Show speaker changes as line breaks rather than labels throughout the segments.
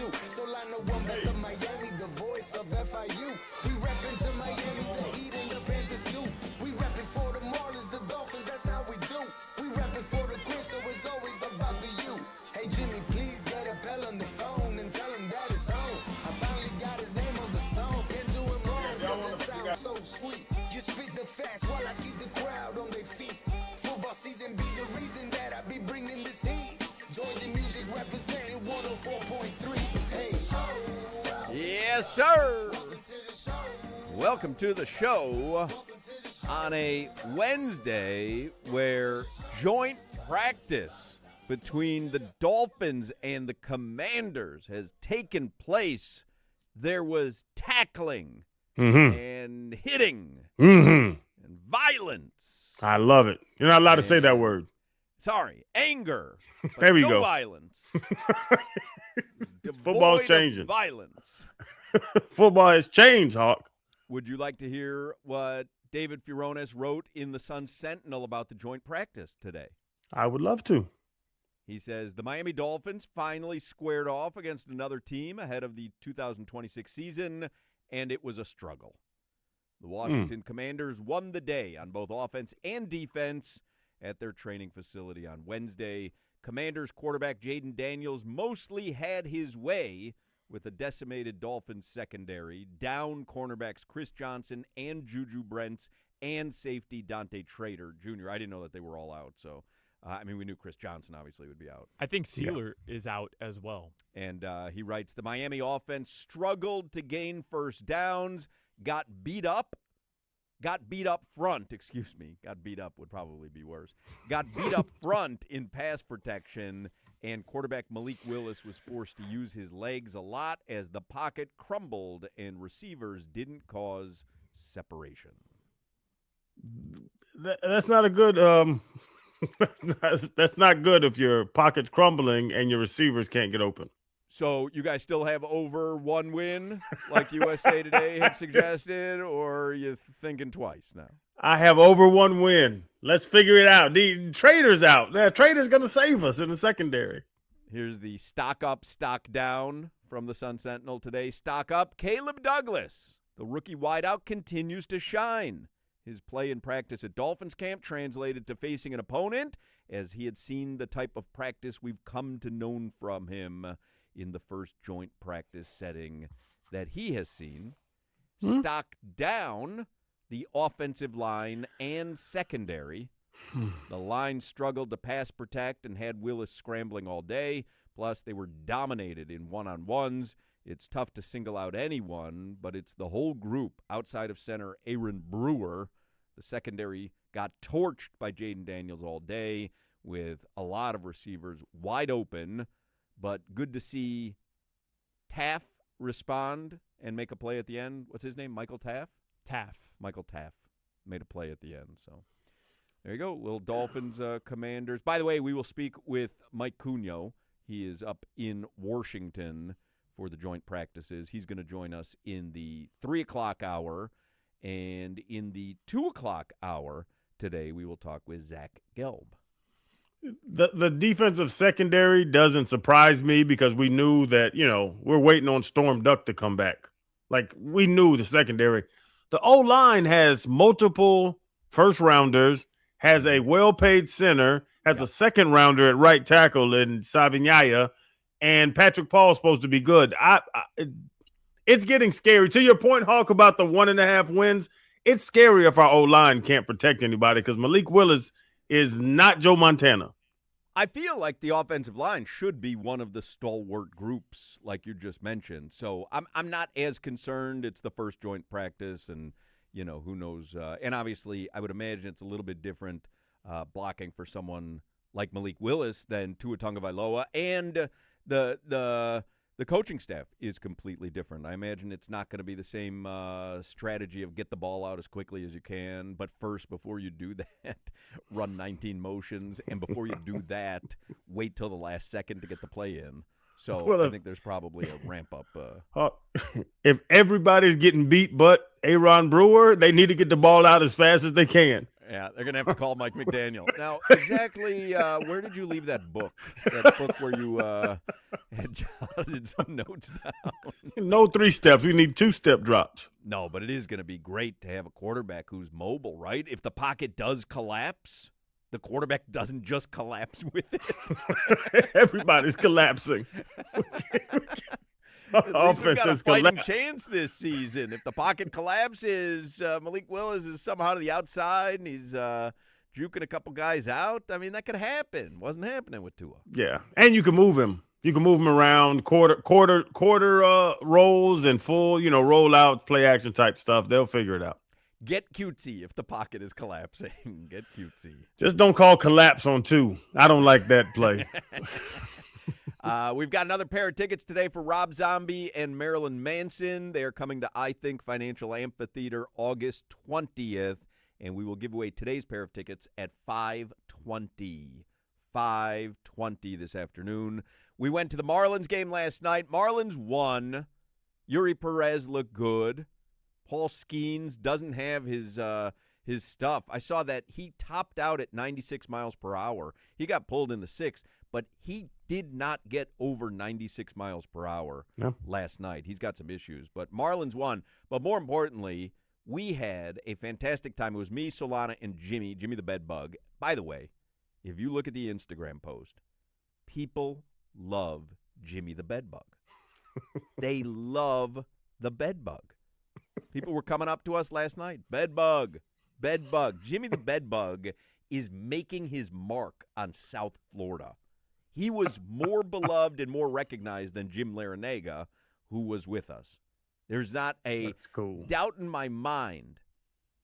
two. Solana one best of Miami, the voice of FIU. We reppin' to Miami, the Heat and the Panthers too. We reppin' for the Marlins, the Dolphins, that's how we do. We reppin' for the Crips, so it's always about the you. Hey Jimmy, please get a bell on the phone and tell him that it's on. I finally got his name on the song, can't do it wrong, cause it sounds so sweet. You spit the facts while I keep the crowd on their feet. Football season be the reason that I be bringing this heat. Georgia music representing 104.3. Hey,
yes, sir. Welcome to the show on a Wednesday where joint practice between the Dolphins and the Commanders has taken place. There was tackling and hitting and violence.
I love it. You're not allowed to say that word.
Sorry, anger.
There we
no
go.
Violence.
Football's
Devoid
changing.
of violence.
Football has changed, Hawk.
Would you like to hear what David Furones wrote in the Sun Sentinel about the joint practice today?
I would love to.
He says, the Miami Dolphins finally squared off against another team ahead of the 2026 season, and it was a struggle. The Washington Commanders won the day on both offense and defense at their training facility on Wednesday. Commanders quarterback Jaden Daniels mostly had his way with a decimated Dolphins secondary, down cornerbacks Chris Johnson and Juju Brents, and safety Dante Trader Jr. I didn't know that they were all out, so we knew Chris Johnson obviously would be out.
I think Sealer is out as well.
And he writes, the Miami offense struggled to gain first downs, got beat up front, got beat up would probably be worse, got beat up front in pass protection, and quarterback Malik Willis was forced to use his legs a lot as the pocket crumbled and receivers didn't cause separation.
That's not a good that's not good if your pocket's crumbling and your receivers can't get open.
So you guys still have over one win, like USA Today had suggested, or are you thinking twice now?
I have over one win. Let's figure it out. The Trader's out. That Trader's going to save us in the secondary.
Here's the stock up, stock down from the Sun Sentinel today. Stock up, Caleb Douglas. The rookie wideout continues to shine. His play in practice at Dolphins camp translated to facing an opponent as he had seen the type of practice we've come to know from him in the first joint practice setting that he has seen. Stock down, the offensive line and secondary. The line struggled to pass protect and had Willis scrambling all day. Plus, they were dominated in one-on-ones. It's tough to single out anyone, but it's the whole group outside of center Aaron Brewer. The secondary got torched by Jaden Daniels all day with a lot of receivers wide open, but good to see Taff respond and make a play at the end. What's his name? Michael Taff? Michael Taff made a play at the end. So there you go, little Dolphins Commanders. By the way, we will speak with Mike Cugno. He is up in Washington for the joint practices. He's going to join us in the 3 o'clock hour. And in the 2 o'clock hour today, we will talk with Zach Gelb.
The defensive secondary doesn't surprise me because we knew that, we're waiting on Storm Duck to come back. Like, we knew the secondary. The O-line has multiple first-rounders, has a well-paid center, has a second-rounder at right tackle in Savignaya, and Patrick Paul's supposed to be good. It's getting scary. To your point, Hawk, about the 1.5 wins, it's scary if our O-line can't protect anybody because Malik Willis is not Joe Montana.
I feel like the offensive line should be one of the stalwart groups, like you just mentioned. So I'm not as concerned. It's the first joint practice, and who knows. And obviously, I would imagine it's a little bit different blocking for someone like Malik Willis than Tua Tagovailoa, and the coaching staff is completely different. I imagine it's not going to be the same strategy of get the ball out as quickly as you can, but first, before you do that, run 19 motions, and before you do that, wait till the last second to get the play in. So I think there's probably a ramp-up.
If everybody's getting beat but Aaron Brewer, they need to get the ball out as fast as they can.
Yeah, they're going to have to call Mike McDaniel. Now, exactly where did you leave that book? That book where you had jotted some notes down?
No 3 steps. We need 2-step drops.
No, but it is going to be great to have a quarterback who's mobile, right? If the pocket does collapse, the quarterback doesn't just collapse with it.
Everybody's collapsing.
At least we've got a
Offense is
fighting
collapsed.
chance this season. If the pocket collapses, Malik Willis is somehow to the outside and he's juking a couple guys out. I mean, that could happen. Wasn't happening with Tua.
Yeah, and you can move him. You can move him around quarter rolls and full, rollout, play action type stuff. They'll figure it out.
Get cutesy if the pocket is collapsing. Get cutesy.
Just don't call collapse on 2. I don't like that play.
We've got another pair of tickets today for Rob Zombie and Marilyn Manson. They are coming to I Think Financial Amphitheater August 20th, and we will give away today's pair of tickets at 5:20. 5:20 this afternoon. We went to the Marlins game last night. Marlins won. Yuri Perez looked good. Paul Skeens doesn't have his stuff. I saw that he topped out at 96 miles per hour. He got pulled in the 6th, but he did not get over 96 miles per hour last night. He's got some issues, but Marlins won. But more importantly, we had a fantastic time. It was me, Solana, and Jimmy the Bedbug. By the way, if you look at the Instagram post, people love Jimmy the Bedbug. They love the Bedbug. People were coming up to us last night. Bedbug. Jimmy the Bedbug is making his mark on South Florida. He was more beloved and more recognized than Jim Larinaga, who was with us. There's not a doubt in my mind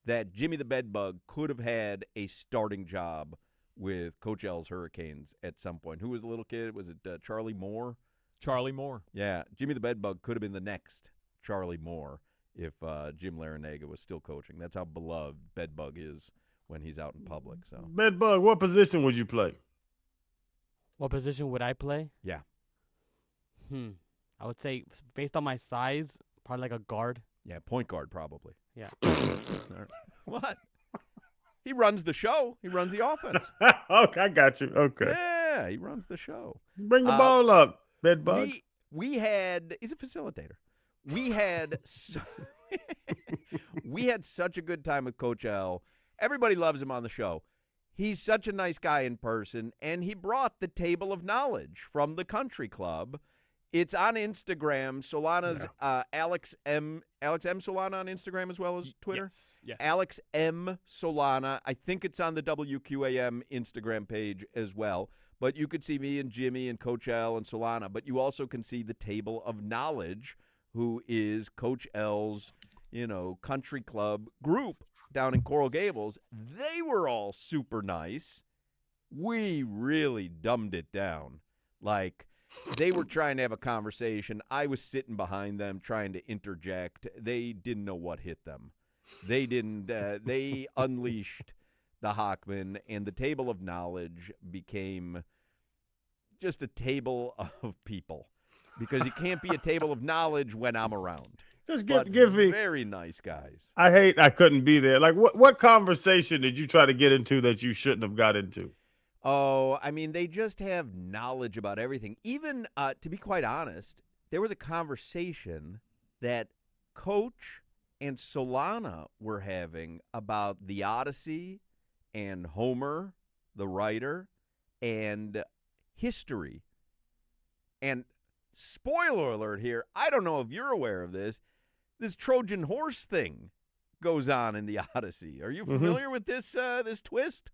that Jimmy the Bedbug could have had a starting job with Coach L's Hurricanes at some point. Who was the little kid? Was it Charlie Moore?
Charlie Moore.
Yeah, Jimmy the Bedbug could have been the next Charlie Moore if Jim Larinaga was still coaching. That's how beloved Bedbug is when he's out in public. So,
Bedbug, what position would you play?
What position would I play?
Yeah.
I would say, based on my size, probably like a guard.
Yeah, point guard probably.
Yeah.
What? He runs the show. He runs the offense.
Okay, I got you. Okay.
Yeah, he runs the show.
Bring the ball up, Bedbug.
We had – he's a facilitator. We had we had such a good time with Coach L. Everybody loves him on the show. He's such a nice guy in person, and he brought the table of knowledge from the country club. It's on Instagram. Solana's Alex M. Solana on Instagram as well as Twitter?
Yes.
Alex M. Solana. I think it's on the WQAM Instagram page as well. But you could see me and Jimmy and Coach L and Solana. But you also can see the table of knowledge, who is Coach L's, country club group down in Coral Gables. They were all super nice. We really dumbed it down. Like, they were trying to have a conversation. I was sitting behind them trying to interject. They didn't know what hit them. They didn't. They unleashed the Hochman, and the table of knowledge became just a table of people. Because you can't be a table of knowledge when I'm around.
Just give me
very nice guys.
I couldn't be there. Like, what conversation did you try to get into that you shouldn't have got into?
Oh, I mean, they just have knowledge about everything. Even, to be quite honest, there was a conversation that Coach and Solana were having about the Odyssey and Homer, the writer, and history. And spoiler alert here, I don't know if you're aware of this. This Trojan horse thing goes on in the Odyssey. Are you familiar with this this twist?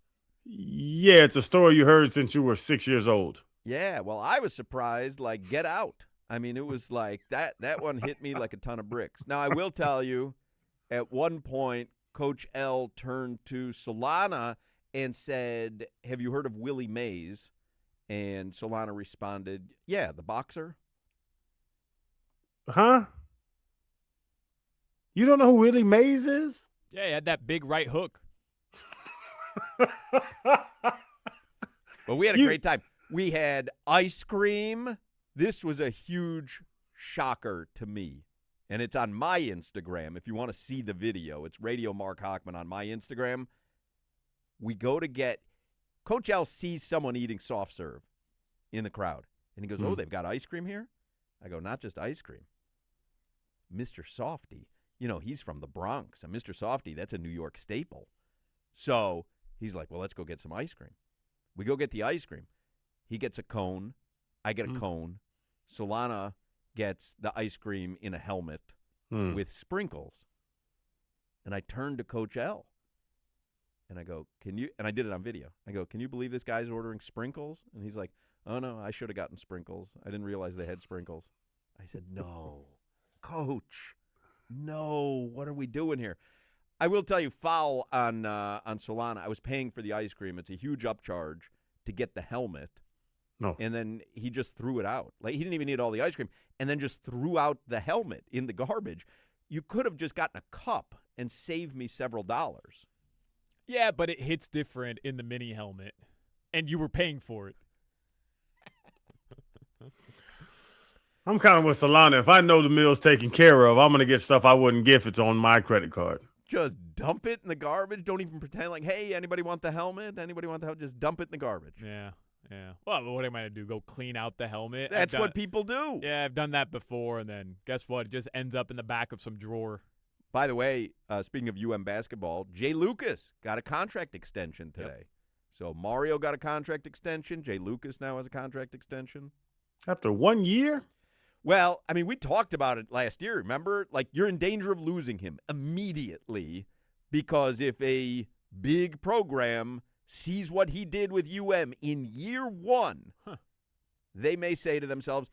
Yeah, it's a story you heard since you were 6 years old.
Yeah, well, I was surprised, like, Get Out. I mean, it was like that one hit me like a ton of bricks. Now, I will tell you, at one point, Coach L turned to Solana and said, "Have you heard of Willie Mays?" And Solana responded, "Yeah, the boxer."
Huh? You don't know who Willie Mays is?
Yeah, he had that big right hook.
But we had a great time. We had ice cream. This was a huge shocker to me. And it's on my Instagram. If you want to see the video, it's Radio Mark Hochman on my Instagram. We go to get Coach L sees someone eating soft serve in the crowd, and he goes, "Oh, they've got ice cream here?" I go, "Not just ice cream. Mr. Softy, he's from the Bronx, and Mr. Softy, that's a New York staple." So he's like, "Well, let's go get some ice cream." We go get the ice cream. He gets a cone. I get a cone. Solana gets the ice cream in a helmet with sprinkles. And I turned to Coach L. And I go, "Can you?" And I did it on video. I go, "Can you believe this guy's ordering sprinkles?" And he's like, "Oh, no, I should have gotten sprinkles. I didn't realize they had sprinkles." I said, "No, Coach, no, what are we doing here?" I will tell you, foul on Solana. I was paying for the ice cream. It's a huge upcharge to get the helmet.
No.
And then he just threw it out. Like, he didn't even eat all the ice cream, and then just threw out the helmet in the garbage. You could have just gotten a cup and saved me several dollars.
Yeah, but it hits different in the mini helmet, and you were paying for it.
I'm kind of with Solana. If I know the meal's taken care of, I'm going to get stuff I wouldn't get if it's on my credit card.
Just dump it in the garbage. Don't even pretend like, "Hey, anybody want the helmet? Anybody want the helmet?" Just dump it in the garbage.
Yeah. Well, what am I going to do? Go clean out the helmet?
That's what people do.
Yeah, I've done that before, and then guess what? It just ends up in the back of some drawer.
By the way, speaking of UM basketball, Jay Lucas got a contract extension today.
Yep.
So Mario got a contract extension. Jay Lucas now has a contract extension.
After 1 year?
Well, I mean, we talked about it last year, remember? Like, you're in danger of losing him immediately because if a big program sees what he did with UM in year one, they may say to themselves,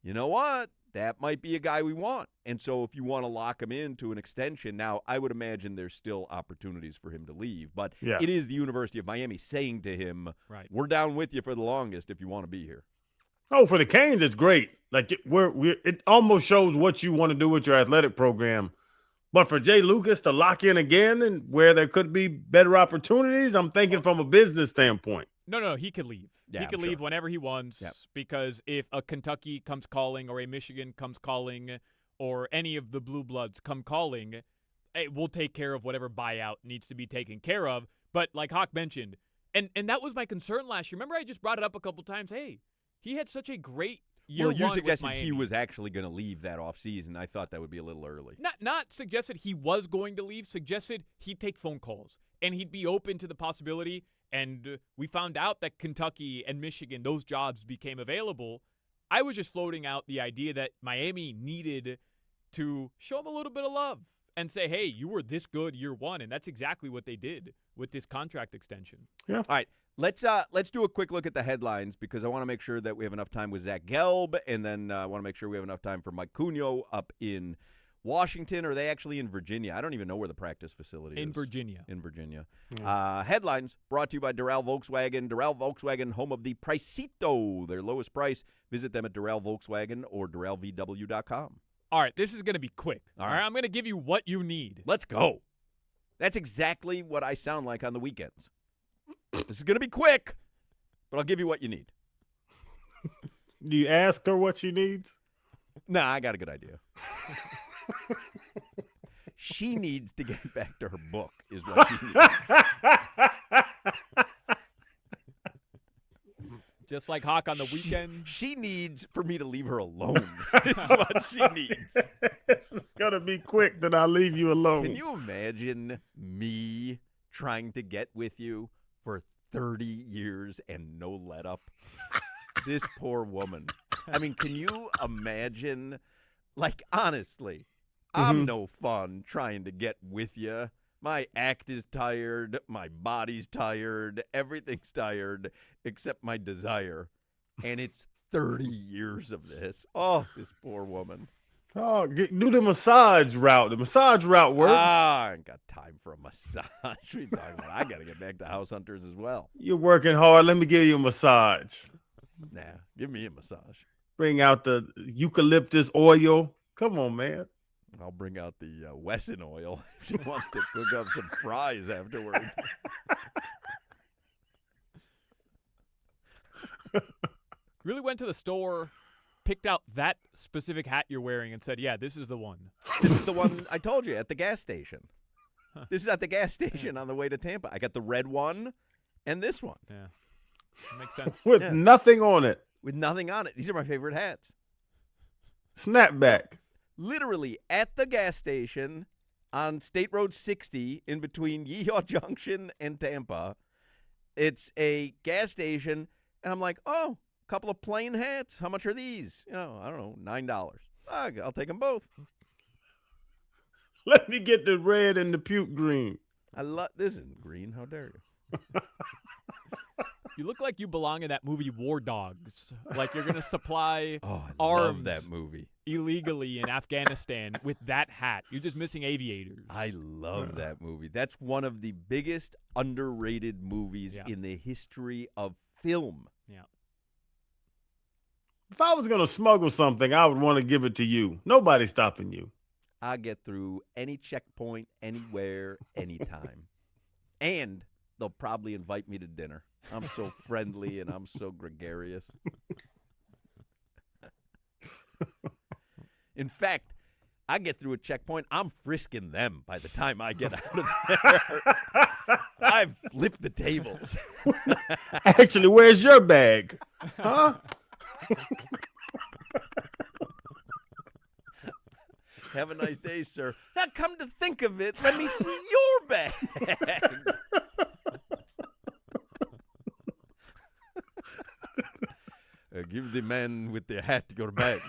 "You know what? That might be a guy we want." And so if you want to lock him into an extension, now I would imagine there's still opportunities for him to leave. But it is the University of Miami saying to him,
Right,
"We're down with you for the longest if you want to be here."
Oh, for the Canes, it's great. Like it almost shows what you want to do with your athletic program. But for Jay Lucas to lock in again and where there could be better opportunities, I'm thinking from a business standpoint.
No, he could leave.
Yeah,
he could
I'm
leave
sure.
whenever he wants because if a Kentucky comes calling or a Michigan comes calling or any of the Blue Bloods come calling, hey, we'll take care of whatever buyout needs to be taken care of. But like Hawk mentioned, and that was my concern last year. Remember I just brought it up a couple times. Hey, he had such a great year
Well, you
one with
suggested
Miami.
he was actually going to leave that offseason. I thought that would be a little early.
Not suggested he was going to leave, suggested he'd take phone calls and he'd be open to the possibility. And we found out that Kentucky and Michigan, those jobs became available. I was just floating out the idea that Miami needed to show him a little bit of love and say, "Hey, you were this good year one," and that's exactly what they did with this contract extension.
Yeah.
All right, let's do a quick look at the headlines because I want to make sure that we have enough time with Zach Gelb, and then I want to make sure we have enough time for Mike Cunio up in Washington. Or are they actually in Virginia? I don't even know where the practice facility is.
In Virginia.
In Virginia. Headlines brought to you by Doral Volkswagen. Doral Volkswagen, home of the Pricito, their lowest price. Visit them at Doral Volkswagen or DoralVW.com.
All right, this is going to be quick.
All
All
right.
right, I'm going to give you what you need.
Let's go. That's exactly what I sound like on the weekends. This is going to be quick, but I'll give you what you need.
Do you ask her what she needs?
Nah, I got a good idea. She needs to get back to her book is what she needs.
Just like Hawk on the weekends.
She needs for me to leave her alone is what she needs.
It's going to be quick, then I'll leave you alone.
Can you imagine me trying to get with you for 30 years and no let up? This poor woman. I mean, can you imagine? Like, honestly, I'm no fun trying to get with you. My act is tired. My body's tired. Everything's tired except my desire. And it's 30 years of this. Oh, this poor woman.
Oh, do the massage route. The massage route works.
I ain't got time for a massage. What are you talking about? I got to get back to House Hunters as well.
You're working hard. Let me give you a massage.
Nah, give me a massage.
Bring out the eucalyptus oil. Come on, man.
I'll bring out the Wesson oil if she wants to cook up some fries afterwards.
Really went to the store, picked out that specific hat you're wearing, and said, "Yeah, this is the one."
This is the one I told you at the gas station. This is at the gas station on the way to Tampa. I got the red one and this one.
Yeah. That makes sense.
With
Yeah.
nothing on it.
With nothing on it. These are my favorite hats.
Snapback.
Literally at the gas station on State Road 60 in between Yeehaw Junction and Tampa. It's a gas station, and I'm like, oh, a couple of plain hats. How much are these? I don't know, $9. I'll take them both.
Let me get the red and the puke green.
I love this. Isn't green. How dare you?
You look like you belong in that movie War Dogs. Like you're going to supply
Oh, I
arms
love that movie.
illegally in Afghanistan with that hat. You're just missing aviators.
I love that movie. That's one of the biggest underrated movies in the history of film.
Yeah.
If I was going to smuggle something, I would want to give it to you. Nobody's stopping you.
I get through any checkpoint, anywhere, anytime. And they'll probably invite me to dinner. I'm so friendly and I'm so gregarious. In fact, I get through a checkpoint, I'm frisking them by the time I get out of there. I've flipped the tables.
Actually, where's your bag? Huh?
Have a nice day, sir. Now, come to think of it, let me see your bag. Give the man with the hat your bag.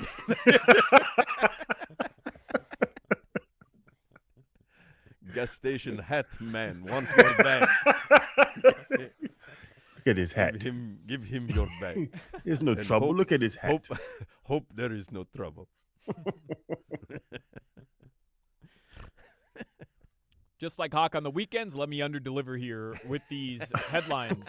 Gas station hat man, want your bag.
Look at his hat.
Give him your bag.
There's no
And
trouble. Look at his hat.
Hope there is no trouble.
Just like Hawk on the weekends, let me underdeliver here with these headlines.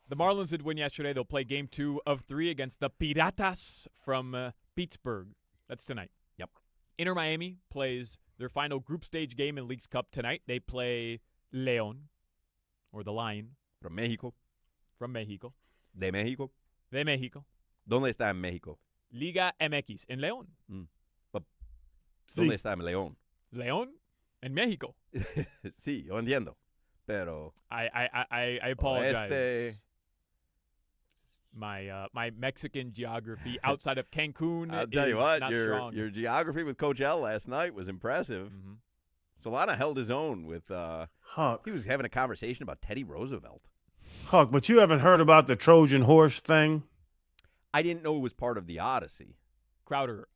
The Marlins did win yesterday. They'll play Game 2 of 3 against the Piratas from Pittsburgh. That's tonight.
Yep.
Inter Miami plays their final group stage game in Leagues Cup tonight. They play León, or the Lion.
From Mexico.
From Mexico.
De Mexico.
De Mexico.
¿Dónde está en México?
Liga MX en León.
¿Dónde está en León?
León en Mexico.
Sí, yo entiendo. Pero
I apologize.
Oeste.
My Mexican geography outside of Cancun
I'll tell you
is
what,
not
your
strong.
geography with Coach L last night was impressive.
Mm-hmm.
Solana held his own with
Hawk.
he was having a conversation about Teddy Roosevelt.
Hawk, but you haven't heard about the Trojan horse thing?
I didn't know it was part of the Odyssey.
Crowder,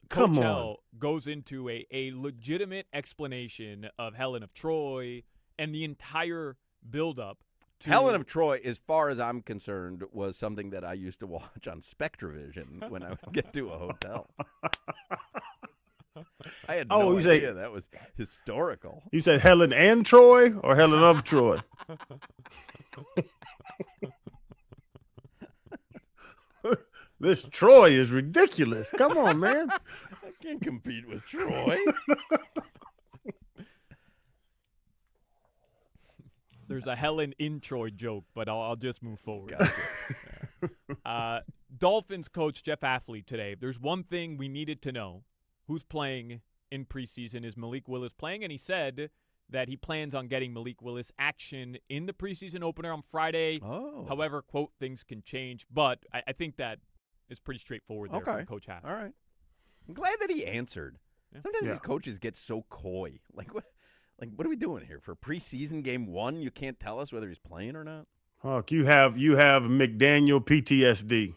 Come
Coach
on.
L goes into a legitimate explanation of Helen of Troy and the entire buildup to
Helen of Troy, as far as I'm concerned, was something that I used to watch on Spectravision when I would get to a hotel. I had no
you say-
idea that was historical.
You said Helen and Troy or Helen of Troy? This Troy is ridiculous. Come on, man.
I can't compete with Troy.
There's a Helen in Troy joke, but I'll just move forward.
Gotcha.
Dolphins coach Jeff Athley today. There's one thing we needed to know. Who's playing in preseason? Is Malik Willis playing? And he said that he plans on getting Malik Willis action in the preseason opener on Friday.
Oh.
However, quote, things can change. But I think that is pretty straightforward there
Okay.
from Coach Haft.
All right. I'm glad that he answered.
Yeah.
Sometimes
Yeah.
these coaches get so coy. Like what are we doing here? For preseason game 1, you can't tell us whether he's playing or not?
Hawk, you have McDaniel PTSD.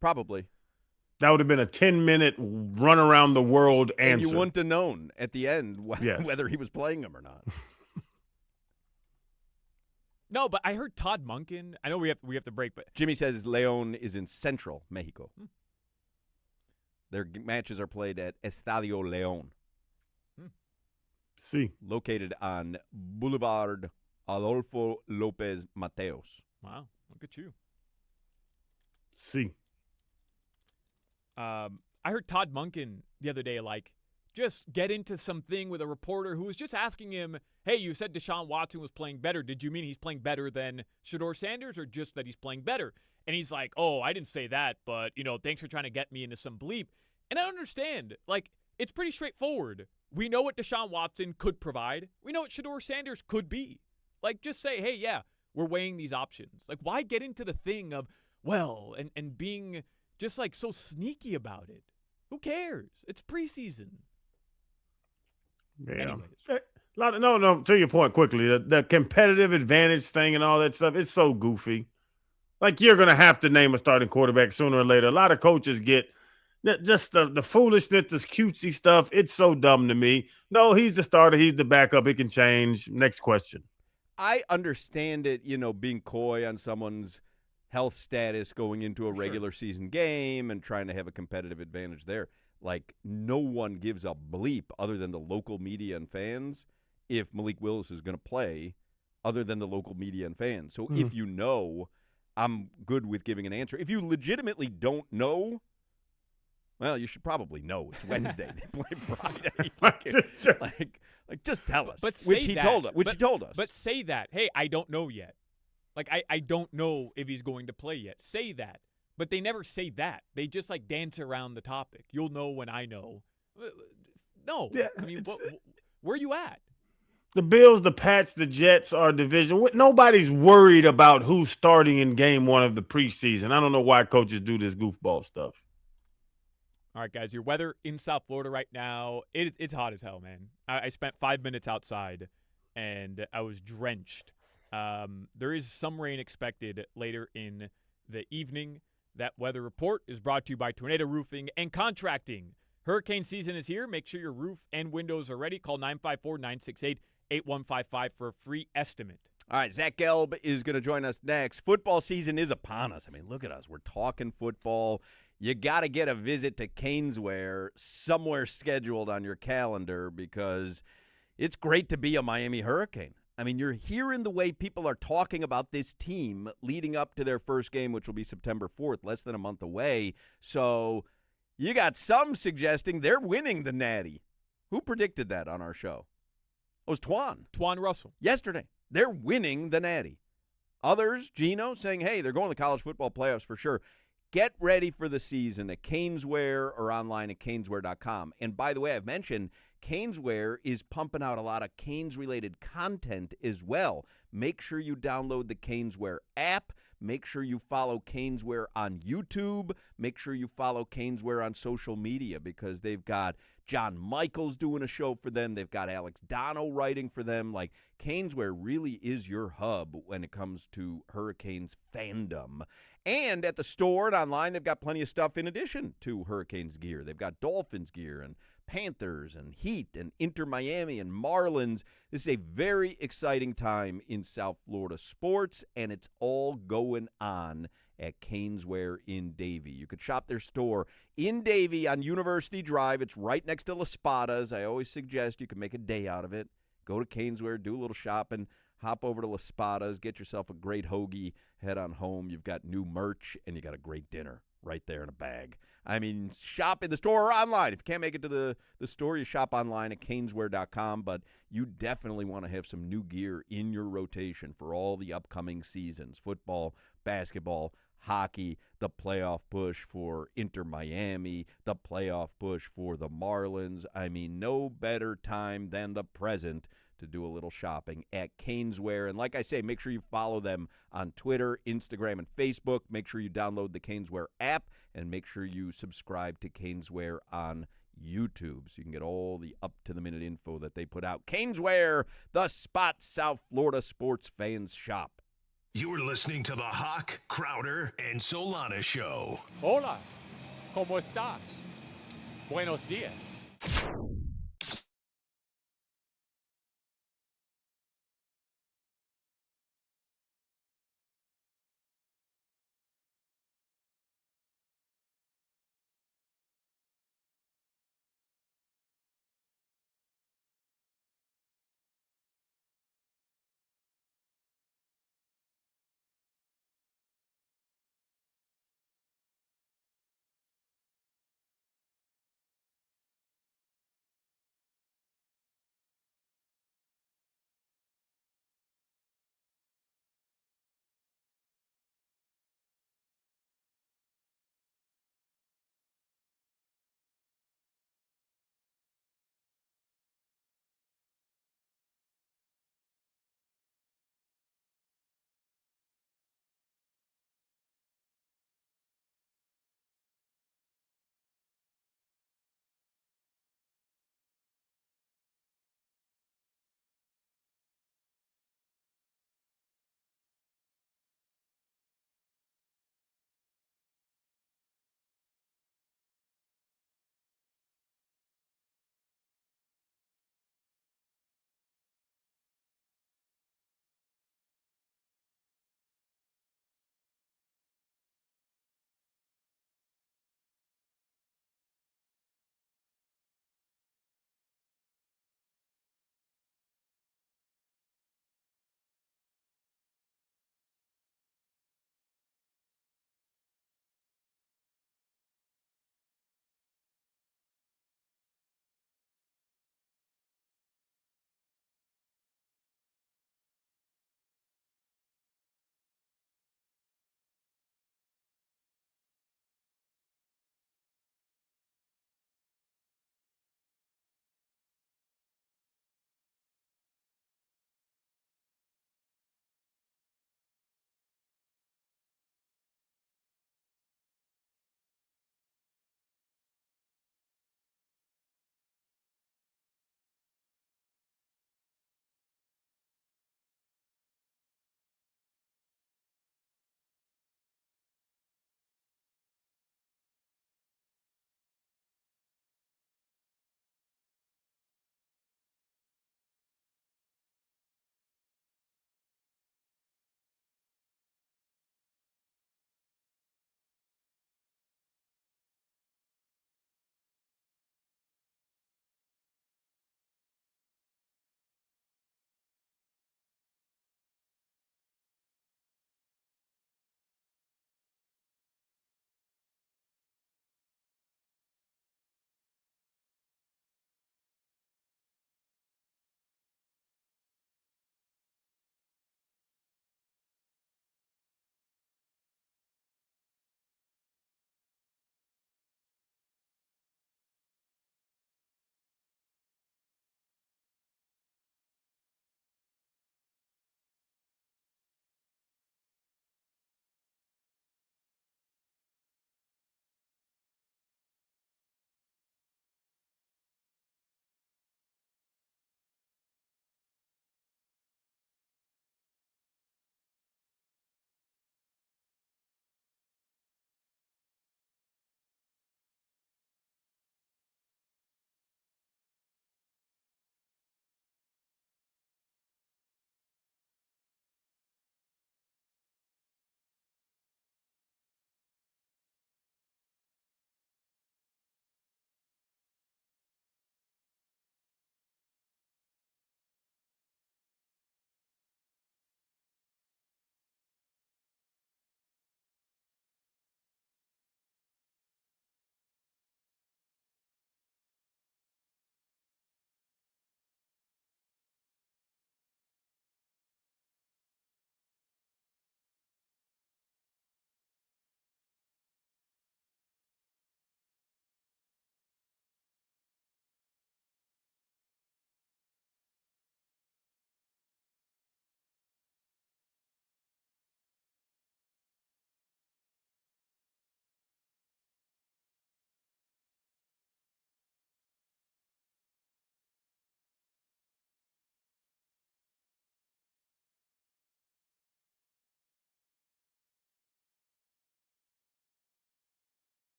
Probably.
That would have been a 10-minute run around the world answer.
And you wouldn't have known at the end
Yes.
whether he was playing him or not.
No, but I heard Todd Monken. I know we have to break, but
Jimmy says León is in central Mexico. Their matches are played at Estadio León,
See.
located on Boulevard Adolfo López Mateos.
wow, look at you.
See.
I heard Todd Monken the other day, just get into something with a reporter who was just asking him, hey, you said Deshaun Watson was playing better. Did you mean he's playing better than Shedeur Sanders or just that he's playing better? And he's like, oh, I didn't say that, but, thanks for trying to get me into some bleep. And I don't understand. It's pretty straightforward. We know what Deshaun Watson could provide. We know what Shedeur Sanders could be. Like, just say, hey, yeah, we're weighing these options. Like, why get into the thing of, well, and being just, like, so sneaky about it? Who cares? It's preseason.
Yeah.
Anyways.
No, to your point quickly, the competitive advantage thing and all that stuff, it's so goofy. Like, you're going to have to name a starting quarterback sooner or later. A lot of coaches get just the foolishness, this cutesy stuff. It's so dumb to me. No, he's the starter. He's the backup. It can change. Next question.
I understand it, being coy on someone's health status going into a regular season game and trying to have a competitive advantage there. Like, no one gives a bleep other than the local media and fans if Malik Willis is going to play, other than the local media and fans. So if you know, I'm good with giving an answer. If you legitimately don't know, well, you should probably know. It's Wednesday. They play Friday. Just tell us.
But
which
say
he
that.
told us. Which he told us.
But say that. Hey, I don't know yet. Like, I don't know if he's going to play yet. Say that. But they never say that. They just, like, dance around the topic. You'll know when I know. No.
Yeah,
I mean, where are you at?
The Bills, the Pats, the Jets are division. Nobody's worried about who's starting in game one of the preseason. I don't know why coaches do this goofball stuff.
All right, guys, your weather in South Florida right now, it's hot as hell, man. I spent 5 minutes outside, and I was drenched. There is some rain expected later in the evening. That weather report is brought to you by Tornado Roofing and Contracting. Hurricane season is here. Make sure your roof and windows are ready. Call 954-968-8155 for a free estimate.
All right, Zach Gelb is going to join us next. Football season is upon us. I mean, look at us. We're talking football. You got to get a visit to Caneswear somewhere scheduled on your calendar because it's great to be a Miami Hurricane. I mean, you're hearing the way people are talking about this team leading up to their first game, which will be September 4th, less than a month away. So you got some suggesting they're winning the Natty. Who predicted that on our show? It was Twan.
Twan Russell.
Yesterday. They're winning the Natty. Others, Gino, saying, hey, they're going to the college football playoffs for sure. Get ready for the season at Caneswear or online at caneswear.com. And by the way, I've mentioned Caneswear is pumping out a lot of Canes-related content as well. Make sure you download the Caneswear app. Make sure you follow Caneswear on YouTube. Make sure you follow Caneswear on social media because they've got John Michaels doing a show for them. They've got Alex Dono writing for them. Like, Caneswear really is your hub when it comes to Hurricanes fandom. And at the store and online, they've got plenty of stuff in addition to Hurricanes gear. They've got Dolphins gear and Panthers and Heat and Inter Miami and Marlins. This is a very exciting time in South Florida sports, and it's all going on at Caneswear in Davie. You could shop their store in Davie on University Drive. It's right next to La Spada's. I always suggest you can make a day out of it. Go to Caneswear, do a little shopping, hop over to La Spada's, get yourself a great hoagie, head on home. You've got new merch, and you got a great dinner right there in a bag. I mean, shop in the store or online. If you can't make it to the store, you shop online at caneswear.com, but you definitely want to have some new gear in your rotation for all the upcoming seasons. Football, basketball, hockey, the playoff push for Inter Miami, the playoff push for the Marlins. I mean, no better time than the present to do a little shopping at Caneswear. And like I say, make sure you follow them on Twitter, Instagram, and Facebook. Make sure you download the Caneswear app, and make sure you subscribe to Caneswear on YouTube so you can get all the up-to-the-minute info that they put out. Caneswear, the spot South Florida sports fans shop.
You're listening to the Hawk, Crowder, and Solana Show.
Hola. ¿Cómo estás? Buenos días.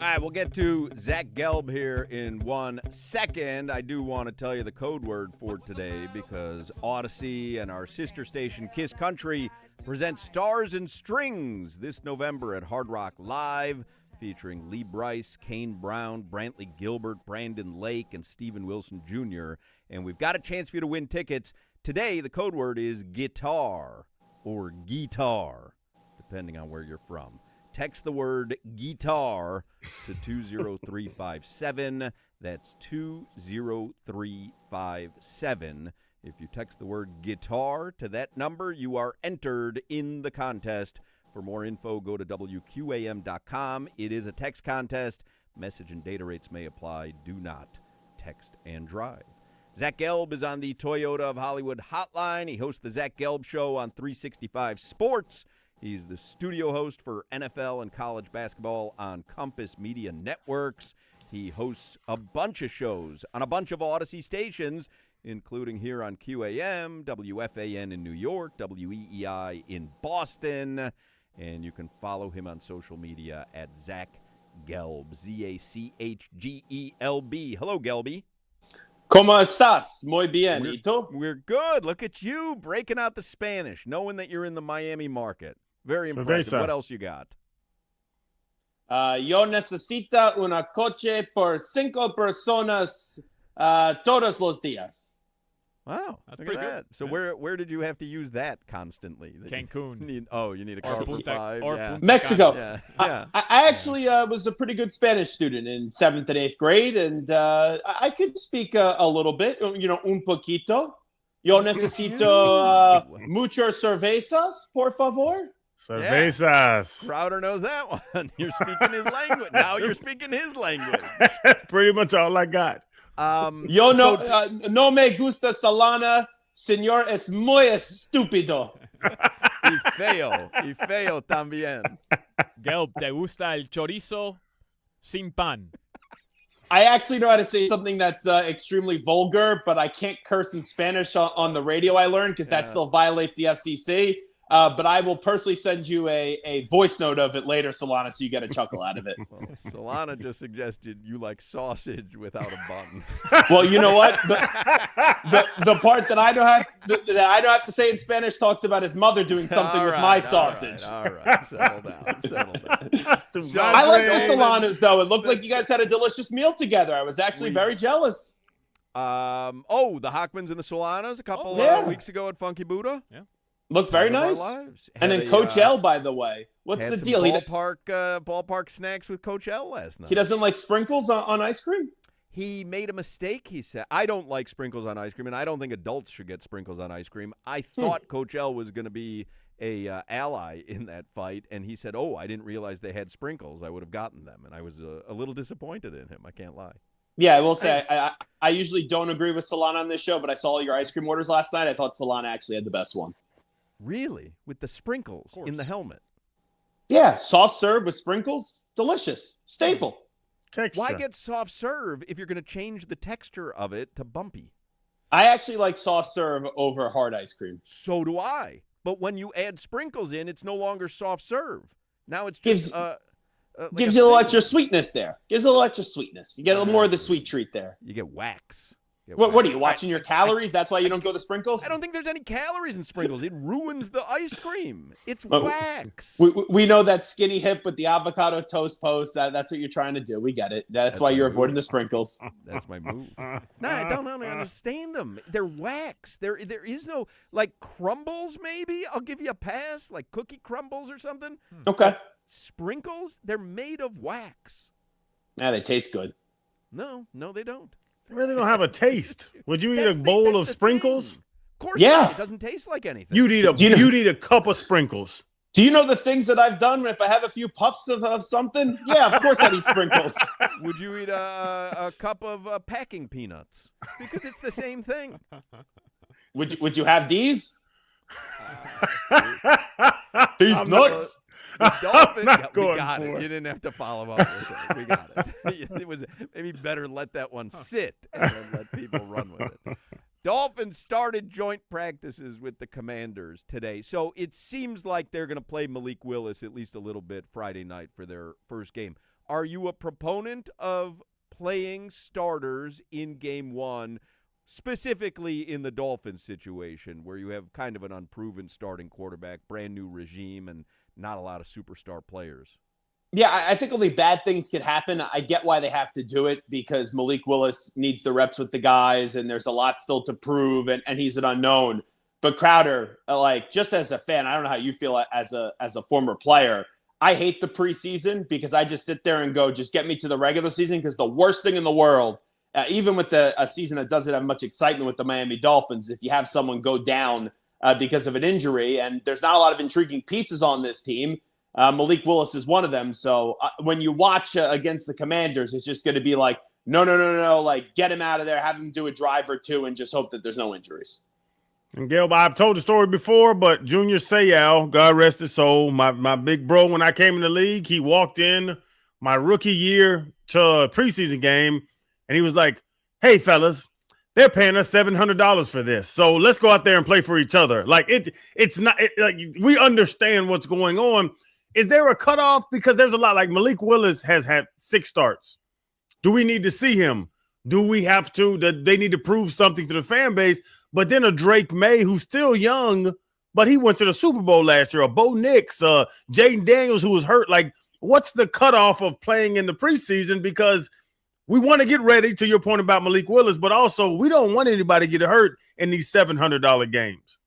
All right, we'll get to Zach Gelb here in 1 second. I do want to tell you the code word for today because Odyssey and our sister station Kiss Country present Stars and Strings this November at Hard Rock Live, featuring Lee Brice, Kane Brown, Brantley Gilbert, Brandon Lake, and Steven Wilson Jr. And we've got a chance for you to win tickets. Today, the code word is guitar or guitar, depending on where you're from. Text the word guitar to 20357. That's 20357. If you text the word guitar to that number, you are entered in the contest. For more info, go to WQAM.com. It is a text contest. Message and data rates may apply. Do not text and drive. Zach Gelb is on the Toyota of Hollywood hotline. He hosts the Zach Gelb Show on 365 Sports. He's the studio host for NFL and college basketball on Compass Media Networks. He hosts a bunch of shows on a bunch of Odyssey stations, including here on QAM, WFAN in New York, WEEI in Boston. And you can follow him on social media at Zach Gelb, ZachGelb. Hello, Gelby.
¿Cómo estás? Muy bien. ¿Y tú?
We're good. Look at you breaking out the Spanish, knowing that you're in the Miami market. Very impressive.
Cerveza.
What else you got?
Yo necesito una coche por 5 personas todos los días.
Wow,
That's
look
pretty
at
good.
that. So where did you have to use that constantly? That you
Cancun.
you need a
Or
car for
Punta-
5.
or
Yeah.
Punta
Mexico.
Yeah. Yeah.
I actually was a pretty good Spanish student in 7th and 8th grade, and I could speak a little bit, un poquito. Yo necesito muchas cervezas, por favor.
Cervezas.
Crowder knows that one. You're speaking his language. Now you're speaking his language.
Pretty much all I got.
Yo no me gusta Solana. Señor es muy estúpido.
Y feo también.
Gelb, ¿te gusta el chorizo sin pan?
I actually know how to say something that's extremely vulgar, but I can't curse in Spanish on the radio I learned because that still violates the FCC. But I will personally send you a voice note of it later, Solana, so you get a chuckle out of it.
Well, Solana just suggested you like sausage without a bun.
Well, you know what? The part that I don't have to say in Spanish talks about his mother doing something
All
with
right,
my
all
sausage.
Right, all right. Settle down. So,
I like the Solanas, though. It looked like you guys had a delicious meal together. I was actually very jealous.
the Hochmans and the Solanas a couple weeks ago at Funky Buddha.
Yeah.
Looked very
Time of our
nice.
lives.
And
Had
then
a,
Coach L, by the way. What's
had
the
some
deal?
Ballpark snacks with Coach L last night.
He doesn't like sprinkles on ice cream?
He made a mistake, he said. I don't like sprinkles on ice cream, and I don't think adults should get sprinkles on ice cream. I thought Coach L was going to be a ally in that fight, and he said, I didn't realize they had sprinkles. I would have gotten them, and I was a little disappointed in him. I can't lie.
Yeah, I will say, I usually don't agree with Solana on this show, but I saw all your ice cream orders last night. I thought Solana actually had the best one.
Really? With the sprinkles in the helmet?
Yeah, soft serve with sprinkles. Delicious. Staple.
Texture.
Why get soft serve if you're going to change the texture of it to bumpy?
I actually like soft serve over hard ice cream.
So do I. But when you add sprinkles in, it's no longer soft serve. Now it's just
Gives you a little extra sweetness there. Gives a little extra sweetness. You get a little more of the sweet treat there.
You get wax.
What are you, watching your calories? That's why you don't go the sprinkles?
I don't think there's any calories in sprinkles. It ruins the ice cream. It's
Well,
wax.
We know that skinny hip with the avocado toast post. That's what you're trying to do. We get it. That's why you're avoiding the sprinkles.
That's my move. No, I don't understand them. They're wax. There is no, like, crumbles maybe. I'll give you a pass, like cookie crumbles or something.
Okay.
Sprinkles, they're made of wax.
Yeah, they taste good.
No, they don't.
They really don't have a taste. Would you eat
That's
a
the-
bowl
that's
of
the
sprinkles?
thing. Of course
Yeah.
not. It doesn't taste like anything.
You'd eat a cup of sprinkles.
Do you know the things that I've done if I have a few puffs of something? Yeah, of course I'd eat sprinkles.
Would you eat a cup of packing peanuts? Because it's the same thing.
Would you have these? These nuts.
The dolphin,
not
yeah, we
going
got
for
it.
it.
You didn't have to follow up with it. We got it. It was maybe better let that one sit and then let people run with it. Dolphins started joint practices with the Commanders today. So it seems like they're going to play Malik Willis at least a little bit Friday night for their first game. are you a proponent of playing starters in game one, specifically in the Dolphins situation where you have kind of an unproven starting quarterback, brand new regime, and not a lot of superstar players?
Yeah, I think only bad things could happen. I get why they have to do it because Malik Willis needs the reps with the guys, and there's a lot still to prove, and he's an unknown. But Crowder, like, just as a fan, I don't know how you feel as a former player. I hate the preseason because I just sit there and go, just get me to the regular season, because the worst thing in the world, even with a season that doesn't have much excitement with the Miami Dolphins, if you have someone go down because of an injury, and there's not a lot of intriguing pieces on this team. Malik Willis is one of them. So when you watch against the Commanders, it's just going to be like, no, like, get him out of there, have him do a drive or two, and just hope that there's no injuries.
And Gail, I've told the story before, but Junior Seau, God rest his soul, my big bro, when I came in the league, he walked in my rookie year to a preseason game, and he was like, hey, fellas, they're paying us $700 for this, so let's go out there and play for each other. Like, it's not like we understand what's going on. Is there a cutoff? Because there's a lot. Like, Malik Willis has had 6 starts. Do we need to see him? Do we have to? They need to prove something to the fan base. But then a Drake May, who's still young, but he went to the Super Bowl last year. A Bo Nix, Jaden Daniels, who was hurt. Like, what's the cutoff of playing in the preseason? Because we want to get ready, to your point about Malik Willis, but also we don't want anybody to get hurt in these $700 games.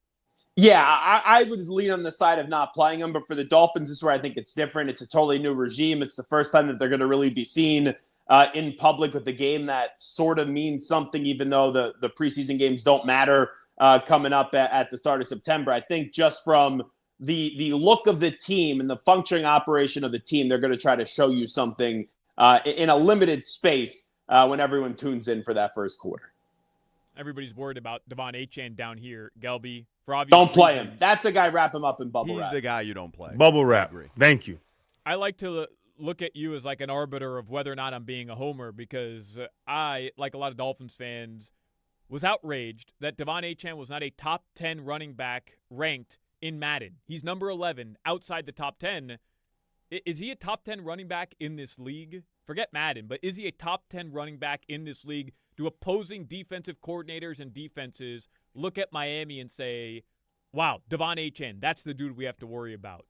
Yeah, I would lean on the side of not playing him. But for the Dolphins, this is where I think it's different. It's a totally new regime. It's the first time that they're going to really be seen in public with the game that sort of means something, even though the preseason games don't matter coming up at the start of September. I think just from the look of the team and the functioning operation of the team, they're going to try to show you something in a limited space when everyone tunes in for that first quarter.
Everybody's worried about Devon Achane down here, Gelby. For obvious
don't play
reasons.
him. That's a guy, wrap him up in bubble wrap.
He's the guy you don't play.
Bubble wrap. Thank you.
I like to look at you as like an arbiter of whether or not I'm being a homer, because I, like a lot of Dolphins fans, was outraged that Devon Achane was not a top 10 running back ranked in Madden. He's number 11 outside the top 10. Is he a top 10 running back in this league? Forget Madden, but is he a top 10 running back in this league? Do opposing defensive coordinators and defenses look at Miami and say, wow, Devon Achane, that's the dude we have to worry about?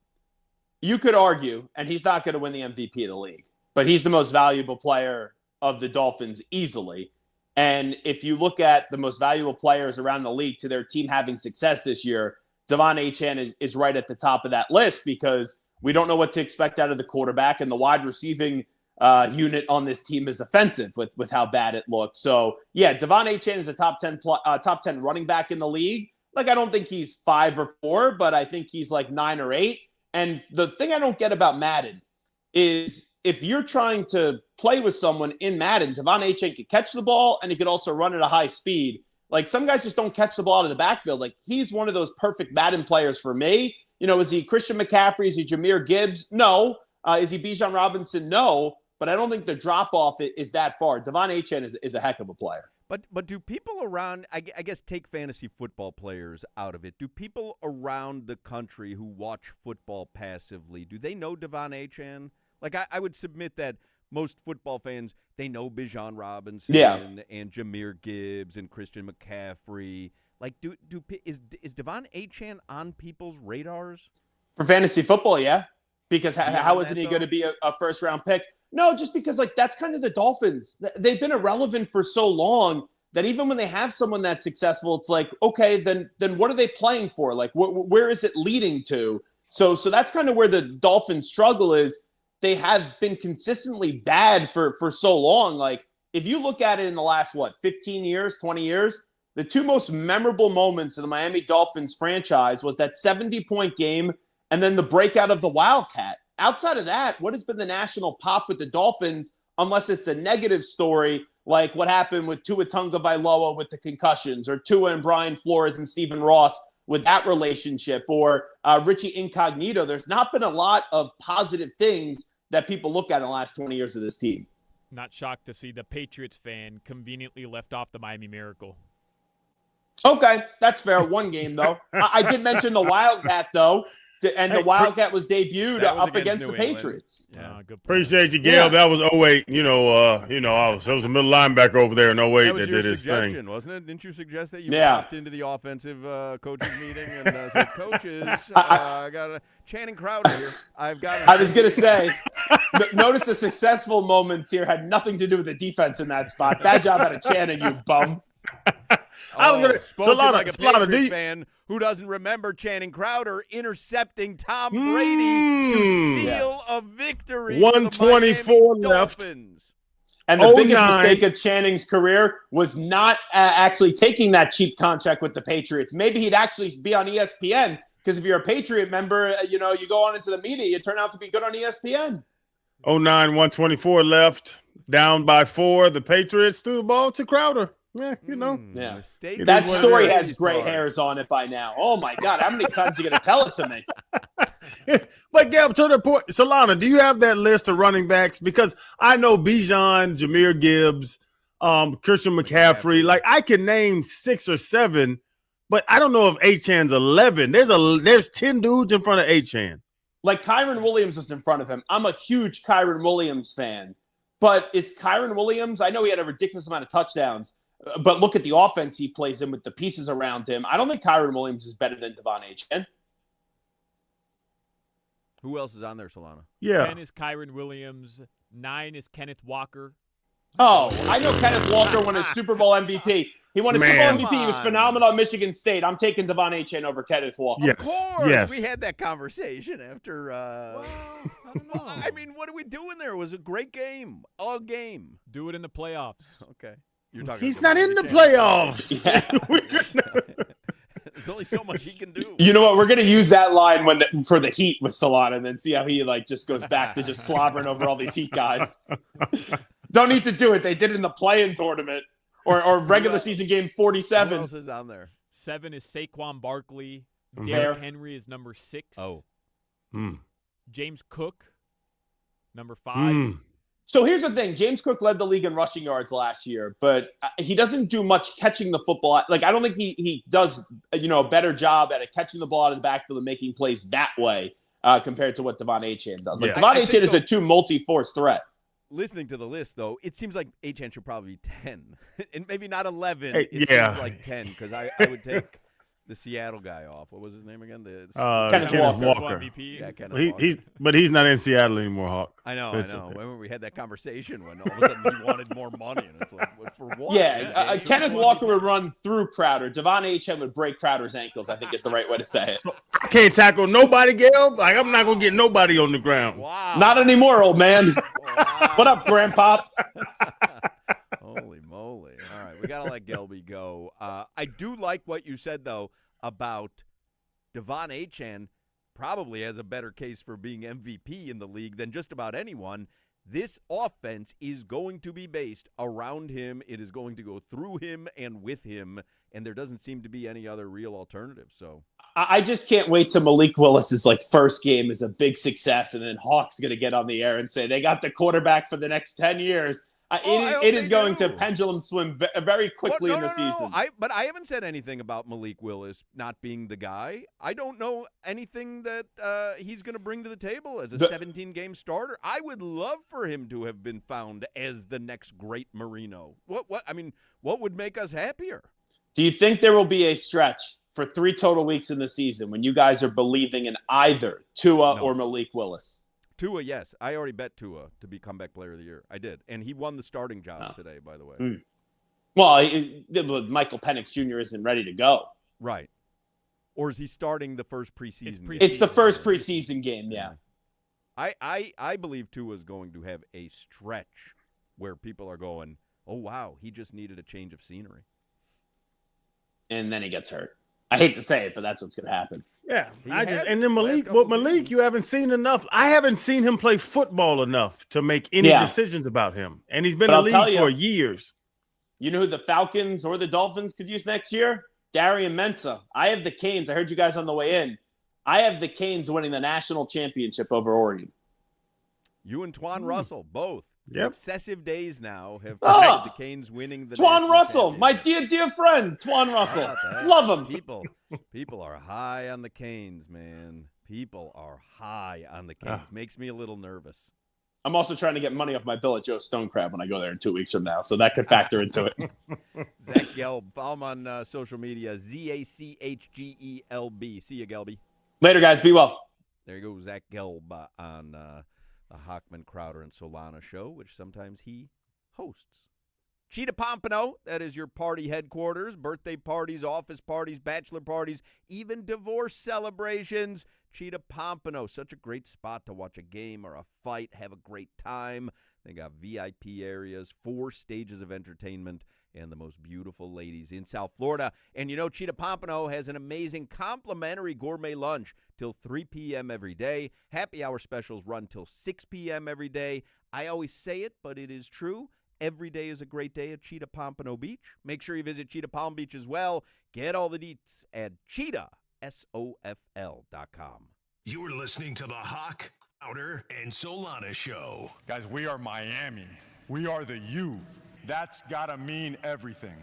You could argue, and he's not going to win the MVP of the league, but he's the most valuable player of the Dolphins easily. And if you look at the most valuable players around the league to their team having success this year, Devon Achane is right at the top of that list, because we don't know what to expect out of the quarterback, and the wide receiving unit on this team is offensive with how bad it looks. So, yeah, Devon Achane is a top 10 running back in the league. Like, I don't think he's 5 or 4, but I think he's like 9 or 8. And the thing I don't get about Madden is if you're trying to play with someone in Madden, Devon Achane could catch the ball and he could also run at a high speed. Like, some guys just don't catch the ball out of the backfield. Like, he's one of those perfect Madden players for me. You know, is he Christian McCaffrey? Is he Jahmyr Gibbs? No. Is he Bijan Robinson? No. But I don't think the drop-off is that far. Devon Achane is a heck of a player.
But do people around, I guess, take fantasy football players out of it, do people around the country who watch football passively, do they know Devon Achane? Like, I would submit that most football fans, they know Bijan Robinson and Jahmyr Gibbs and Christian McCaffrey. Like, is Devon Achane on people's radars?
For fantasy football, yeah. Because how isn't he going to be a first-round pick? No, just because, like, that's kind of the Dolphins. They've been irrelevant for so long that even when they have someone that's successful, it's like, okay, then what are they playing for? Like, where is it leading to? So that's kind of where the Dolphins struggle is. They have been consistently bad for so long. Like, if you look at it in the last, 15 years, 20 years, the 2 most memorable moments of the Miami Dolphins franchise was that 70-point game and then the breakout of the Wildcat. Outside of that, what has been the national pop with the Dolphins, unless it's a negative story, like what happened with Tua Tagovailoa with the concussions, or Tua and Brian Flores and Stephen Ross with that relationship, or Richie Incognito? There's not been a lot of positive things that people look at in the last 20 years of this team.
Not shocked to see the Patriots fan conveniently left off the Miami Miracle.
Okay, that's fair. One game, though. I did mention the Wildcat, though. And
Hey,
the Wildcat was debuted
That was
up against the
New England.
Patriots.
Yeah.
Good point.
Appreciate you, Gail.
Yeah.
That was 08. I was a middle linebacker over there in 08
That was
that
your
did his
suggestion,
thing.
wasn't it? Didn't you suggest that you
Yeah.
popped into the offensive coaches meeting and said, "Coaches, I got a Channing Crowder here. I've got."
I was going to say, notice the successful moments here had nothing to do with the defense in that spot. Bad job out of Channing, you bum.
I was gonna.
spoken
Solana,
like a
Solana,
Patriots fan who doesn't remember Channing Crowder intercepting Tom Brady to seal a victory.
124
for the Miami
left.
Dolphins.
And the biggest
09.
mistake of Channing's career was not actually taking that cheap contract with the Patriots. Maybe he'd actually be on ESPN, because if you're a Patriot member, you go on into the media, you turn out to be good on ESPN.
09, 124 left, down by 4. The Patriots threw the ball to Crowder. Yeah,
Yeah.
Mistake.
It
That
is what it
story
is.
has gray hairs on it by now. Oh, my God. How many times are you going to tell it to me?
But Gab, to the point, Solana, do you have that list of running backs? Because I know Bijan, Jahmyr Gibbs, Christian McCaffrey. Like, I can name 6 or 7, but I don't know if Achan's 11. There's 10 dudes in front of Achan.
Like, Kyron Williams was in front of him. I'm a huge Kyron Williams fan. But is Kyron Williams, I know he had a ridiculous amount of touchdowns, but look at the offense he plays in with the pieces around him. I don't think Kyron Williams is better than Devon Achan.
Who else is on there, Solana?
Yeah.
10 is Kyron Williams. 9 is Kenneth Walker.
Oh, I know Kenneth Walker won a Super Bowl MVP. He won a Super
Man.
Bowl MVP. He was
Come on.
phenomenal at Michigan State. I'm taking Devon Achan over Kenneth Walker.
Yes.
Of course,
Yes.
we had that conversation after. I don't know. I mean, what are we doing there? It was a great game, all game.
Do it in the playoffs.
Okay, you're talking.
He's
about
not in the
Achan.
playoffs.
There's only so much he can do.
You know what? We're going to use that line for the Heat with Solana and then see how he just goes back to just slobbering over all these Heat guys. Don't need to do it. They did it in the play-in tournament or regular season game
Who
47.
else is on there?
7 is Saquon Barkley.
Fair.
Derrick Henry is number 6.
Oh,
James Cook, number 5.
So here's the thing. James Cook led the league in rushing yards last year, but he doesn't do much catching the football. Like, I don't think he does, a better job at catching the ball out of the backfield and making plays that way compared to what Devon Achan does. Like,
Yeah.
Devon
I
Achan
think
is a true multi-force threat.
listening to the list though, it seems like Achan should probably be 10, and maybe not 11.
Hey,
It
yeah.
seems like 10 because I would take the Seattle guy off. What was his name again?
Kenneth
Kenneth
Walker.
Walker.
MVP.
Yeah, Kenneth
He,
Walker.
he's not in Seattle anymore, Hawk.
I know.
It's-
Remember we had that conversation when all of a sudden he wanted more money, and it's like, what, for what?
Yeah,
he
Kenneth
won.
Walker would run through Crowder. Devon Achan would break Crowder's ankles, I think is the right way to say it.
I can't tackle nobody, Gail. Like, I'm not going to get nobody on the ground.
Wow.
Not anymore, old man.
Wow.
What up, Grandpa?
Holy moly. All right, we got to let Gelby go. I do like what you said, though, about Devon Achan probably has a better case for being MVP in the league than just about anyone. This offense is going to be based around him. It is going to go through him and with him, and there doesn't seem to be any other real alternative. So
I just can't wait till Malik Willis's first game is a big success, and then Hawk's going to get on the air and say they got the quarterback for the next 10 years.
I hope
It is
they
going
do.
to pendulum swim very quickly
Well,
in the
no.
season.
But I haven't said anything about Malik Willis not being the guy. I don't know anything that he's going to bring to the table as a 17-game starter. I would love for him to have been found as the next great Marino. What would make us happier?
Do you think there will be a stretch for 3 total weeks in the season when you guys are believing in either Tua
No.
or Malik Willis?
Tua, yes. I already bet Tua to be comeback player of the year. I did. And he won the starting job today, by the way.
Well, Michael Penix Jr. isn't ready to go.
Right. Or is he starting the first preseason?
It's
game?
It's the first preseason game, yeah.
I believe Tua is going to have a stretch where people are going, oh, wow, he just needed a change of scenery.
And then he gets hurt. I hate to say it, but that's what's going to happen.
Yeah,
He
and
has
then
the last
Malik.
couple
But Malik,
seasons.
you haven't seen enough. I haven't seen him play football enough to make any
Yeah.
decisions about him, and he's been
But
in
I'll
the
tell
league
you-
for years.
You know who the Falcons or the Dolphins could use next year? Darian Mensah. I have the Canes. I heard you guys on the way in. I have the Canes winning the national championship over Oregon.
You and Twan Russell, both.
Yep.
Successive days now have
Ah!
predicted the Canes winning the
Twan
national
Russell, my
championship.
dear friend, Twan
How
Russell.
about that?
Love him.
People are high on the Canes, man. People are high on the Kings. Makes me a little nervous.
I'm also trying to get money off my bill at Joe Stone Crab when I go there in 2 weeks from now, so that could factor into it.
Zach Gelb, follow him on social media, ZACHGELB. See you, Gelby.
Later, guys. Be well.
There you go, Zach Gelb on the Hochman, Crowder, and Solana show, which sometimes he hosts. Cheetah Pompano, that is your party headquarters. Birthday parties, office parties, bachelor parties, even divorce celebrations. Cheetah Pompano, such a great spot to watch a game or a fight, have a great time. They got VIP areas, 4 stages of entertainment, and the most beautiful ladies in South Florida. And you know, Cheetah Pompano has an amazing complimentary gourmet lunch till 3 p.m. every day. Happy hour specials run till 6 p.m. every day. I always say it, but it is true. Every day is a great day at Cheetah Pompano Beach. Make sure you visit Cheetah Palm Beach as well. Get all the deets at cheetahsofl.com.
You're listening to the Hawk, Crowder, and Solana show.
Guys, we are Miami. We are the U. That's gotta mean everything.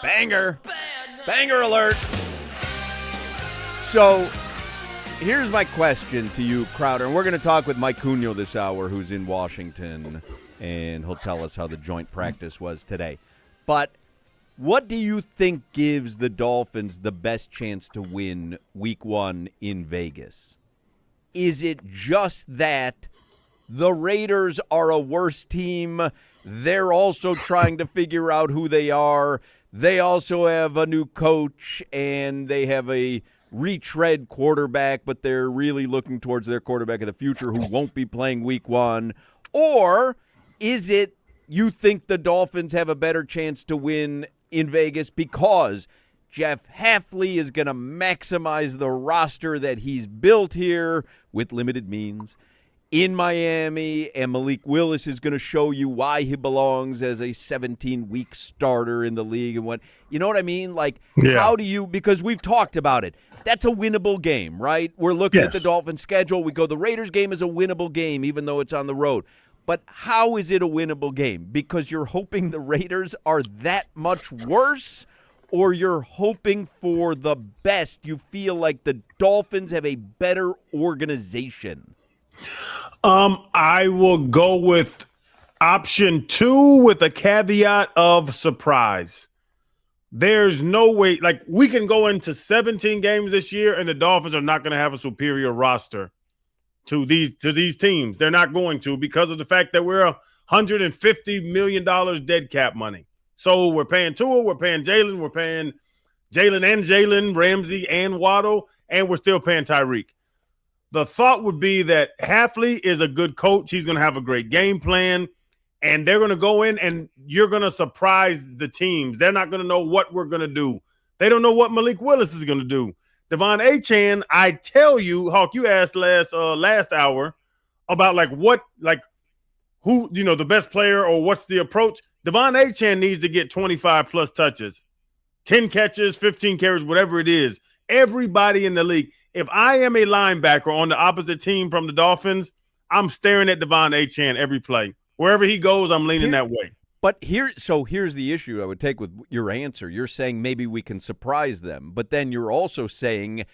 Banger. Banger alert. So here's my question to you, Crowder. And we're going to talk with Mike Cunio this hour, who's in Washington, and he'll tell us how the joint practice was today. But what do you think gives the Dolphins the best chance to win Week 1 in Vegas? Is it just that the Raiders are a worse team? They're also trying to figure out who they are. They also have a new coach, and they have a retread quarterback, but they're really looking towards their quarterback of the future who won't be playing Week 1? Or is it you think the Dolphins have a better chance to win in Vegas because Jeff Hafley is going to maximize the roster that he's built here with limited means in Miami, and Malik Willis is going to show you why he belongs as a 17-week starter in the league and what, you know what I mean? Like, How do you, because we've talked about it, that's a winnable game, right? We're looking at the Dolphins schedule. We go, the Raiders game is a winnable game, even though it's on the road. But how is it a winnable game? Because you're hoping the Raiders are that much worse, or you're hoping for the best? You feel like the Dolphins have a better organization?
I will go with option 2 with a caveat of surprise. There's no way, like, we can go into 17 games this year and the Dolphins are not going to have a superior roster to these teams. They're not going to, because of the fact that we're $150 million dead cap money. So we're paying Tua, we're paying Jalen, we're paying Jalen, Ramsey, and Waddle, and we're still paying Tyreek. The thought would be that Hafley is a good coach. He's going to have a great game plan, and they're going to go in and you're going to surprise the teams. They're not going to know what we're going to do. They don't know what Malik Willis is going to do. Devon Achane, I tell you, Hawk, you asked last hour about who, the best player or what's the approach. Devon Achane needs to get 25 plus touches, 10 catches, 15 carries, whatever it is. Everybody in the league. If I am a linebacker on the opposite team from the Dolphins, I'm staring at Devon Achane every play. Wherever he goes, I'm leaning that way.
But here's the issue I would take with your answer. You're saying maybe we can surprise them, but then you're also saying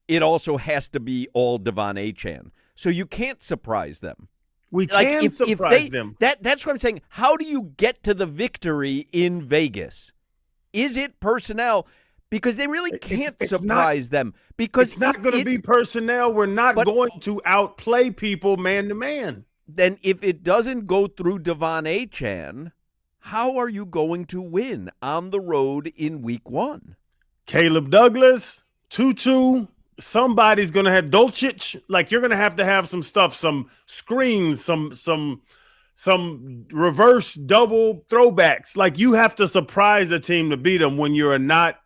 it also has to be all Devon Achane. So you can't surprise them.
We can surprise them.
That's what I'm saying. How do you get to the victory in Vegas? Is it personnel? Because they really can't surprise them. Because
it's not going to be personnel. We're not going to outplay people man to man.
Then if it doesn't go through Devon Achane, how are you going to win on the road in Week 1?
Caleb Douglas, Tutu, somebody's going to have Dolchich. Like, you're going to have some stuff, some screens, some reverse double throwbacks. Like, you have to surprise a team to beat them when you're not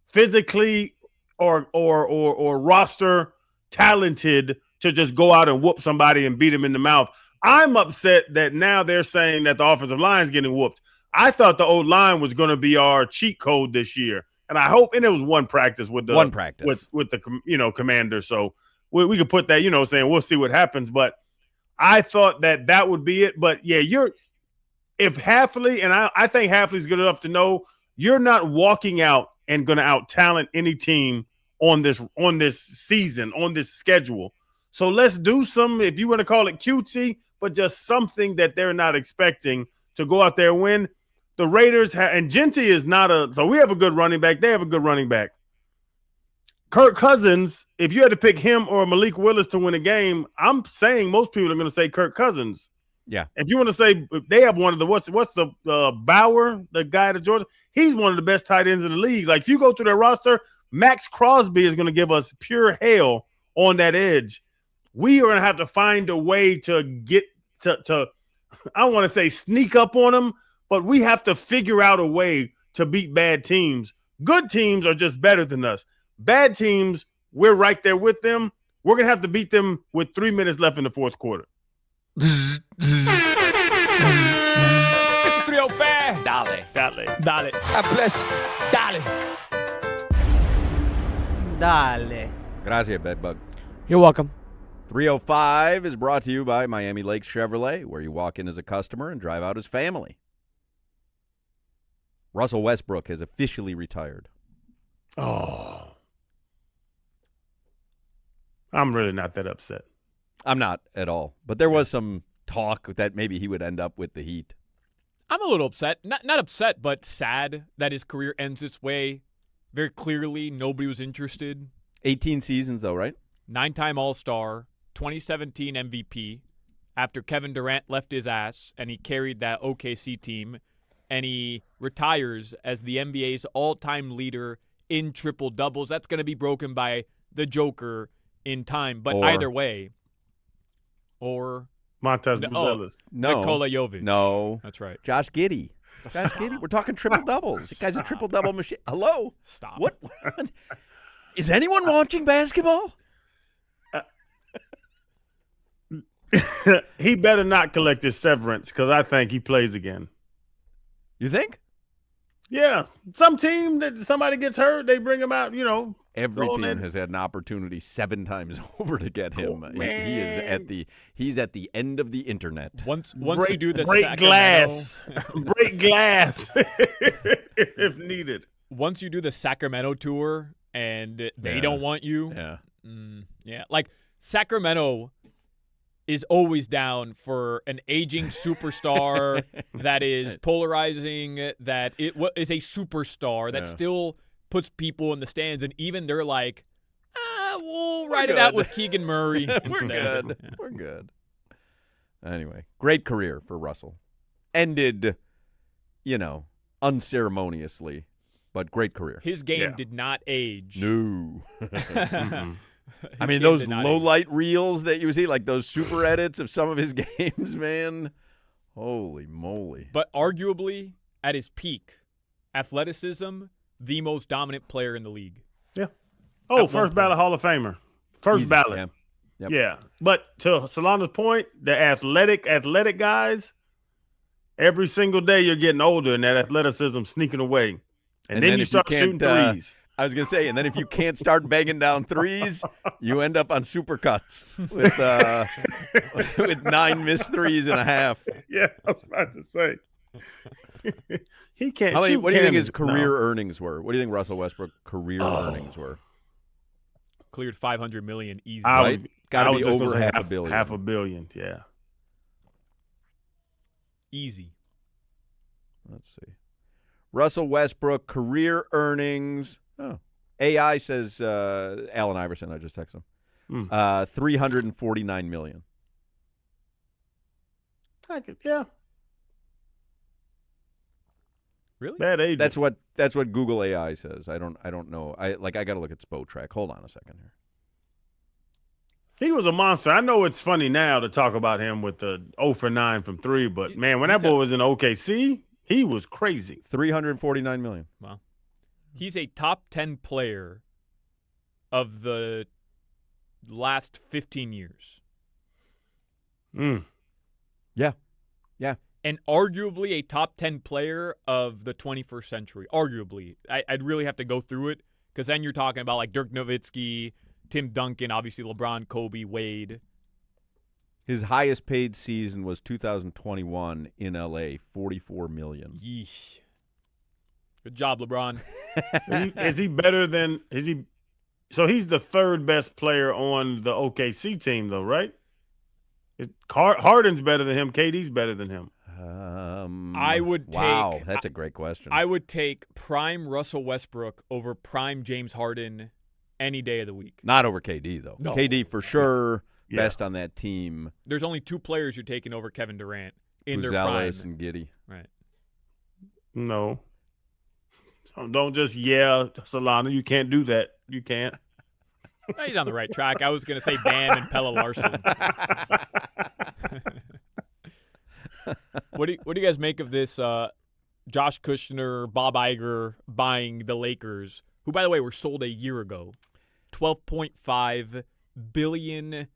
physically or roster talented to just go out and whoop somebody and beat them in the mouth. I'm upset that now they're saying that the offensive line is getting whooped. I thought the old line was going to be our cheat code this year, and I hope. And it was one practice with the commander. So we could put that, saying we'll see what happens. But I thought that would be it. But yeah, if Hafley, and I think Hafley's good enough to know you're not walking out and going to out talent any team on this season, on this schedule. So let's do some, if you want to call it cutesy, but just something that they're not expecting to go out there and win. The Raiders and Genty is not so we have a good running back. They have a good running back. Kirk Cousins, if you had to pick him or Malik Willis to win a game, I'm saying most people are going to say Kirk Cousins.
Yeah.
If you want to say they have one of the what's the Bauer, the guy at Georgia, he's one of the best tight ends in the league. Like, if you go through their roster, Max Crosby is going to give us pure hell on that edge. We are going to have to find a way to get to I don't want to say sneak up on them, but we have to figure out a way to beat bad teams. Good teams are just better than us. Bad teams, we're right there with them. We're going to have to beat them with 3 minutes left in the fourth quarter.
It's 305. Dale.
Plus, dale.
Dale.
Gracias, Bedbug.
You're welcome.
305 is brought to you by Miami Lakes Chevrolet, where you walk in as a customer and drive out as family. Russell Westbrook has officially retired.
Oh. I'm really not that upset.
I'm not at all. But there was some talk that maybe he would end up with the Heat.
I'm a little upset. Not upset, but sad that his career ends this way. Very clearly, nobody was interested.
18 seasons, though, right?
9-time All-Star, 2017 MVP. After Kevin Durant left his ass and he carried that OKC team, and he retires as the NBA's all-time leader in triple-doubles. That's going to be broken by the Joker in time. But either way, or
Montez Buzelis.
No.
Nikola Jovic.
No.
That's right.
Josh Giddey. Josh Giddey. We're talking triple-doubles. The guy's a triple-double machine. Hello?
Stop.
What? Is anyone watching basketball?
He better not collect his severance because I think he plays again.
You think?
Yeah. Some team that somebody gets hurt, they bring him out,
Every team has had an opportunity 7 times over to get him. He's at the end of the internet.
Once you do the
break
Sacramento,
glass. Break glass if needed.
Once you do the Sacramento tour and they don't want you.
Yeah.
Like Sacramento is always down for an aging superstar that is polarizing, that is a superstar that still puts people in the stands, and even they're like, we'll ride it out with Keegan Murray instead.
We're good.
Yeah.
We're good. Anyway, great career for Russell. Ended, unceremoniously, but great career.
His game did not age.
No.
Mm-hmm.
I mean, those low-light reels that you see, like those super edits of some of his games, man. Holy moly.
But arguably, at his peak, athleticism, the most dominant player in the league.
Yeah. Oh, first ballot Hall of Famer. First
Easy,
ballot.
Yeah. Yep.
Yeah. But to Solana's point, the athletic guys, every single day you're getting older and that athleticism sneaking away. And then you
if
start
you can't,
shooting threes.
I was going to say, and then if you can't start banging down threes, you end up on supercuts with 9 missed threes and a half.
Yeah, I was about to say. He can't shoot.
What do you think his career earnings were? What do you think Russell Westbrook career earnings were?
Cleared $500 million easy.
Right? Got to be over
half
$500 million.
$500 million, yeah.
Easy.
Let's see. Russell Westbrook career earnings. Oh, AI says Allen Iverson. I just texted him. $349 million.
Yeah.
Really?
Bad agent.
That's what Google AI says. I don't know. I got to look at Spotrac. Hold on a second here.
He was a monster. I know it's funny now to talk about him with the 0 for 9 from 3, but man, when that boy was in OKC, he was crazy.
$349 million.
Wow. He's a top 10 player of the last 15 years.
Yeah.
And arguably a top 10 player of the 21st century. Arguably. I'd really have to go through it because then you're talking about like Dirk Nowitzki, Tim Duncan, obviously LeBron, Kobe, Wade.
His highest paid season was 2021 in LA, $44 million.
Yeesh. Good job, LeBron.
Is he better than – so he's the third best player on the OKC team though, right? Harden's better than him. KD's better than him.
I would take –
Wow, that's a great question.
I would take prime Russell Westbrook over prime James Harden any day of the week.
Not over KD, though.
No.
KD for sure best on that team.
There's only 2 players you're taking over Kevin Durant in their
Buzelis
prime.
and Giddey.
Right.
No. Don't just Solana. You can't do that. You can't.
Oh, he's on the right track. I was going to say Bam and Pella Larson. What do you guys make of this Josh Kushner, Bob Iger buying the Lakers, who, by the way, were sold a year ago? $12.5 billion.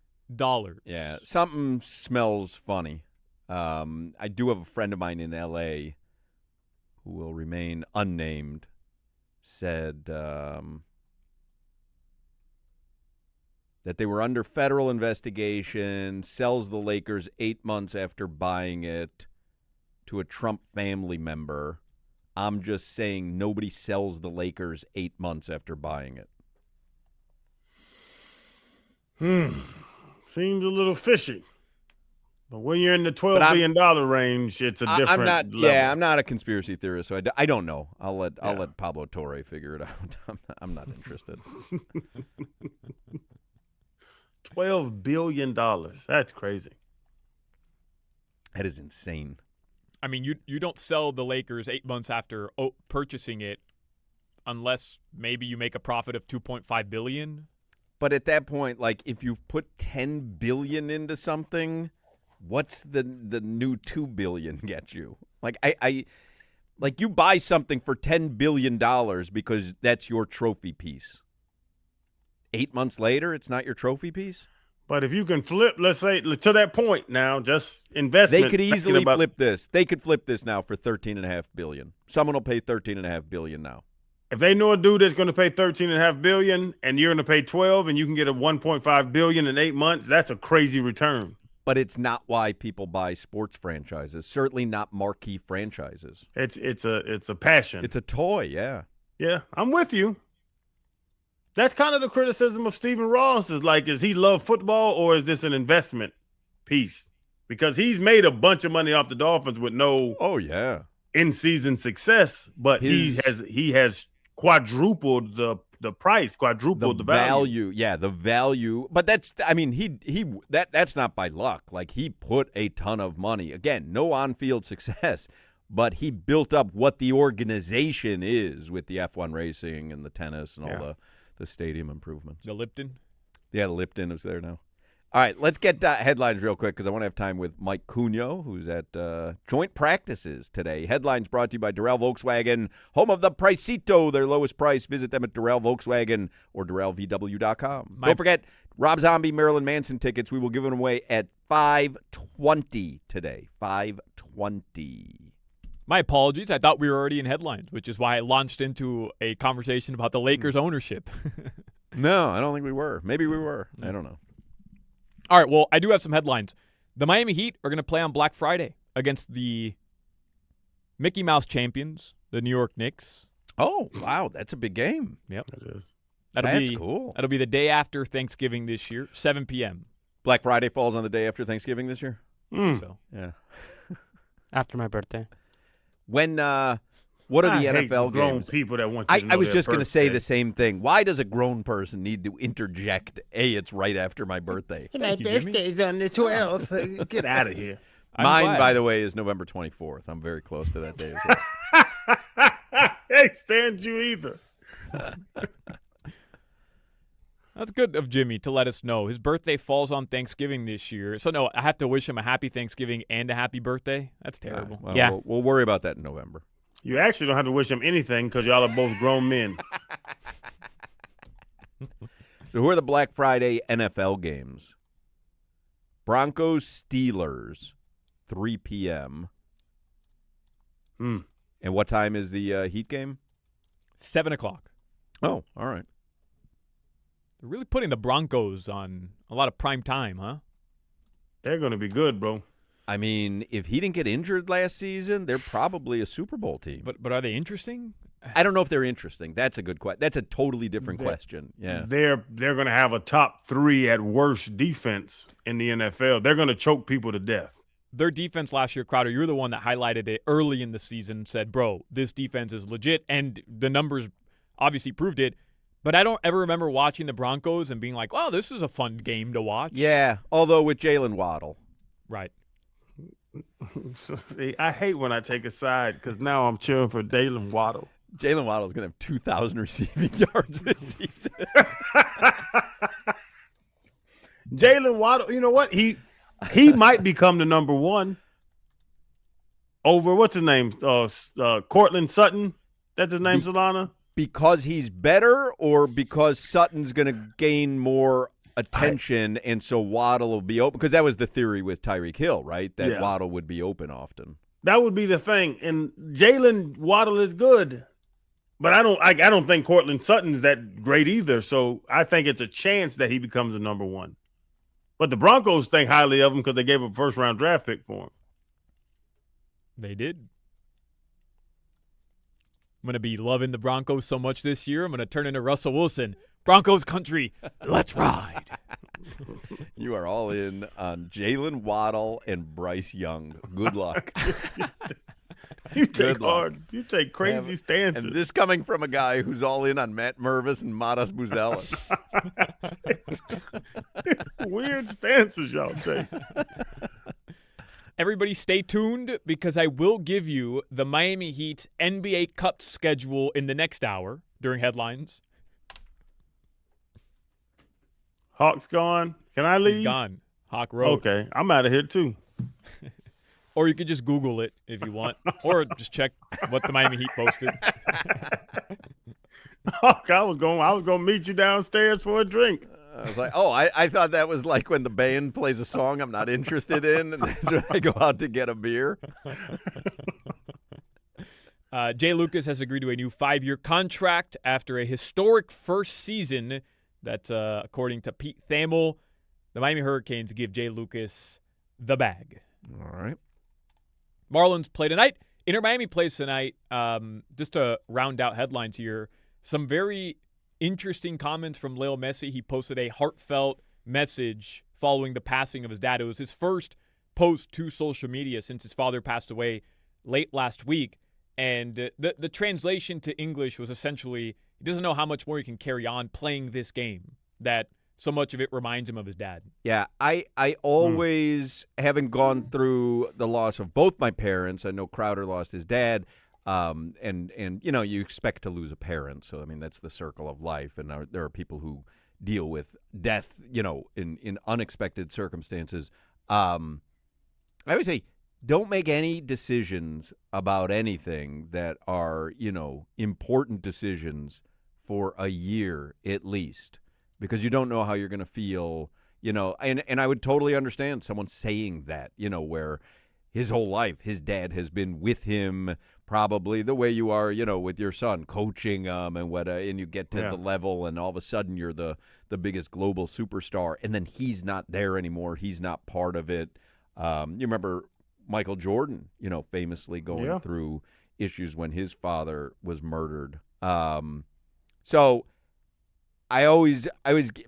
Yeah, something smells funny. I do have a friend of mine in L.A. who will remain unnamed, said that they were under federal investigation, sells the Lakers 8 months after buying it to a Trump family member. I'm just saying nobody sells the Lakers 8 months after buying it.
Seems a little fishy. But when you're in the $12 billion range, it's a different
I'm not,
level.
Yeah, I'm not a conspiracy theorist, so I don't know. I'll let Pablo Torre figure it out. I'm not interested.
$12 billion. That's crazy.
That is insane.
I mean, you don't sell the Lakers 8 months after purchasing it unless maybe you make a profit of $2.5 billion.
But at that point, like, if you've put $10 billion into something, what's the new $2 billion get you? Like, like you buy something for $10 billion because that's your trophy piece. 8 months later, it's not your trophy piece?
But if you can flip, let's say, to that point now, just investment.
They could easily flip this. They could flip this now for $13.5 billion. Someone will pay $13.5 billion now.
If they know a dude that's going to pay $13.5 billion and you're going to pay 12 and you can get a $1.5 billion in 8 months, that's a crazy return.
But it's not why people buy sports franchises. Certainly not marquee franchises.
It's a passion.
It's a toy, yeah.
Yeah, I'm with you. That's kind of the criticism of Stephen Ross is he love football or is this an investment piece? Because he's made a bunch of money off the Dolphins with no in-season success, but he has quadrupled the price, quadrupled the value.
Yeah, the value. But that's that's not by luck. Like, he put a ton of money. Again, no on-field success, but he built up what the organization is with the F1 racing and the tennis and all the stadium improvements.
The Lipton?
Yeah, the Lipton is there now. All right, let's get headlines real quick because I want to have time with Mike Cunha, who's at joint practices today. Headlines brought to you by Durrell Volkswagen, home of the Pricito, their lowest price. Visit them at Durrell Volkswagen or DurrellVW.com. Don't forget, Rob Zombie, Marilyn Manson tickets. We will give them away at 5:20 today. 5:20.
My apologies. I thought we were already in headlines, which is why I launched into a conversation about the Lakers' ownership.
No, I don't think we were. Maybe we were. I don't know.
All right, well, I do have some headlines. The Miami Heat are going to play on Black Friday against the Mickey Mouse champions, the New York Knicks.
Oh, wow, that's a big game.
Yep.
That is.
That's cool.
That'll be the day after Thanksgiving this year, 7 p.m.
Black Friday falls on the day after Thanksgiving this year?
So,
yeah.
After my birthday.
When what are the NFL
grown
games?
People that want you to know
I was
their
just going to say
birthday.
the same thing. Why does a grown person need to interject? It's right after my birthday.
My birthday's on the 12th. Get out of here.
Mine,
glad.
by the way, is November 24th. I'm very close to that day as well.
Can't stand you either.
that's good of Jimmy to let us know. His birthday falls on Thanksgiving this year. So, no, I have to wish him a happy Thanksgiving and a happy birthday? That's terrible.
Well,
Yeah.
we'll worry about that in November.
You actually don't have to wish him anything because y'all are both grown men.
So who are the Black Friday NFL games? Broncos, Steelers, 3 p.m. And what time is the Heat game?
7 o'clock.
Oh, all right.
They're really putting the Broncos on a lot of prime time, huh?
They're going to be good, bro.
I mean, if he didn't get injured last season, they're probably a Super Bowl team.
But are they interesting?
I don't know if they're interesting. That's a good question. That's a totally different question. Yeah.
They're going to have a top 3 at worst defense in the NFL. They're going to choke people to death.
Their defense last year, Crowder, you're the one that highlighted it early in the season, said, bro, this defense is legit, and the numbers obviously proved it. But I don't ever remember watching the Broncos and being like, oh, this is a fun game to watch.
Yeah, although with Jalen Waddle.
Right.
See, I hate when I take a side because now I'm cheering for Jalen Waddle.
Jalen Waddle is going to have 2,000 receiving yards this season.
Jalen Waddle, you know what? He might become the number 1 over, what's his name? Cortland Sutton. That's his name, Solana?
Because he's better or because Sutton's going to gain more attention and so Waddle will be open? Because that was the theory with Tyreek Hill, right? That Waddle would be open often.
That would be the thing. And Jalen Waddle is good. But I don't think Cortland Sutton's that great either. So I think it's a chance that he becomes the number 1. But the Broncos think highly of him because they gave a first-round draft pick for him.
They did. I'm going to be loving the Broncos so much this year. I'm going to turn into Russell Wilson. Broncos country, let's ride.
You are all in on Jalen Waddle and Bryce Young. Good luck.
You take crazy stances.
And this coming from a guy who's all in on Matt Mervis and Matas Buzelis.
Weird stances y'all take.
Everybody stay tuned because I will give you the Miami Heat's NBA Cup schedule in the next hour during headlines.
Hawk's gone. Can I leave?
He's gone. Hawk wrote.
Okay, I'm out of here too.
Or you could just Google it if you want. Or just check what the Miami Heat posted.
Hawk, I was gonna meet you downstairs for a drink.
I was like, oh, I thought that was like when the band plays a song I'm not interested in, and that's when I go out to get a beer.
Jay Lucas has agreed to a new 5-year contract after a historic first season. That's according to Pete Thamel. The Miami Hurricanes give Jay Lucas the bag.
All right.
Marlins play tonight. Inter Miami plays tonight. Just to round out headlines here, some very interesting comments from Leo Messi. He posted a heartfelt message following the passing of his dad. It was his first post to social media since his father passed away late last week. And the translation to English was essentially, he doesn't know how much more he can carry on playing this game, that so much of it reminds him of his dad.
Yeah, I always, having gone through the loss of both my parents, I know Crowder lost his dad, and you know, you expect to lose a parent. So, I mean, that's the circle of life. And there are people who deal with death, you know, in unexpected circumstances. I always say, don't make any decisions about anything that are, you know, important decisions for a year at least, because you don't know how you're going to feel, you know, and I would totally understand someone saying that, you know, where his whole life, his dad has been with him probably the way you are, you know, with your son, coaching and what, and you get to the level and all of a sudden you're the biggest global superstar and then he's not there anymore. He's not part of it. You remember Michael Jordan, you know, famously going through issues when his father was murdered. So I always,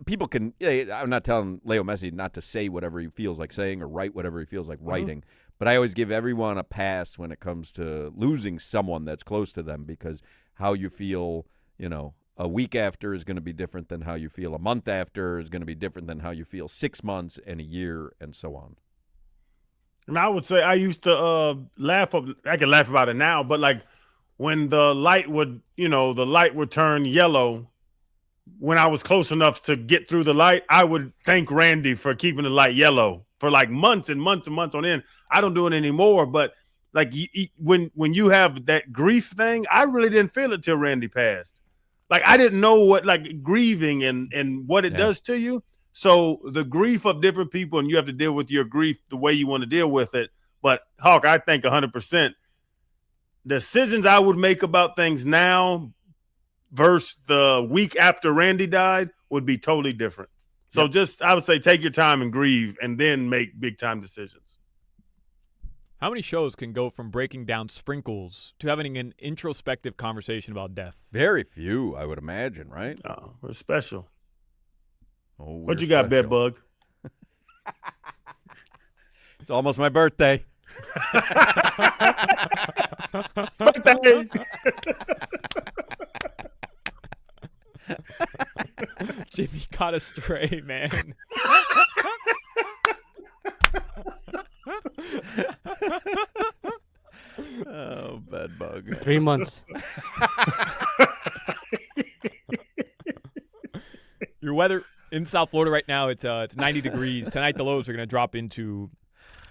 people can, I'm not telling Leo Messi not to say whatever he feels like saying or write whatever he feels like writing, but I always give everyone a pass when it comes to losing someone that's close to them, because how you feel, you know, a week after is going to be different than how you feel a month after, is going to be different than how you feel 6 months and a year and so on.
And I would say I used to laugh. I can laugh about it now, but like when the light would turn yellow, when I was close enough to get through the light, I would thank Randy for keeping the light yellow for like months and months and months on end. I don't do it anymore, but like when you have that grief thing, I really didn't feel it till Randy passed. Like I didn't know what like grieving and what it does to you. So the grief of different people, and you have to deal with your grief the way you want to deal with it. But Hawk, I think 100% decisions I would make about things now versus the week after Randy died would be totally different. So just, I would say, take your time and grieve and then make big time decisions.
How many shows can go from breaking down sprinkles to having an introspective conversation about death?
Very few, I would imagine, right?
Oh, we're special.
Oh,
what you got, Bedbug?
It's almost my birthday.
Birthday.
Jimmy caught a stray, man.
Oh, Bedbug.
3 months.
Your weather in South Florida right now, it's 90 degrees. Tonight, the lows are going to drop into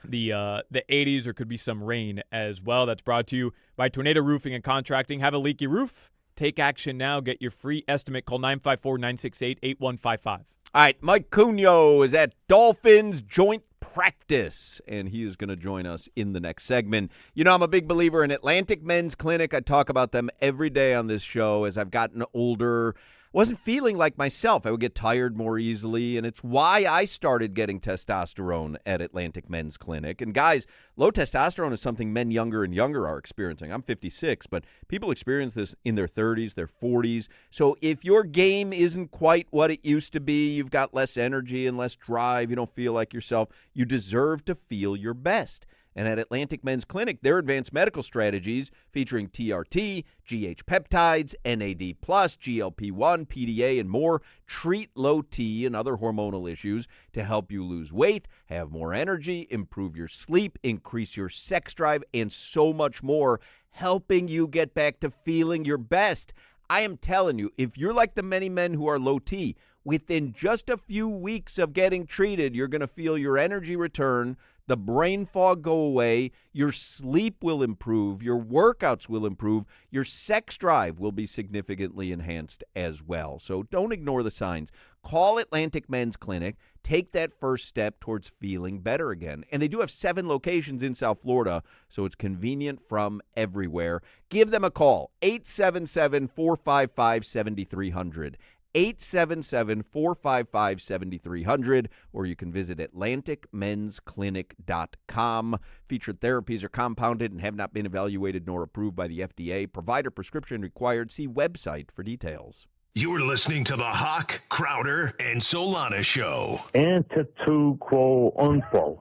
the 80s. There could be some rain as well. That's brought to you by Tornado Roofing and Contracting. Have a leaky roof? Take action now. Get your free estimate. Call 954-968-8155.
All right, Mike Cunio is at Dolphins joint practice, and he is going to join us in the next segment. You know, I'm a big believer in Atlantic Men's Clinic. I talk about them every day on this show. As I've gotten older, wasn't feeling like myself. I would get tired more easily, and it's why I started getting testosterone at Atlantic Men's Clinic. And guys, low testosterone is something men younger and younger are experiencing. I'm 56, but people experience this in their 30s, their 40s. So if your game isn't quite what it used to be, you've got less energy and less drive, you don't feel like yourself, you deserve to feel your best. And at Atlantic Men's Clinic, their advanced medical strategies featuring TRT, GH peptides, NAD+, GLP-1, PDA, and more treat low T and other hormonal issues to help you lose weight, have more energy, improve your sleep, increase your sex drive, and so much more, helping you get back to feeling your best. I am telling you, if you're like the many men who are low T, within just a few weeks of getting treated, you're going to feel your energy return, the brain fog go away, your sleep will improve, your workouts will improve, your sex drive will be significantly enhanced as well. So don't ignore the signs. Call Atlantic Men's Clinic. Take that first step towards feeling better again. And they do have 7 locations in South Florida, so it's convenient from everywhere. Give them a call, 877-455-7300. 877-455-7300, or you can visit atlanticmensclinic.com. Featured therapies are compounded and have not been evaluated nor approved by the FDA. Provider prescription required. See website for details.
You're listening to the Hawk, Crowder, and Solana Show.
Ante to quo unquo.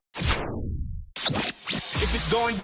If it's going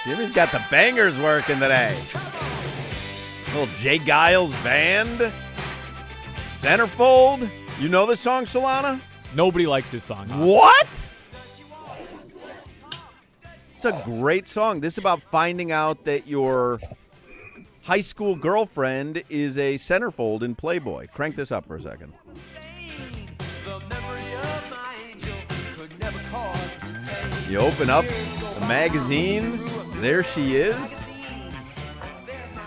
Jimmy's got the bangers working today. Little Jay Giles band. Centerfold. You know this song, Solana?
Nobody likes this song.
What? It's a great song. This is about finding out that your high school girlfriend is a centerfold in Playboy. Crank this up for a second. You open up the magazine, there she is.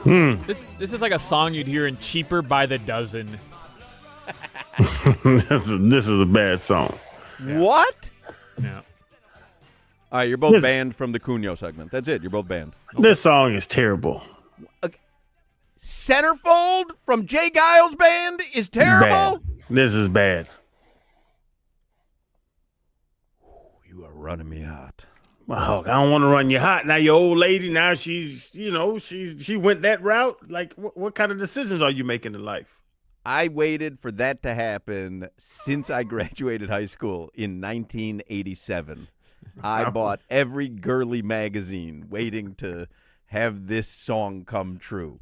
This is like a song you'd hear in Cheaper by the Dozen.
This is a bad song.
What?
Yeah.
All right, you're both banned from the Cunyo segment. That's it. You're both banned.
This song is terrible.
Centerfold from Jay Giles band is terrible?
Bad. This is bad.
You are running me hot.
Oh, I don't want to run you hot. Now your old lady, now she's, she went that route. Like, what kind of decisions are you making in life?
I waited for that to happen since I graduated high school in 1987. I bought every girly magazine waiting to have this song come true.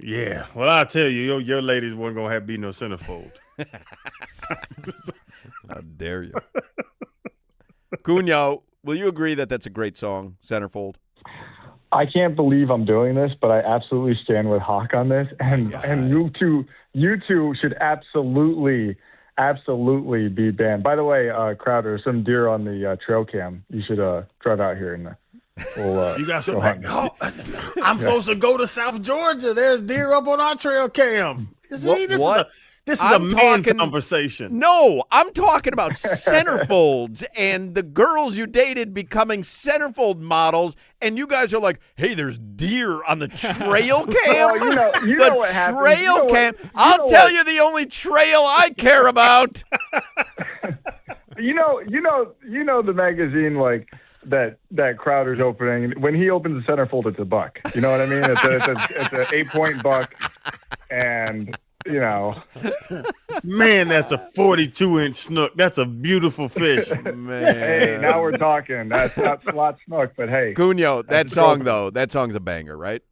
Yeah. Well, I'll tell you, your ladies weren't going to be no centerfold.
How dare you? Cunyo, will you agree that that's a great song, Centerfold?
I can't believe I'm doing this, but I absolutely stand with Hawk on this. And you two should absolutely be banned. By the way, Crowder, some deer on the trail cam. You should drive out here and we'll,
you got some. I'm supposed to go to South Georgia. There's deer up on our trail cam. See, this is a man conversation.
No, I'm talking about centerfolds and the girls you dated becoming centerfold models, and you guys are like, hey, there's deer on the trail cam?
Well, you know what happened.
Trail cam? I'll tell you the only trail I care about.
You know the magazine like that Crowder's opening. When he opens the centerfold, it's a buck. You know what I mean? It's a 8-point buck, and
man, that's a 42-inch snook. That's a beautiful fish.
Man.
Hey, now we're talking. That's not slot snook, but hey.
Cunyo, that song's a banger, right?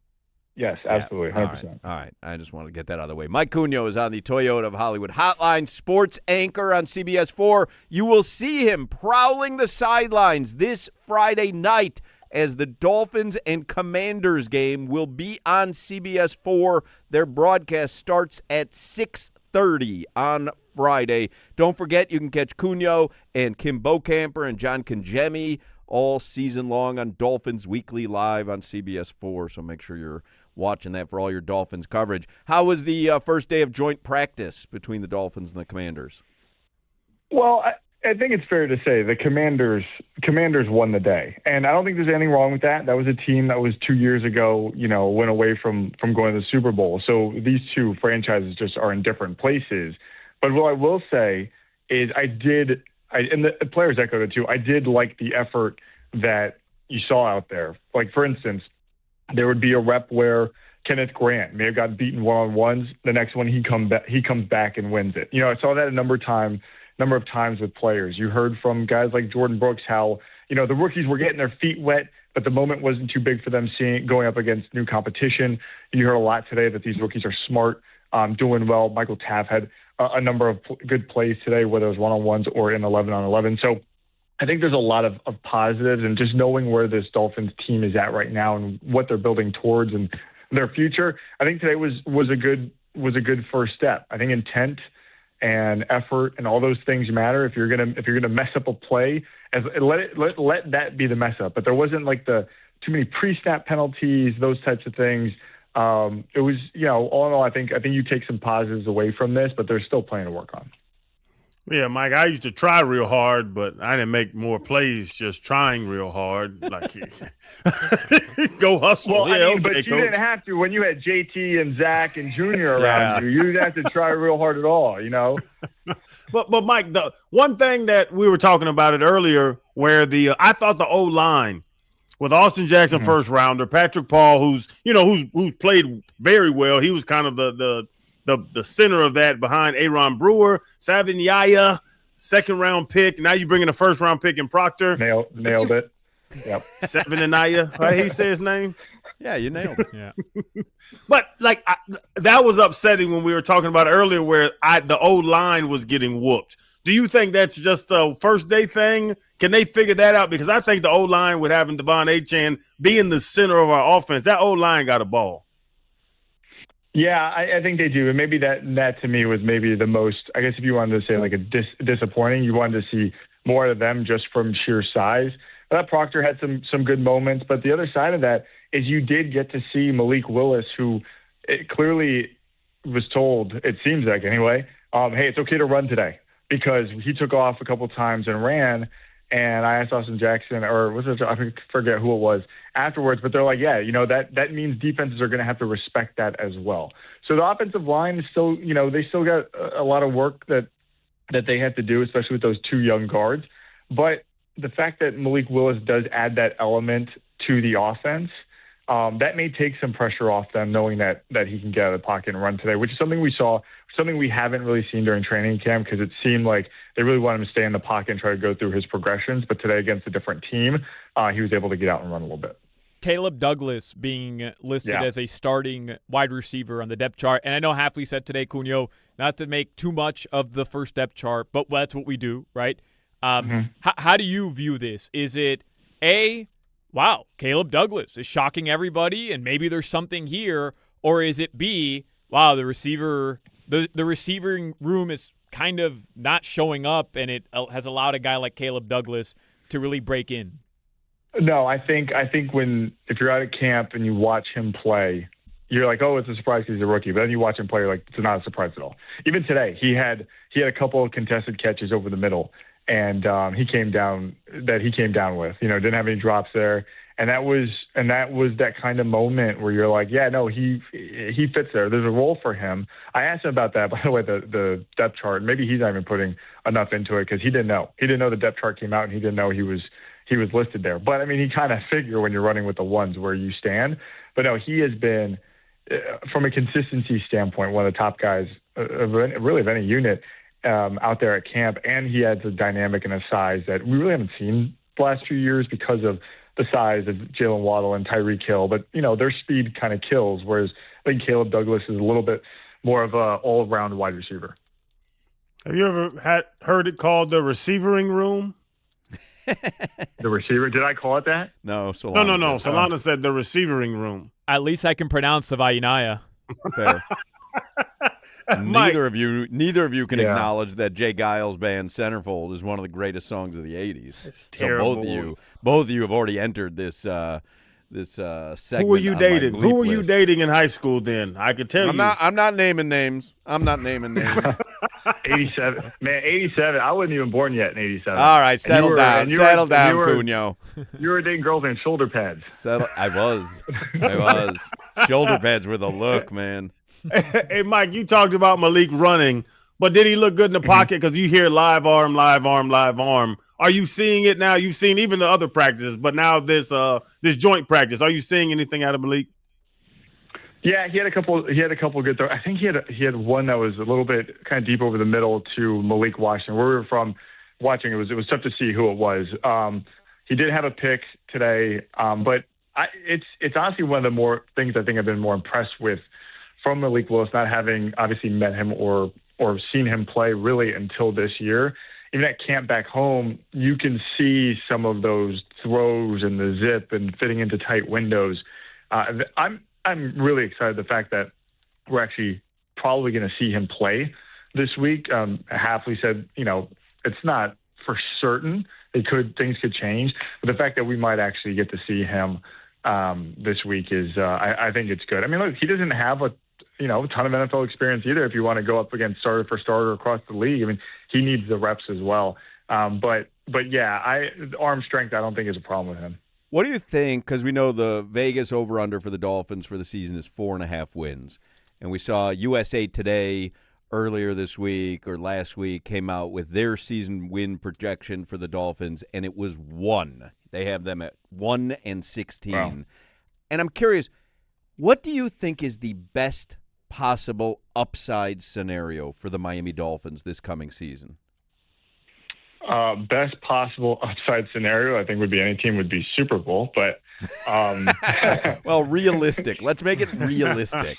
Yes, absolutely, 100%.
All right. I just want to get that out of the way. Mike Cunyo is on the Toyota of Hollywood Hotline, sports anchor on CBS 4. You will see him prowling the sidelines this Friday night as the Dolphins and Commanders game will be on CBS 4. Their broadcast starts at 6:30 on Friday. Don't forget, you can catch Cunyo and Kim Bocamper and John Congemi all season long on Dolphins Weekly Live on CBS 4, so make sure you're watching that for all your Dolphins coverage. How was the first day of joint practice between the Dolphins and the Commanders?
Well, I think it's fair to say the Commanders won the day, and I don't think there's anything wrong with that. That was a team that was 2 years ago, went away from going to the Super Bowl. So these two franchises just are in different places. But what I will say is and the players echoed it too, I did like the effort that you saw out there. Like, for instance, there would be a rep where Kenneth Grant may have gotten beaten one-on-ones. The next one, he comes back and wins it. I saw that a number of times with players. You heard from guys like Jordan Brooks how, the rookies were getting their feet wet, but the moment wasn't too big for them going up against new competition. You heard a lot today that these rookies are smart, doing well. Michael Taft had a number of good plays today, whether it was one-on-ones or in 11-on-11. So I think there's a lot of positives, and just knowing where this Dolphins team is at right now and what they're building towards and their future, I think today was a good first step. I think intent and effort and all those things matter. If you're gonna mess up a play, let that be the mess up. But there wasn't like the too many pre-snap penalties, those types of things. It was, all in all, I think you take some positives away from this, but there's still plenty to work on.
Yeah, Mike, I used to try real hard, but I didn't make more plays just trying real hard. Like, go hustle.
Well, but you didn't have to when you had JT and Zach and Junior around you. You didn't have to try real hard at all,
But Mike, the one thing that we were talking about it earlier, where I thought the O-line with Austin Jackson, first rounder, Patrick Paul, who's played very well. He was kind of the center of that behind Aaron Brewer, Savin Yaya, second round pick. Now you bring in a first round pick in Proctor.
Nailed it. Yep.
Seven Anaya, right? He said his name.
Yeah, you nailed it.
Yeah.
But like that was upsetting when we were talking about it earlier, where the old line was getting whooped. Do you think that's just a first day thing? Can they figure that out? Because I think the old line with having Devon Achane being the center of our offense, that old line got a ball.
Yeah, I think they do. And maybe that to me was maybe the most, I guess if you wanted to say like a disappointing, you wanted to see more of them just from sheer size. I thought Proctor had some good moments, but the other side of that is you did get to see Malik Willis, who clearly was told, it seems like anyway, hey, it's okay to run today, because he took off a couple times and ran. And I asked Austin Jackson, or was it, I forget who it was afterwards, but they're like, yeah, that means defenses are going to have to respect that as well. So the offensive line is still, they still got a lot of work that they have to do, especially with those two young guards. But the fact that Malik Willis does add that element to the offense, that may take some pressure off them, knowing that he can get out of the pocket and run today, which is something we saw, something we haven't really seen during training camp, because it seemed like they really wanted him to stay in the pocket and try to go through his progressions. But today against a different team, he was able to get out and run a little bit.
Caleb Douglas being listed as a starting wide receiver on the depth chart. And I know Hafley said today, Cunio, not to make too much of the first depth chart, but that's what we do, right? How do you view this? Is it A, wow, Caleb Douglas is shocking everybody and maybe there's something here, or is it B, wow, the receiving room is kind of not showing up and it has allowed a guy like Caleb Douglas to really break in?
No, I think if you're out at camp and you watch him play, you're like, oh, it's a surprise because he's a rookie. But then you watch him play, you're like, it's not a surprise at all. Even today, he had a couple of contested catches over the middle, and he came down with. Didn't have any drops there, and that was that kind of moment where you're like, yeah, no, he fits there. There's a role for him. I asked him about that, by the way, the depth chart. Maybe he's not even putting enough into it because he didn't know. He didn't know the depth chart came out, and he didn't know he was listed there. But I mean, he kind of figure when you're running with the ones where you stand. But no, he has been, from a consistency standpoint, one of the top guys really of any unit out there at camp. And he has a dynamic and a size that we really haven't seen the last few years because of the size of Jalen Waddle and Tyreek Hill. But, their speed kind of kills, whereas I think Caleb Douglas is a little bit more of a all-around wide receiver.
Have you ever heard it called the receiving room?
The receiver? Did I call it that?
No, Solana.
No. Solana said the receiving room.
At least I can pronounce Savainaya.
Fair. Neither of you can acknowledge that Jay Giles' band Centerfold is one of the greatest songs of the 80s.
It's terrible.
So both of you have already entered this segment.
Who were you dating? Who were you dating in high school then? I could tell you.
I'm not naming names.
87. Man, 87. I wasn't even born yet in 87.
All right, settle down. Settle down, Cunio.
You were dating girls in shoulder pads.
I was. Shoulder pads were the look, man.
Hey, Mike, you talked about Malik running, but did he look good in the pocket? Because you hear live arm. Are you seeing it now? You've seen even the other practices, but now this joint practice. Are you seeing anything out of Malik?
Yeah, he had a couple good throws. I think he had one that was a little bit kind of deep over the middle to Malik Washington. Where we were from watching, it was tough to see who it was. He did have a pick today, but it's honestly one of the more things I think I've been more impressed with from Malik Willis, not having obviously met him or seen him play really until this year. Even at camp back home, you can see some of those throws and the zip and fitting into tight windows. I'm really excited the fact that we're actually probably going to see him play this week. Hafley said, it's not for certain. Things could change, but the fact that we might actually get to see him this week is, I think it's good. I mean, look, he doesn't have a ton of NFL experience either. If you want to go up against starter for starter across the league, I mean, he needs the reps as well. But yeah, arm strength, I don't think is a problem with him.
What do you think? Because we know the Vegas over-under for the Dolphins for the season is 4.5 wins. And we saw USA Today earlier this week or last week came out with their season win projection for the Dolphins, and it was 1. They have them at 1-16. Wow. And I'm curious, what do you think is the best possible upside scenario for the Miami Dolphins this coming season?
Best possible upside scenario, I think, would be any team would be Super Bowl, but
well, realistic. Let's make it realistic.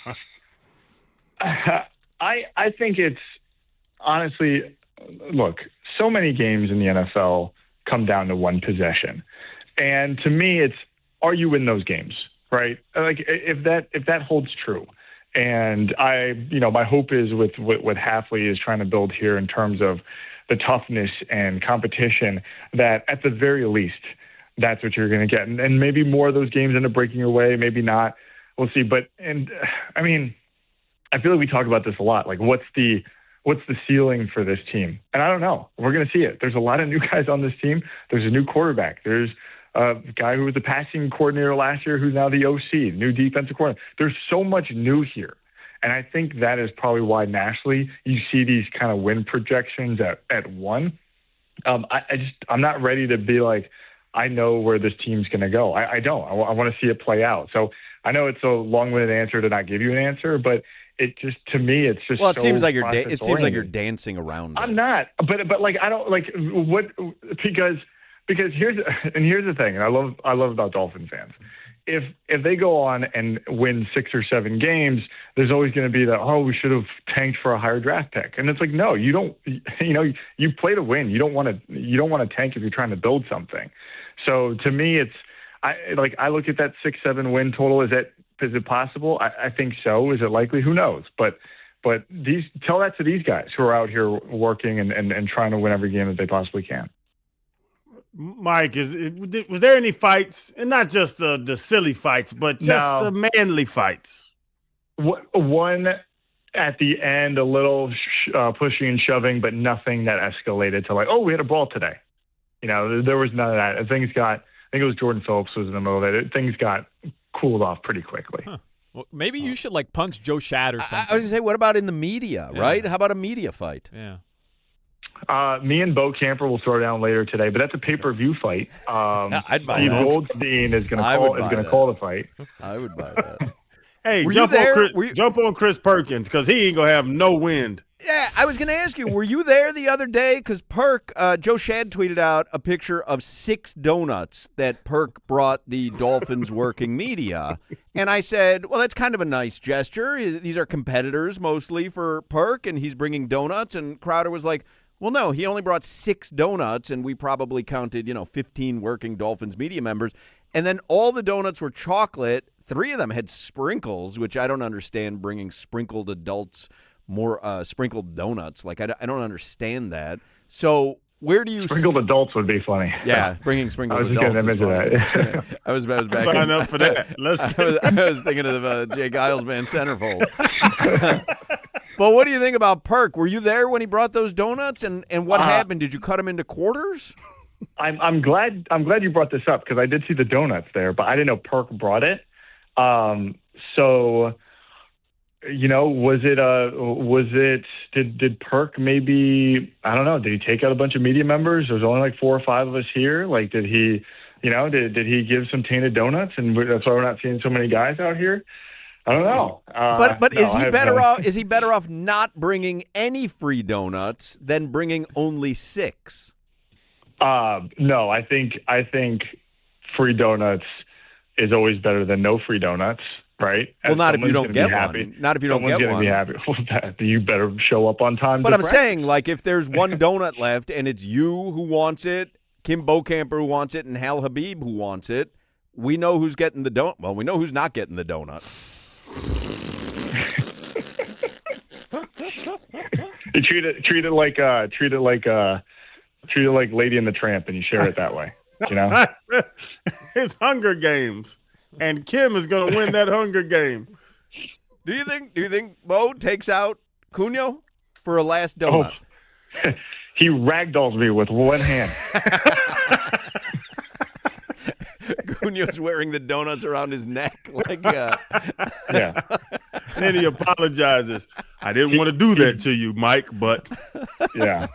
I think it's honestly, look, so many games in the NFL come down to one possession, and to me, it's are you in those games, right? Like if that holds true. And my hope is with what Hafley is trying to build here in terms of the toughness and competition, that at the very least, that's what you're going to get. And maybe more of those games end up breaking your way, maybe not. We'll see. But, I mean, I feel like we talk about this a lot. Like, what's the ceiling for this team? And I don't know. We're going to see it. There's a lot of new guys on this team. There's a new quarterback. There's a guy who was the passing coordinator last year who's now the OC, new defensive coordinator. There's so much new here. And I think that is probably why nationally you see these kind of win projections at 1. I'm not ready to be like, I know where this team's going to go. I don't. I want to see it play out. So I know it's a long-winded answer to not give you an answer, but it just, to me, it's just.
Well, it
so
seems like you're dancing around it.
I'm not, but like I don't like what because here's the thing, and I love about Dolphin fans. If they go on and win 6 or 7 games, there's always going to be that, we should have tanked for a higher draft pick. And it's like, no, you don't, you play to win. You don't want to tank if you're trying to build something. So to me, I look at that 6-7 win total. Is it possible? I think so. Is it likely? Who knows? But tell that to these guys who are out here working and trying to win every game that they possibly can.
Mike, was there any fights, and not just the silly fights, but just the manly fights?
One at the end, a little pushing and shoving, but nothing that escalated to like, we had a brawl today. There was none of that. I think it was Jordan Phillips was in the middle of it. Things got cooled off pretty quickly.
Huh. Well, maybe you should punch Joe Shad or something.
I was going to say, what about in the media, right? How about a media fight?
Yeah.
Me and Bo Camper will throw down later today, but that's a pay-per-view fight.
I'd buy
Steve
that.
Goldstein is going to call the fight.
I would buy that.
Hey,
Were
jump
you there?
Jump on Chris Perkins because he ain't gonna have no wind.
Yeah, I was going to ask you, were you there the other day? Because Joe Shad tweeted out a picture of 6 donuts that Perk brought the Dolphins working media. And I said, well, that's kind of a nice gesture. These are competitors mostly for Perk, and he's bringing donuts. And Crowder was like, well, no, he only brought 6 donuts, and we probably counted, 15 working Dolphins media members. And then all the donuts were chocolate. 3 of them had sprinkles, which I don't understand, bringing sprinkled adults more sprinkled donuts. Like, I don't understand that. So where do you
sprinkled adults would be funny.
Yeah, bringing sprinkled adults.
I was just going to mention that.
I was back.
Sign up for that.
I was thinking of Jake Eilsman centerfold. But what do you think about Perk? Were you there when he brought those donuts? And what happened? Did you cut them into quarters?
I'm glad you brought this up because I did see the donuts there, but I didn't know Perk brought it. So, did Perk maybe, I don't know, did he take out a bunch of media members? There's only like 4 or 5 of us here. Like, did he, did he give some tainted donuts? And that's why we're not seeing so many guys out here. I don't know.
But is he better off? Is he better off not bringing any free donuts than bringing only 6?
No, I think free donuts is always better than no free donuts, right?
Well, not if you don't get one. Not if you don't get one.
Be happy with that. You better show up on time.
But I'm saying, like, if there's one donut left and it's you who wants it, Kim Bocamper who wants it, and Hal Habib who wants it, we know who's getting the donut. Well, we know who's not getting the donut.
You treat it like Lady and the Tramp, and you share it that way.
It's Hunger Games, and Kim is going to win that Hunger Game.
Do you think Bo takes out Cunha for a last donut?
Oh, he ragdolls me with one hand.
Cunha's wearing the donuts around his neck,
yeah.
And then he apologizes. I didn't want to do that to you, Mike, but
yeah.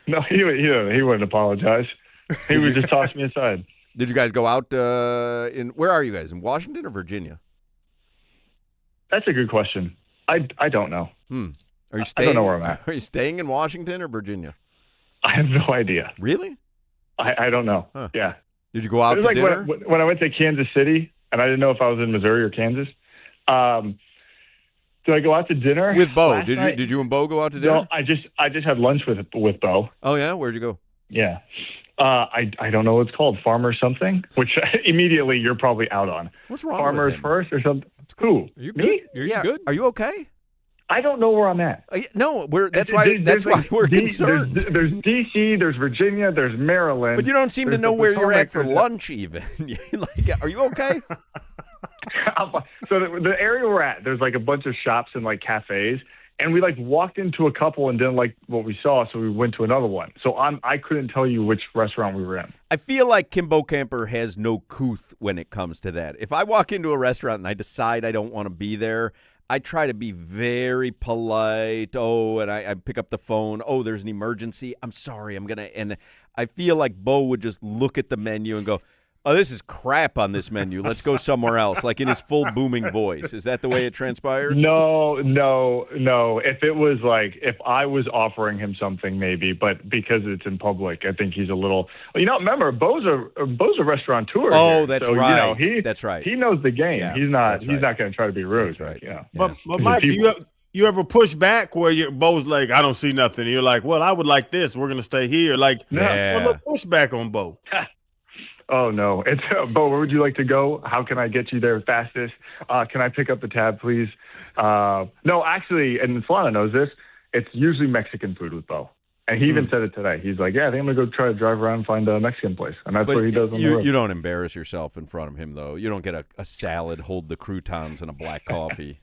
No, he wouldn't apologize. He would just toss me aside.
Did you guys go out where are you guys, in Washington or Virginia?
That's a good question. I don't know.
Are you staying,
I don't know where I'm at.
Are you staying in Washington or Virginia?
I have no idea.
Really?
I don't know.
Huh.
Yeah.
Did you go out
It
to
was
dinner?
like when I went to Kansas City, and I didn't know if I was in Missouri or Kansas. Did I go out to dinner
With Bo?
last night?
Did you and Bo go out to dinner?
No, I just had lunch with Bo.
Oh yeah, where'd you go?
Yeah. I don't know what it's called, Farmer something, which immediately you're probably out on.
What's wrong
Farmers
with him?
First or something. Who?
Are you
Me?
good? Are you
Yeah.
good?
Are you okay?
I don't know where I'm at.
No, that's
There's
why
like
we're concerned.
There's DC, there's Virginia, there's Maryland.
But you don't seem to
there's
know
the
where you're at
Potomac,
for
there's
lunch, even. Like, are you okay?
So the area we're at, there's like a bunch of shops and like cafes, and we like walked into a couple and didn't like what we saw, so we went to another one. So I couldn't tell you which restaurant we were in.
I feel like Kimbo Camper has no couth when it comes to that. If I walk into a restaurant and I decide I don't want to be there, I try to be very polite. Oh, and I pick up the phone. Oh, there's an emergency. I'm sorry. And I feel like Bo would just look at the menu and go, oh, this is crap on this menu. Let's go somewhere else, like in his full booming voice. Is that the way it transpires?
No. If I was offering him something, maybe, but because it's in public, I think he's a little. Remember, Bo's a restaurateur.
Oh,
here.
that's
so,
right. That's right.
He knows the game.
Yeah,
he's not
that's right.
going to try to be rude.
That's right.
Yeah.
But Mike, do you ever push back where your Bo's like, I don't see nothing? And you're like, well, I would like this. We're gonna stay here. Like,
Yeah.
well, push back on Bo.
Oh, no. It's Bo, where would you like to go? How can I get you there fastest? Can I pick up the tab, please? No, actually, and Solana knows this, it's usually Mexican food with Bo. And he even said it today. He's like, yeah, I think I'm going to go try to drive around and find a Mexican place. And that's what he does on the road.
You don't embarrass yourself in front of him, though. You don't get a salad, hold the croutons, and a black coffee.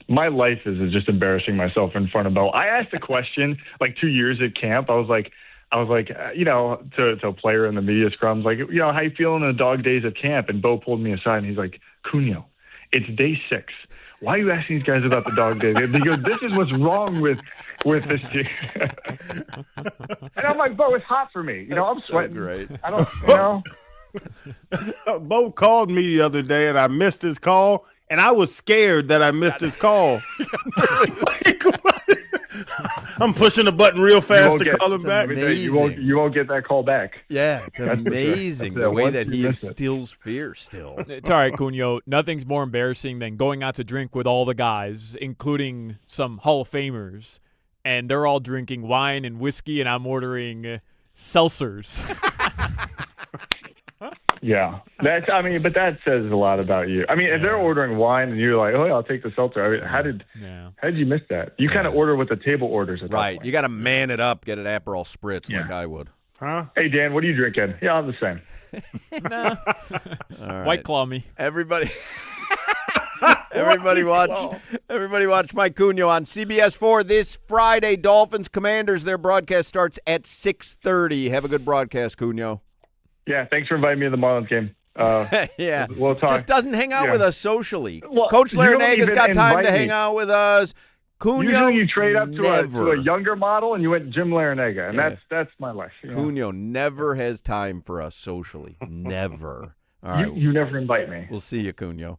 My life is just embarrassing myself in front of Bo. I asked a question like 2 years at camp. I was like, to a player in the media scrums, like, how you feeling in the dog days of camp? And Bo pulled me aside and he's like, Cunio, it's day 6. Why are you asking these guys about the dog days? And he goes, this is what's wrong with this team. And I'm like, Bo, it's hot for me. I'm sweating.
So great.
I don't,
Bo called me the other day and I missed his call, and I was scared that I missed his call. I'm pushing the button real fast to call him back.
You won't get that call back.
Yeah, it's amazing the way that he instills fear still.
It's all right, Cunio. Nothing's more embarrassing than going out to drink with all the guys, including some Hall of Famers, and they're all drinking wine and whiskey, and I'm ordering seltzers.
Yeah, but that says a lot about you. I mean, if they're ordering wine and you're like, oh, yeah, I'll take the seltzer. I mean, how did you miss that? You kind of order what the table orders at that
Right.
point.
You got to man it up, get an Aperol Spritz like I would.
Huh?
Hey, Dan, what are you drinking? Yeah, I'm the same.
Nah.
Right.
White Claw me.
Everybody watch Mike Cunio on CBS 4 this Friday. Dolphins Commanders. Their broadcast starts at 6:30. Have a good broadcast, Cunio.
Yeah, thanks for inviting me to the Marlins game.
Yeah,
we'll talk.
Just doesn't hang out with us socially.
Well,
Coach
you don't
Larinaga's
even
got time to
invite
hang
me.
out with us. Cunio,
Usually you trade up to
never.
a younger model and you went Jim Larinaga, and that's my life.
Cunio never has time for us socially. Never. All right.
You never invite me.
We'll see you, Cunio.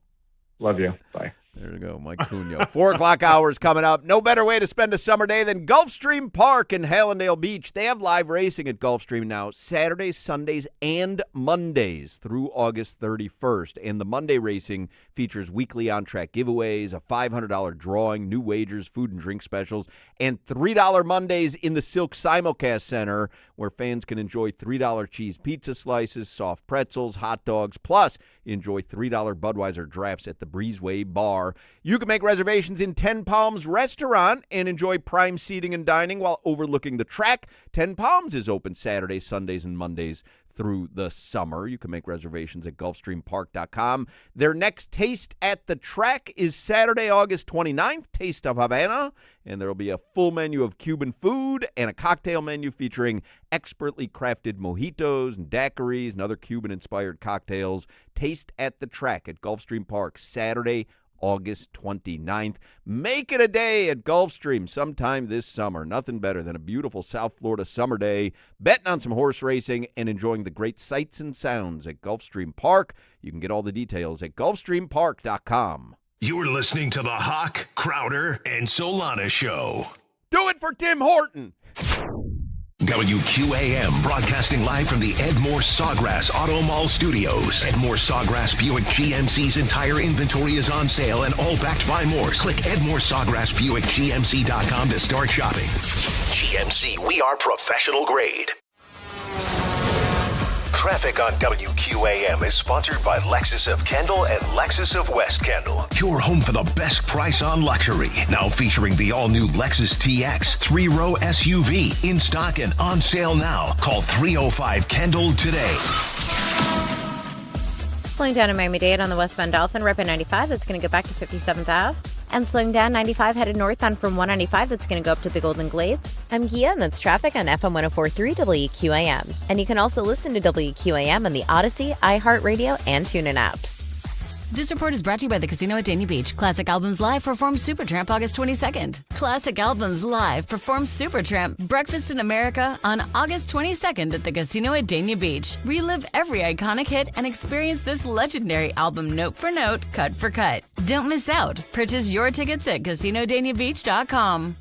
Love you. Bye.
There we go, Mike Cunio. 4 o'clock hour is coming up. No better way to spend a summer day than Gulfstream Park in Hallandale Beach. They have live racing at Gulfstream now, Saturdays, Sundays, and Mondays through August 31st. And the Monday racing features weekly on-track giveaways, a $500 drawing, new wagers, food and drink specials, and $3 Mondays in the Silk Simulcast Center, where fans can enjoy $3 cheese pizza slices, soft pretzels, hot dogs, plus enjoy $3 Budweiser drafts at the Breezeway Bar. You can make reservations in 10 Palms Restaurant and enjoy prime seating and dining while overlooking the track. 10 Palms is open Saturdays, Sundays, and Mondays through the summer. You can make reservations at GulfstreamPark.com. Their next Taste at the Track is Saturday, August 29th, Taste of Havana, and there will be a full menu of Cuban food and a cocktail menu featuring expertly crafted mojitos and daiquiris and other Cuban-inspired cocktails. Taste at the Track at Gulfstream Park, Saturday, August 29th. Make it a day at Gulfstream sometime this summer. Nothing better than a beautiful South Florida summer day, betting on some horse racing and enjoying the great sights and sounds at Gulfstream Park. You can get all the details at GulfstreamPark.com.
You're listening to the Hawk, Crowder, and Solana Show.
Do it for Tim Horton.
WQAM, broadcasting live from the Edmore Sawgrass Auto Mall Studios. Edmore Sawgrass Buick GMC's entire inventory is on sale and all backed by Morse. Click EdmoreSawgrassBuickGMC.com to start shopping. GMC, we are professional grade. Traffic on WQAM is sponsored by Lexus of Kendall and Lexus of West Kendall. Your home for the best price on luxury. Now featuring the all-new Lexus TX 3-row SUV. In stock and on sale now. Call 305-KENDALL today.
Slowing down in Miami-Dade on the westbound Dolphin, right by 95. That's going to go back to 57th Ave. And slowing down 95 headed northbound from 195. That's going to go up to the Golden Glades. I'm Gia, and that's traffic on FM 104.3 WQAM. And you can also listen to WQAM on the Odyssey, iHeartRadio, and TuneIn apps.
This report is brought to you by the Casino at Dania Beach. Classic Albums Live performs Supertramp August 22nd. Classic Albums Live performs Supertramp Breakfast in America on August 22nd at the Casino at Dania Beach. Relive every iconic hit and experience this legendary album note for note, cut for cut. Don't miss out. Purchase your tickets at CasinoDaniaBeach.com.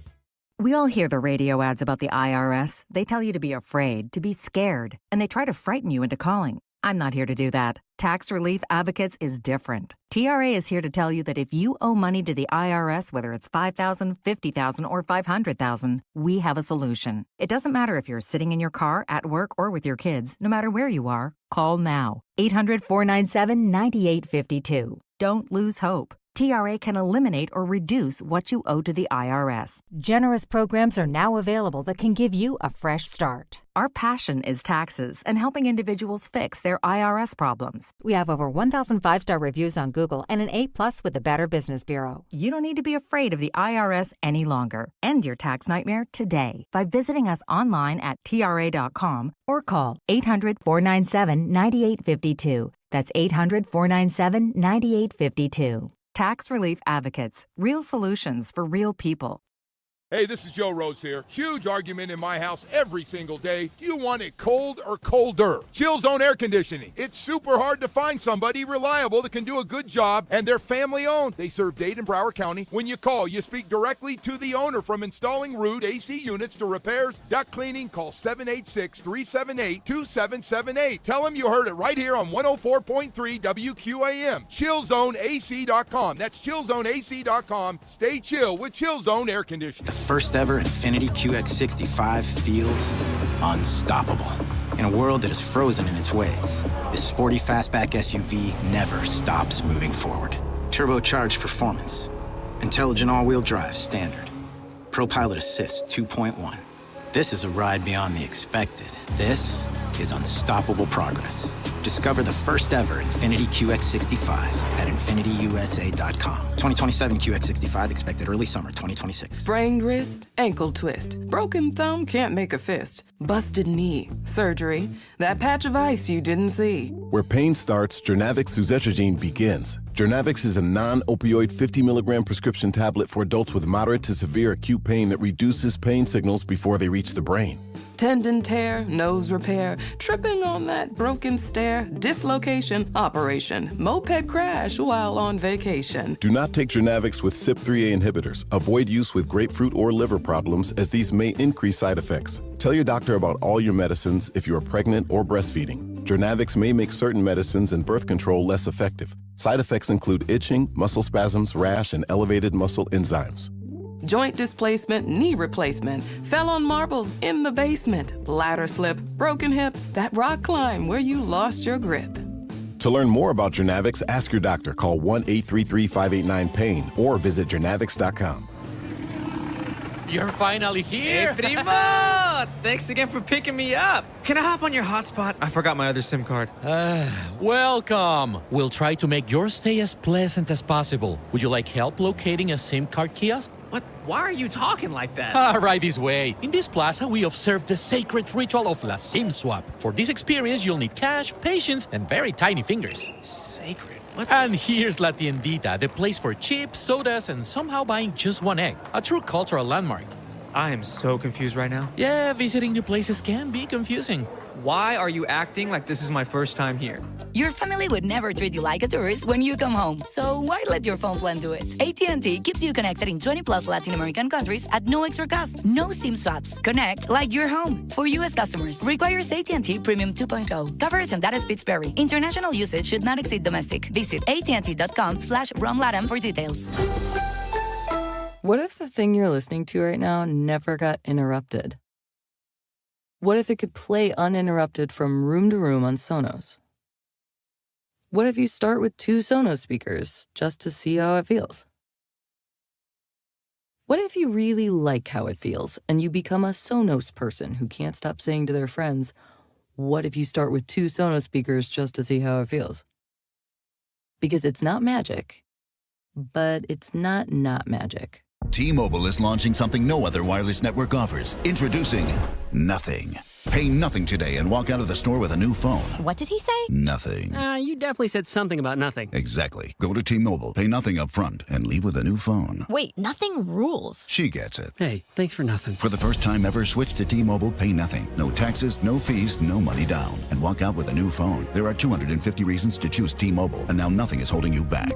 We all hear the radio ads about the IRS. They tell you to be afraid, to be scared, and they try to frighten you into calling. I'm not here to do that. Tax Relief Advocates is different. TRA is here to tell you that if you owe money to the IRS, whether it's $5,000, $50,000, or $500,000, we have a solution. It doesn't matter if you're sitting in your car, at work, or with your kids. No matter where you are, call now. 800-497-9852. Don't lose hope. TRA can eliminate or reduce what you owe to the IRS.
Generous programs are now available that can give you a fresh start.
Our passion is taxes and helping individuals fix their IRS problems.
We have over 1,000 5-star reviews on Google and an A+ with the Better Business Bureau.
You don't need to be afraid of the IRS any longer. End your tax nightmare today by visiting us online at TRA.com or call 800-497-9852. That's 800-497-9852. Tax Relief Advocates. Real solutions for real people.
Hey, this is Joe Rose here. Huge argument in my house every single day. Do you want it cold or colder? Chill Zone Air Conditioning. It's super hard to find somebody reliable that can do a good job, and they're family-owned. They serve Dade and Broward County. When you call, you speak directly to the owner. From installing root AC units to repairs, duct cleaning, call 786-378-2778. Tell them you heard it right here on 104.3 WQAM. ChillZoneAC.com. That's ChillZoneAC.com. Stay chill with Chill Zone Air Conditioning.
First ever Infiniti QX65 feels unstoppable. In a world that is frozen in its ways, this sporty fastback SUV never stops moving forward. Turbocharged performance, intelligent all-wheel drive standard, ProPilot Assist 2.1. This is a ride beyond the expected. This is unstoppable progress. Discover the first ever Infiniti QX65 at InfinityUSA.com. 2027 QX65 expected early summer 2026.
Sprained wrist, ankle twist, broken thumb, can't make a fist, busted knee, surgery, that patch of ice you didn't see.
Where pain starts, Jernavix suzetrigine begins. Jernavix is a non-opioid 50 milligram prescription tablet for adults with moderate to severe acute pain that reduces pain signals before they reach the brain.
Tendon tear, nose repair, tripping on that broken stair, dislocation, operation, moped crash while on vacation.
Do not take Jernavix with CYP3A inhibitors. Avoid use with grapefruit or liver problems, as these may increase side effects. Tell your doctor about all your medicines if you are pregnant or breastfeeding. Jernavix may make certain medicines and birth control less effective. Side effects include itching, muscle spasms, rash, and elevated muscle enzymes.
Joint displacement, knee replacement, fell on marbles in the basement, ladder slip, broken hip, that rock climb where you lost your grip.
To learn more about Jernavix, ask your doctor. Call 1-833-589-PAIN or visit Jernavix.com.
You're finally here!
Hey, primo! Thanks again for picking me up. Can I hop on your hotspot? I forgot my other SIM card.
Welcome! We'll try to make your stay as pleasant as possible. Would you like help locating a SIM card kiosk?
What? Why are you talking like that?
Right this way. In this plaza, we observe the sacred ritual of La SIM Swap. For this experience, you'll need cash, patience, and very tiny fingers.
Sacred? What?
And here's La Tiendita, the place for chips, sodas, and somehow buying just one egg. A true cultural landmark.
I am so confused right now.
Yeah, visiting new places can be confusing.
Why are you acting like this is my first time here?
Your family would never treat you like a tourist when you come home. So why let your phone plan do it? AT&T keeps you connected in 20 plus Latin American countries at no extra cost. No SIM swaps. Connect like you're home. For U.S. customers, requires AT&T Premium 2.0. Coverage and data speeds vary. International usage should not exceed domestic. Visit AT&T.com/RoamLatam for details.
What if the thing you're listening to right now never got interrupted? What if it could play uninterrupted from room to room on Sonos? What if you start with 2 Sonos speakers just to see how it feels? What if you really like how it feels and you become a Sonos person who can't stop saying to their friends, what if you start with 2 Sonos speakers just to see how it feels? Because it's not magic, but it's not magic.
T-Mobile is launching something no other wireless network offers. Introducing Nothing. Pay nothing today and walk out of the store with a new phone.
What did he say?
Nothing.
You definitely said something about nothing.
Exactly. Go to T-Mobile, pay nothing up front, and leave with a new phone.
Wait, nothing rules.
She gets it.
Hey, thanks for nothing.
For the first time ever, switch to T-Mobile, pay nothing. No taxes, no fees, no money down. And walk out with a new phone. There are 250 reasons to choose T-Mobile, and now nothing is holding you back.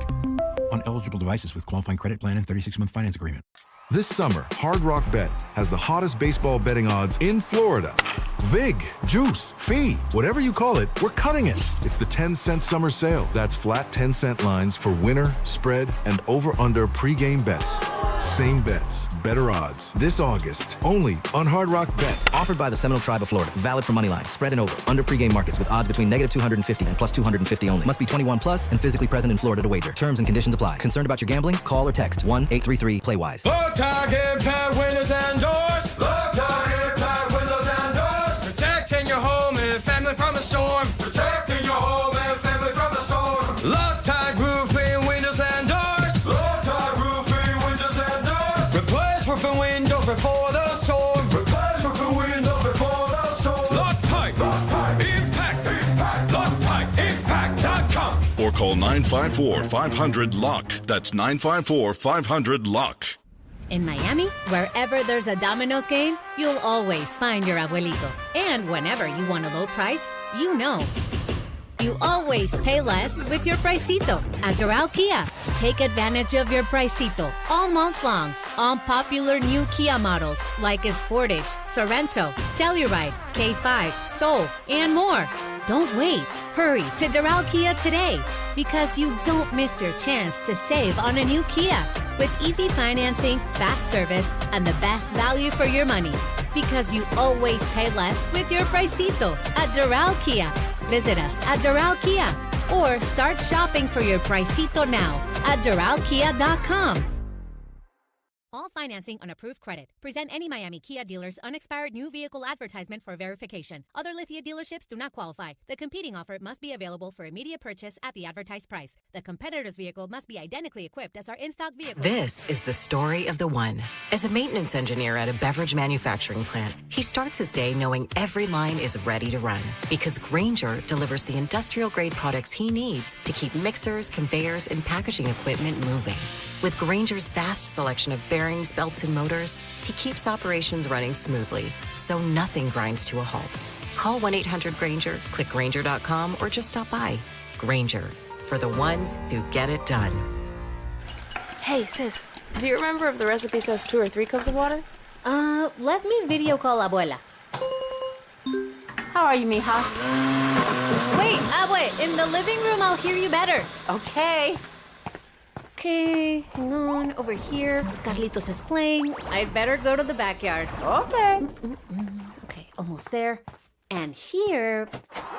On eligible devices with qualifying credit plan and 36-month finance agreement.
This summer, Hard Rock Bet has the hottest baseball betting odds in Florida. Vig, juice, fee, whatever you call it, we're cutting it. It's the 10-cent summer sale. That's flat 10-cent lines for winner, spread, and over-under pregame bets. Same bets, better odds. This August, only on Hard Rock Bet.
Offered by the Seminole Tribe of Florida. Valid for moneyline, spread and over. Under pregame markets with odds between -250 and +250 only. Must be 21 plus and physically present in Florida to wager. Terms and conditions apply. Concerned about your gambling? Call or text 1-833-PLAY-WISE.
Look, Target, Pat windows and doors. Look, Target, Pat windows and doors. Protecting your home and family from a storm. Protecting your home and family from a storm. Loctite roofing windows and doors. Loctite roofing windows and doors. Replace roofing windows before the storm. Replace roofing windows before the storm. Loctite. Loctite. Impact. Impact. LoctiteImpact.com.
Or call 954-500-LOCK. That's 954-500-LOCK.
In Miami, wherever there's a Domino's game, you'll always find your abuelito. And whenever you want a low price, you know. You always pay less with your Pricito at Doral Kia. Take advantage of your Pricito all month long on popular new Kia models like Sportage, Sorrento, Telluride, K5, Soul, and more. Don't wait. Hurry to Doral Kia today because you don't miss your chance to save on a new Kia with easy financing, fast service, and the best value for your money. Because you always pay less with your Pricito at Doral Kia. Visit us at Doral Kia or start shopping for your Pricito now at DoralKia.com. All financing on approved credit. Present any Miami Kia dealer's unexpired new vehicle advertisement for verification. Other Lithia dealerships do not qualify. The competing offer must be available for immediate purchase at the advertised price. The competitor's vehicle must be identically equipped as our in-stock vehicle.
This is the story of the one. As a maintenance engineer at a beverage manufacturing plant, he starts his day knowing every line is ready to run because Grainger delivers the industrial-grade products he needs to keep mixers, conveyors, and packaging equipment moving. With Grainger's vast selection of bearings, belts, and motors, he keeps operations running smoothly, so nothing grinds to a halt. Call 1-800-GRAINGER, click Grainger.com, or just stop by. Grainger, for the ones who get it done.
Hey, sis, do you remember if the recipe says 2 or 3 cups of water?
Let me video call Abuela.
How are you, mija?
Wait, Abue, in the living room, I'll hear you better.
Okay.
Okay, hang on. Over here, Carlitos is playing. I'd better go to the backyard.
Okay.
Okay, almost there. And here,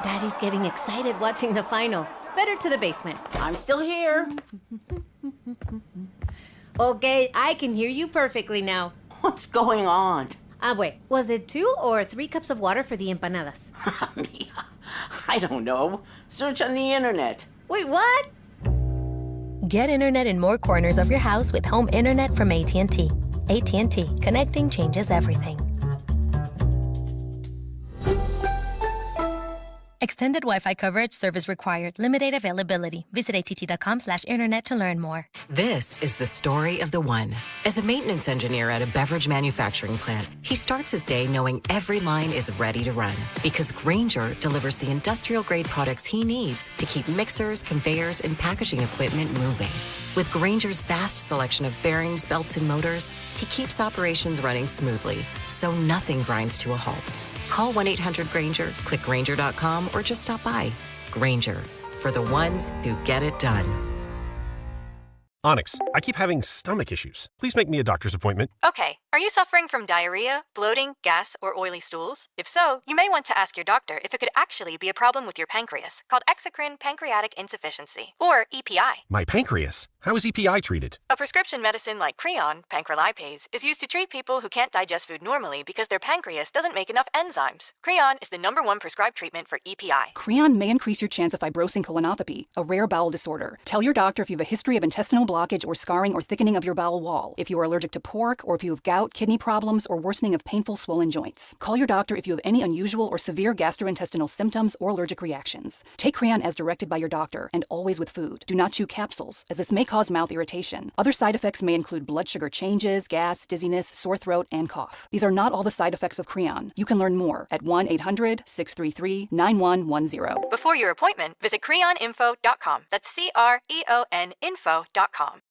Daddy's getting excited watching the final. Better to the basement.
I'm still here.
Okay, I can hear you perfectly now.
What's going on?
Abue, was it 2 or 3 cups of water for the empanadas?
I don't know. Search on the internet.
Wait, what?
Get internet in more corners of your house with home internet from AT&T. AT&T. Connecting changes everything. Extended Wi-Fi coverage, service required, limited availability. Visit att.com/internet to learn more.
This is the story of the one. As a maintenance engineer at a beverage manufacturing plant, he starts his day knowing every line is ready to run because Grainger delivers the industrial-grade products he needs to keep mixers, conveyors, and packaging equipment moving. With Grainger's vast selection of bearings, belts, and motors, he keeps operations running smoothly, so nothing grinds to a halt. Call 1-800-GRAINGER, click Grainger.com, or just stop by. Grainger, for the ones who get it done.
Onyx, I keep having stomach issues. Please make me a doctor's appointment.
Okay, are you suffering from diarrhea, bloating, gas, or oily stools? If so, you may want to ask your doctor if it could actually be a problem with your pancreas, called exocrine pancreatic insufficiency, or EPI.
My pancreas? How is EPI treated?
A prescription medicine like Creon, pancrelipase, is used to treat people who can't digest food normally because their pancreas doesn't make enough enzymes. Creon is the #1 prescribed treatment for EPI.
Creon may increase your chance of fibrosing colonopathy, a rare bowel disorder. Tell your doctor if you have a history of intestinal blockage or scarring or thickening of your bowel wall, if you are allergic to pork, or if you have gout, kidney problems, or worsening of painful swollen joints. Call your doctor if you have any unusual or severe gastrointestinal symptoms or allergic reactions. Take Creon as directed by your doctor, and always with food. Do not chew capsules, as this may cause mouth irritation. Other side effects may include blood sugar changes, gas, dizziness, sore throat, and cough. These are not all the side effects of Creon. You can learn more at 1-800-633-9110.
Before your appointment, visit creoninfo.com. That's CREON info.com.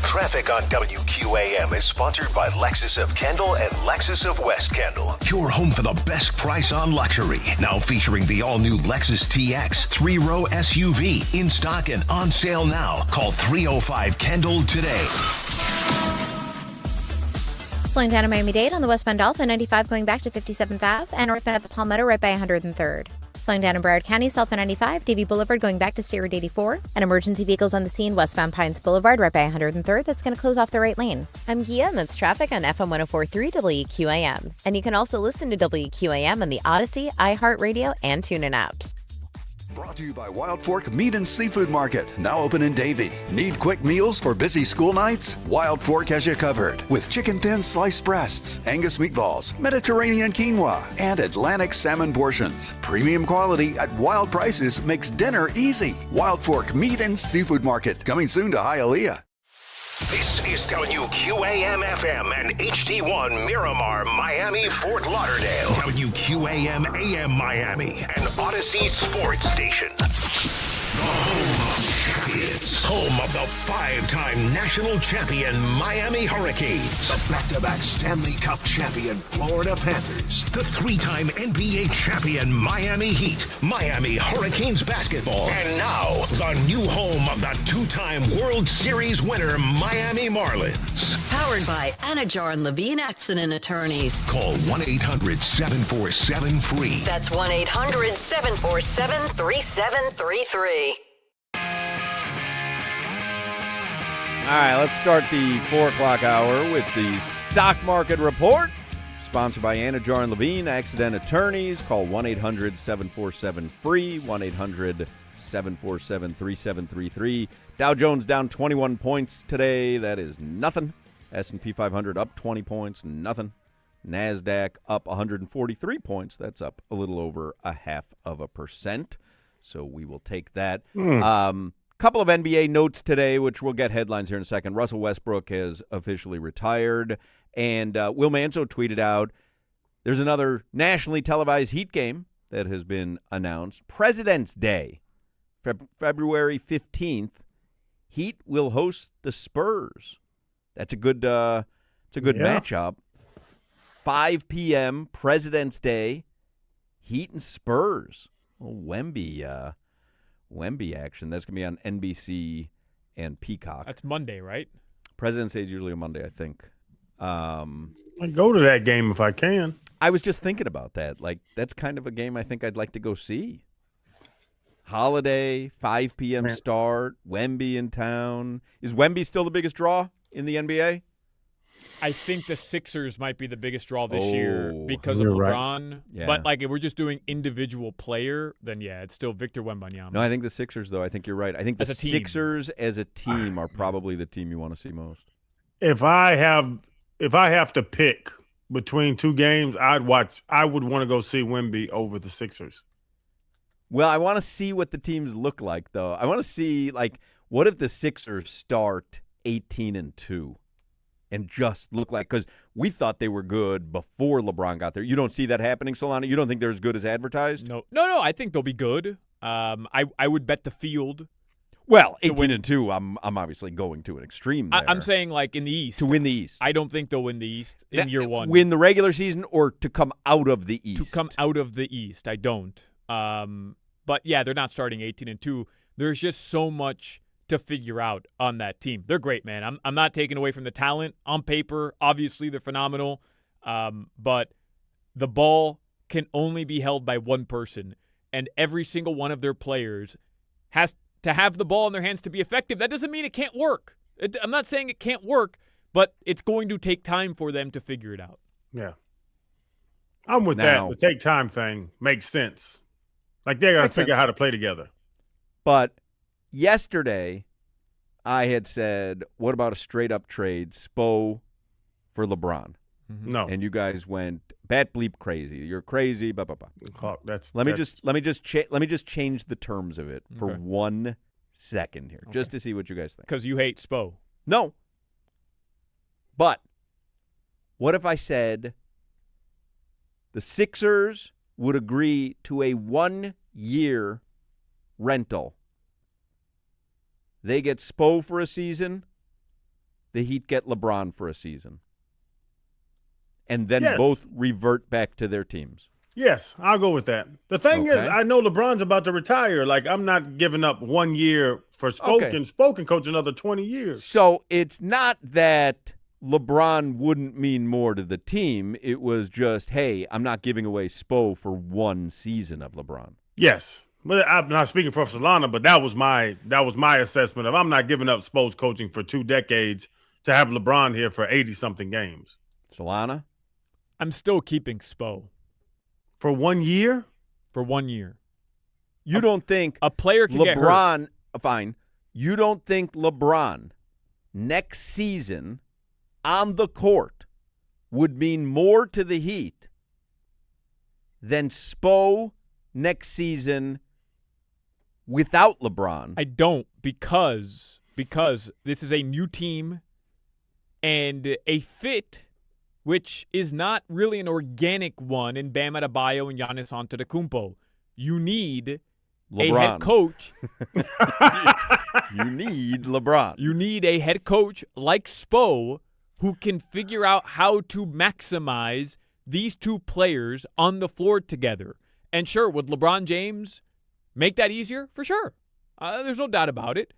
Traffic on WQAM is sponsored by Lexus of Kendall and Lexus of West Kendall. Your home for the best price on luxury. Now featuring the all-new Lexus TX 3-row SUV. In stock and on sale now. Call 305-KENDALL today.
Slowing down in Miami-Dade on the westbound Dolphin 95 going back to 57th Ave, and northbound at the Palmetto right by 103rd. Slowing down in Broward County, southbound 95, Davie Boulevard going back to State Road 84, and emergency vehicles on the scene westbound Pines Boulevard right by 103rd. That's going to close off the right lane. I'm Gia, and that's traffic on FM 104.3 WQAM. And you can also listen to WQAM on the Odyssey, iHeartRadio, and TuneIn apps.
Brought to you by Wild Fork Meat and Seafood Market, now open in Davie. Need quick meals for busy school nights? Wild Fork has you covered with chicken thin sliced breasts, Angus meatballs, Mediterranean quinoa, and Atlantic salmon portions. Premium quality at wild prices makes dinner easy. Wild Fork Meat and Seafood Market, coming soon to Hialeah.
This is WQAM-FM and HD1 Miramar, Miami, Fort Lauderdale. WQAM AM Miami, an Odyssey sports station. The home of champions. Home of the 5-time national champion Miami Hurricanes. The back-to-back Stanley Cup champion Florida Panthers. The 3-time NBA champion Miami Heat. Miami Hurricanes basketball. And now, the new home of the 2-time World Series winner Miami Marlins.
Powered by Anajar and Levine Accident Attorneys.
Call 1-800-747-FREE.
That's 1-800-747-3733.
All right, let's start the 4 o'clock hour with the stock market report. Sponsored by Anajar and Levine Accident Attorneys. Call 1-800-747-FREE, 1-800-747-3733. Dow Jones down 21 points today. That is nothing. S&P 500 up 20 points. Nothing. NASDAQ up 143 points. That's up a little over 0.5%. So we will take that. Couple of NBA notes today, which we'll get headlines here in a second. Russell Westbrook has officially retired. And Will Manzo tweeted out, there's another nationally televised Heat game that has been announced. President's Day, February 15th. Heat will host the Spurs. That's a good matchup. 5 p.m., President's Day, Heat and Spurs. Oh, Wemby action. That's going to be on NBC and Peacock.
That's Monday, right?
President's Day is usually a Monday, I think.
I go to that game if I can.
I was just thinking about that. Like, that's kind of a game I think I'd like to go see. Holiday, 5 p.m. start, Wemby in town. Is Wemby still the biggest draw in the NBA?
I think the Sixers might be the biggest draw this year because of LeBron. Right.
Yeah.
But, like, if we're just doing individual player, then, yeah, it's still Victor Wembanyama.
No, I think the Sixers, though. I think you're right. I think the Sixers as a team are probably the team you want to see most.
If I have to pick between two games, I would want to go see Wemby over the Sixers.
Well, I want to see what the teams look like, though. I want to see, like, what if the Sixers start 18-2 and just look like – because we thought they were good before LeBron got there. You don't see that happening, Solana? You don't think they're as good as advertised?
No. I think they'll be good. I would bet the field.
Well, 18-2, I'm obviously going to an extreme there.
I'm saying, like, in the East.
To win the East.
I don't think they'll win the East in year one.
Win the regular season or to come out of the East?
To come out of the East. I don't. But, yeah, they're not starting 18-2. There's just so much to figure out on that team. They're great, man. I'm not taking away from the talent. On paper, obviously, they're phenomenal. But the ball can only be held by one person, and every single one of their players has to have the ball in their hands to be effective. That doesn't mean it can't work. I'm not saying it can't work, but it's going to take time for them to figure it out.
Yeah. I'm with that. The take time thing makes sense. Like, they got to figure out how to play together.
But yesterday, I had said, what about a straight-up trade, Spo for LeBron?
No.
And you guys went bat bleep crazy. You're crazy, blah blah blah. Let me just change the terms of it for 1 second here, just to see what you guys think.
Because you hate Spo.
No. But what if I said the Sixers would agree to a 1-year rental? They get Spo for a season. The Heat get LeBron for a season. And then both revert back to their teams.
Yes, I'll go with that. The thing is, I know LeBron's about to retire. Like, I'm not giving up 1 year for Spo can coach another 20 years.
So it's not that LeBron wouldn't mean more to the team. It was just, hey, I'm not giving away Spo for 1 season of LeBron.
Yes. But I'm not speaking for Solana, but that was my assessment of I'm not giving up Spo's coaching for 2 decades to have LeBron here for 80-something games.
Solana?
I'm still keeping Spo.
For 1 year?
For 1 year.
You don't think
a player can get hurt.
Fine. You don't think LeBron next season on the court would mean more to the Heat than Spo next season without LeBron?
I don't, because this is a new team and a fit which is not really an organic one in Bam Adebayo and Giannis Antetokounmpo. You need
LeBron.
A head coach.
You need LeBron.
You need a head coach like Spo who can figure out how to maximize these two players on the floor together. And sure, would LeBron James make that easier? For sure. There's no doubt about it.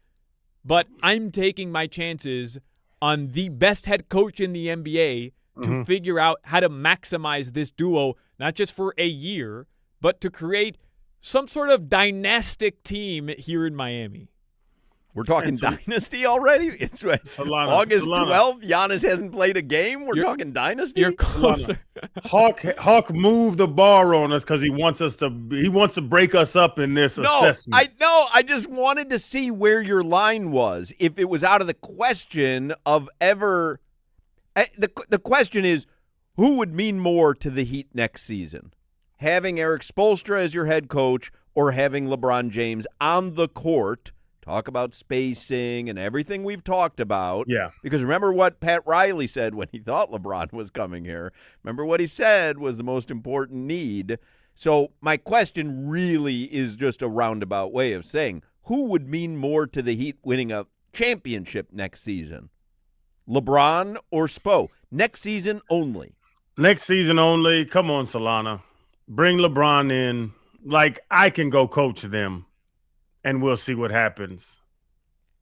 But I'm taking my chances on the best head coach in the NBA to figure out how to maximize this duo, not just for a year, but to create some sort of dynastic team here in Miami.
We're talking dynasty already? It's August 12th. Giannis hasn't played a game. We're talking dynasty?
You're closer.
Hawk moved the bar on us because he wants to break us up in this assessment.
I just wanted to see where your line was. If it was out of the question of ever the question is, who would mean more to the Heat next season? Having Eric Spoelstra as your head coach or having LeBron James on the court? Talk about spacing and everything we've talked about.
Yeah.
Because remember what Pat Riley said when he thought LeBron was coming here. Remember what he said was the most important need. So my question really is just a roundabout way of saying, who would mean more to the Heat winning a championship next season? LeBron or Spo? Next season only.
Next season only. Come on, Solana. Bring LeBron in. Like, I can go coach them. And we'll see what happens.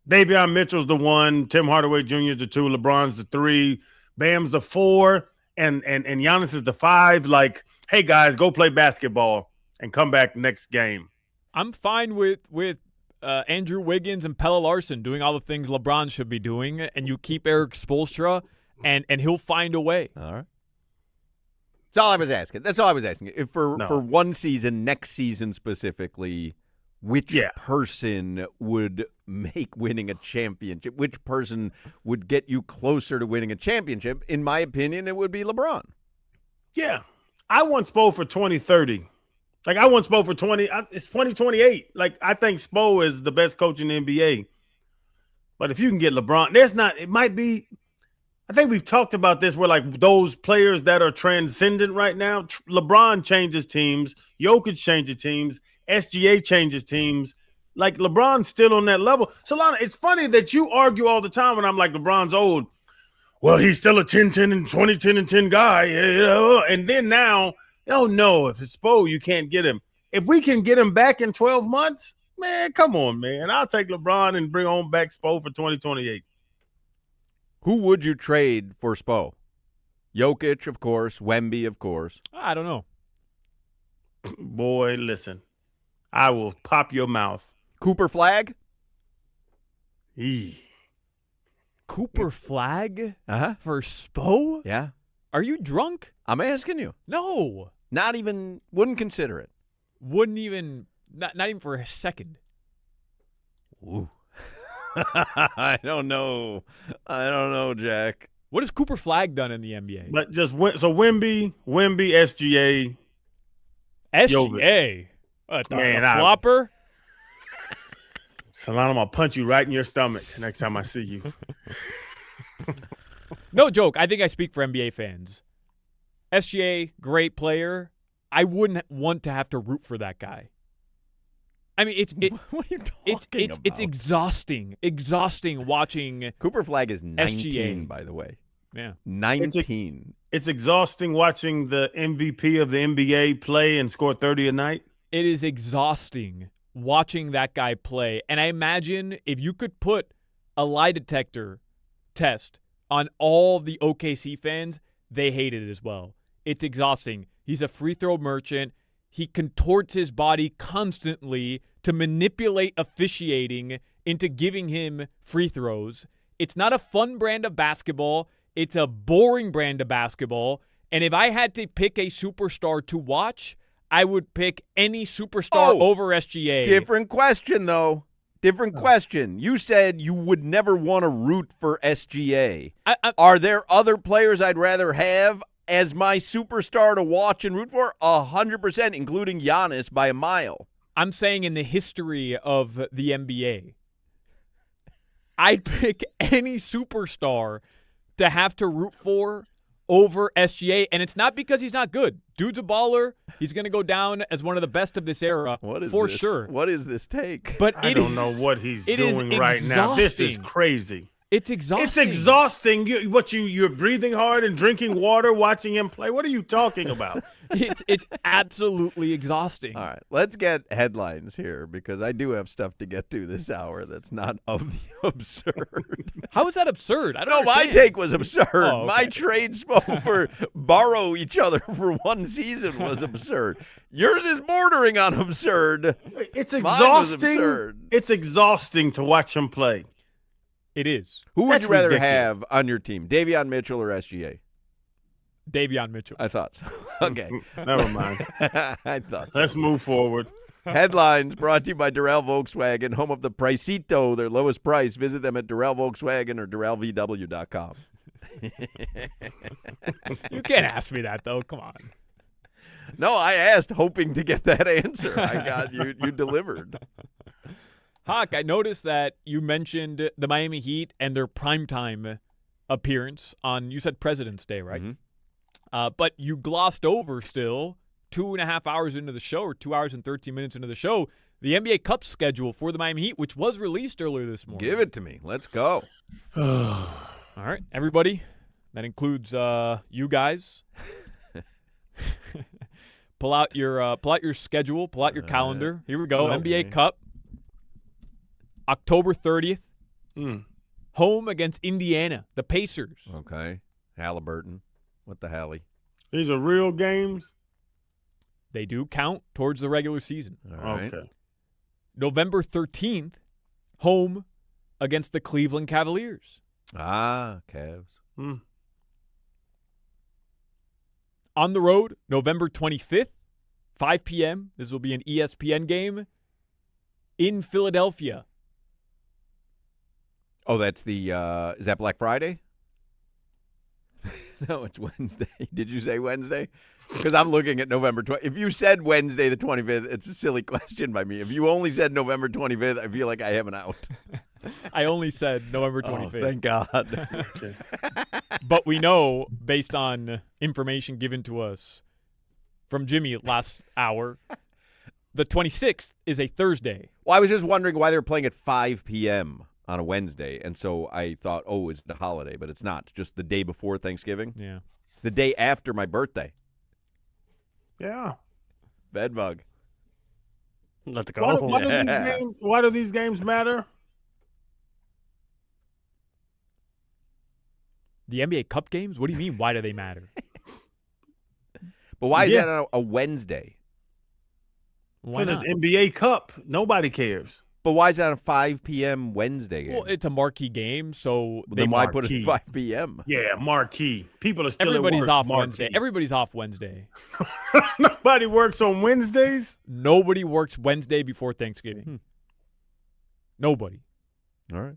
Davion Mitchell's the 1, Tim Hardaway Jr. is the 2, LeBron's the 3, Bam's the 4, and Giannis is the 5. Like, hey guys, go play basketball and come back next game.
I'm fine with Andrew Wiggins and Pelle Larsson doing all the things LeBron should be doing, and you keep Eric Spoelstra, and he'll find a way.
All right. That's all I was asking. If for 1 season, next season specifically, which person would make winning a championship? Which person would get you closer to winning a championship? In my opinion, it would be LeBron.
Yeah. I want Spo for 2030. Like, I want Spo for 20. It's 2028. Like, I think Spo is the best coach in the NBA. But if you can get LeBron, it might be, I think we've talked about this where, like, those players that are transcendent right now, LeBron changes teams, Jokic changes teams, SGA changes teams. Like, LeBron's still on that level. Solana, it's funny that you argue all the time when I'm like, LeBron's old. Well, he's still a 10-10 and 20-10 and 10 guy. And then now, oh, no, if it's Spo, you can't get him. If we can get him back in 12 months, man, come on, man. I'll take LeBron and bring on back Spo for 2028.
Who would you trade for Spo? Jokic, of course. Wemby, of course.
I don't know.
Boy, listen. I will pop your mouth.
Cooper Flag?
Cooper Flag
for
Spo?
Yeah.
Are you drunk?
I'm asking you.
No.
Not even, wouldn't consider it.
Wouldn't even, not even for a second.
Ooh. I don't know, Jack.
What has Cooper Flag done in the NBA?
But just so Wemby, SGA.
SGA? What, man, a flopper?
Solana, I'm going to punch you right in your stomach next time I see you.
No joke. I think I speak for NBA fans. SGA, great player. I wouldn't want to have to root for that guy. I mean,
what are you talking about?
It's exhausting watching
Cooper Flag is 19,
SGA.
by the way.
Yeah.
19.
It's exhausting watching the MVP of the NBA play and score 30 a night.
It is exhausting watching that guy play. And I imagine if you could put a lie detector test on all the OKC fans, they hate it as well. It's exhausting. He's a free throw merchant. He contorts his body constantly to manipulate officiating into giving him free throws. It's not a fun brand of basketball. It's a boring brand of basketball. And if I had to pick a superstar to watch, I would pick any superstar over SGA.
Different question, though. Different question. You said you would never want to root for SGA. Are there other players I'd rather have as my superstar to watch and root for? 100%, including Giannis by a mile.
I'm saying in the history of the NBA, I'd pick any superstar to have to root for over SGA, and it's not because he's not good. Dude's a baller. He's going to go down as one of the best of this era for sure.
What is this take?
But
I don't know what he's doing right now. This is crazy.
It's exhausting.
It's exhausting. You're breathing hard and drinking water, watching him play. What are you talking about?
It's absolutely exhausting.
All right, let's get headlines here because I do have stuff to get to this hour that's not of the absurd.
How is that absurd? I don't know.
My take was absurd.
Oh, okay.
My trade for borrow each other for one season was absurd. Yours is bordering on absurd.
It's
Mine was
exhausting.
absurd.
It's exhausting to watch him play.
It is.
Who would
That's
you rather
ridiculous.
have on your team, Davion Mitchell or SGA?
Davion Mitchell.
I thought so. Okay.
Never mind.
I thought so.
Let's move forward.
Headlines brought to you by Durrell Volkswagen, home of the Pricito, their lowest price. Visit them at Durrell Volkswagen or DurrellVW.com.
You can't ask me that, though. Come on.
No, I asked hoping to get that answer. I got you. You delivered.
Hawk, I noticed that you mentioned the Miami Heat and their primetime appearance on, you said President's Day, right?
Mm-hmm.
But you glossed over still 2.5 hours into the show, or 2 hours and 13 minutes into the show, the NBA Cup schedule for the Miami Heat, which was released earlier this morning.
Give it to me. Let's go.
All right, everybody. That includes you guys. Pull out your schedule. Pull out your calendar. Here we go.
Okay.
NBA Cup, October 30th. Home against Indiana, the Pacers.
Okay. Halliburton. What the Hallie?
These are real games?
They do count towards the regular season.
All right.
Okay.
November 13th, home against the Cleveland Cavaliers.
Ah, Cavs.
On the road, November 25th, 5 p.m. This will be an ESPN game in Philadelphia.
Oh, that's the is that Black Friday? No, it's Wednesday. Did you say Wednesday? Because I'm looking at November 20th. If you said Wednesday the 25th, it's a silly question by me. If you only said November 25th, I feel like I have an out.
I only said November 25th.
Oh, thank God.
But we know, based on information given to us from Jimmy last hour, the 26th is a Thursday.
Well, I was just wondering why they were playing at 5 p.m. on a Wednesday, and so I thought, oh, it's the holiday, but it's not. It's just the day before Thanksgiving.
Yeah.
It's the day after my birthday.
Yeah.
Bedbug.
Let's go.
Why do these games matter?
The NBA Cup games? What do you mean, why do they matter?
But why is that on a Wednesday?
Why
Because
not?
it's NBA Cup. Nobody cares.
But why is that on a 5 p.m. Wednesday game?
Well, it's a marquee game, so
then why put it at 5 p.m.?
Yeah, marquee. People are still
Everybody's
at work.
off
Marquee.
Wednesday. Everybody's off Wednesday.
Nobody works on Wednesdays?
Nobody works Wednesday before Thanksgiving. Nobody.
All right.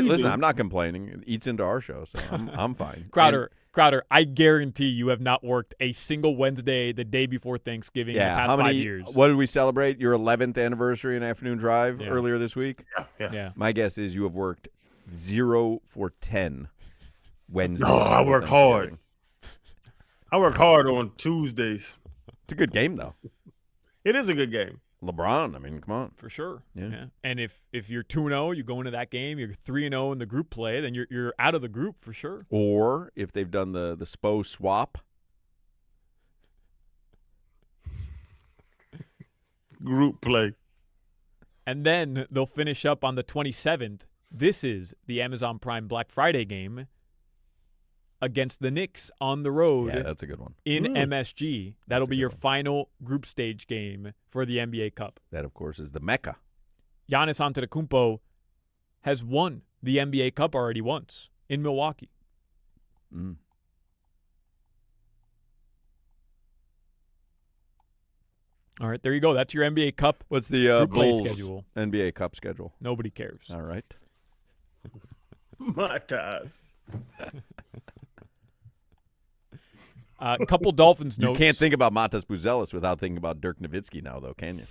Listen, I'm not complaining. It eats into our show, so I'm fine.
Crowder, I guarantee you have not worked a single Wednesday the day before Thanksgiving in the past 5 years.
What did we celebrate? Your 11th anniversary and afternoon drive earlier this week?
Yeah.
My guess is you have worked 0 for 10 Wednesdays.
No, I work hard. I work hard on Tuesdays.
It's a good game, though.
It is a good game.
LeBron, I mean, come on.
For sure.
Yeah.
And if you're 2-0, you go into that game, you're 3-0 in the group play, then you're out of the group for sure.
Or if they've done the SPO swap.
Group play.
And then they'll finish up on the 27th. This is the Amazon Prime Black Friday game against the Knicks on the road.
Yeah, that's a good one.
In MSG. That'll be your final group stage game for the NBA Cup.
That, of course, is the Mecca.
Giannis Antetokounmpo has won the NBA Cup already once in Milwaukee. All right, there you go. That's your NBA Cup.
What's the
group play
Bulls
schedule?
NBA Cup schedule?
Nobody cares.
All right.
My ties.
A couple Dolphins notes.
You can't think about Matas Buzelis without thinking about Dirk Nowitzki now, though, can you?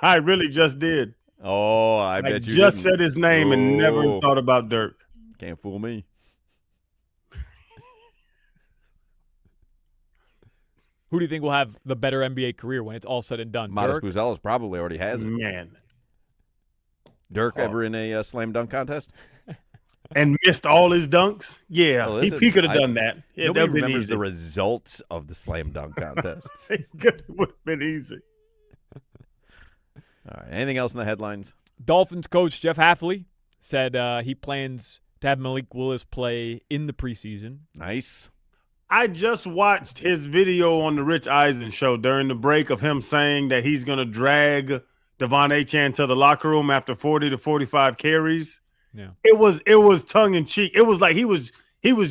I really just did.
Oh, I bet you
just
didn't.
said his name and never thought about Dirk.
Can't fool me.
Who do you think will have the better NBA career when it's all said and done?
Matas
Dirk?
Buzelis probably already has it.
Man.
Dirk ever in a slam dunk contest?
And missed all his dunks? Yeah,
Well,
he
listen,
could have done that. Yeah,
Nobody
that'd been
remembers
easy.
the results of the slam dunk contest.
It would have been easy.
All right. Anything else in the headlines?
Dolphins coach Jeff Hafley said he plans to have Malik Willis play in the preseason.
Nice.
I just watched his video on the Rich Eisen show during the break of him saying that he's going to drag Devon Achane to the locker room after 40 to 45 carries.
Yeah.
It was tongue in cheek. It was like he was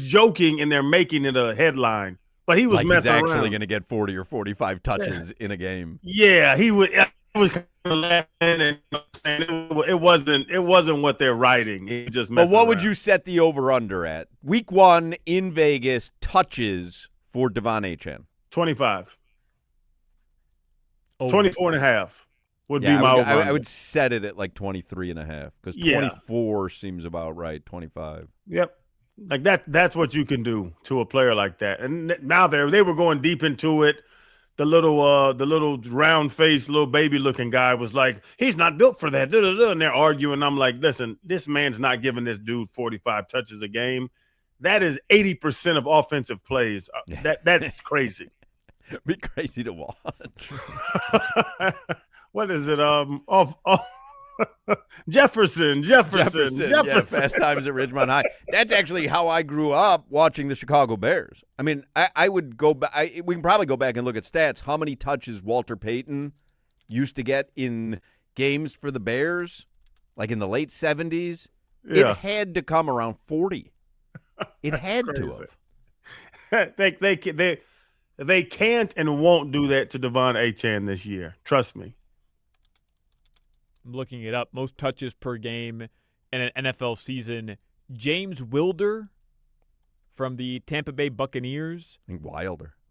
joking and they're making it a headline, but he was
like
messing
he's actually
around.
going to get 40 or 45 touches in a game.
Yeah, he was kind of laughing and saying it wasn't what they're writing. He just.
But what would
around.
you set the over under at? Week 1 in Vegas, touches for Devon Achane.
25.
Over.
24 and a half would be
Yeah,
my over.
I would set it at like 23 and a half because 24 seems about right. 25.
Yep. Like that's what you can do to a player like that. And now they were going deep into it. The little round faced little baby looking guy was like, he's not built for that. And they're arguing. I'm like, listen, this man's not giving this dude 45 touches a game. That is 80% of offensive plays. That's crazy.
Be crazy to watch.
What is it? Jefferson.
Yeah, Fast Times at Ridgemont High. That's actually how I grew up watching the Chicago Bears. I mean, I would go back. We can probably go back and look at stats. How many touches Walter Payton used to get in games for the Bears, like in the late 70s?
Yeah.
It had to come around 40. It had to have.
They can't and won't do that to Devon Achane this year. Trust me.
I'm looking it up. Most touches per game in an NFL season. James Wilder, from the Tampa Bay Buccaneers.
I think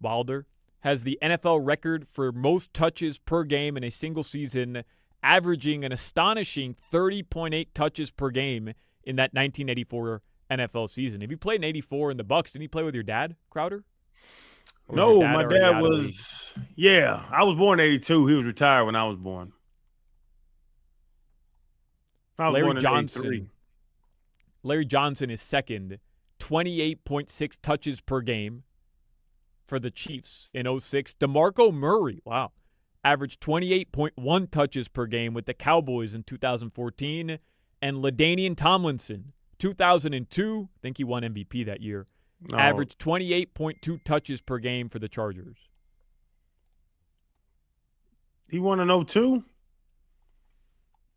Wilder
has the NFL record for most touches per game in a single season, averaging an astonishing 30.8 touches per game in that 1984 NFL season. If you played in 84 in the Bucs, didn't he play with your dad, Crowder?
No, my dad was – yeah, I was born in 82. He was retired when I was born.
Larry Johnson is second, 28.6 touches per game for the Chiefs in 06. DeMarco Murray, averaged 28.1 touches per game with the Cowboys in 2014. And LaDainian Tomlinson, 2002, I think he won MVP that year, averaged 28.2 touches per game for the Chargers.
He won in 02?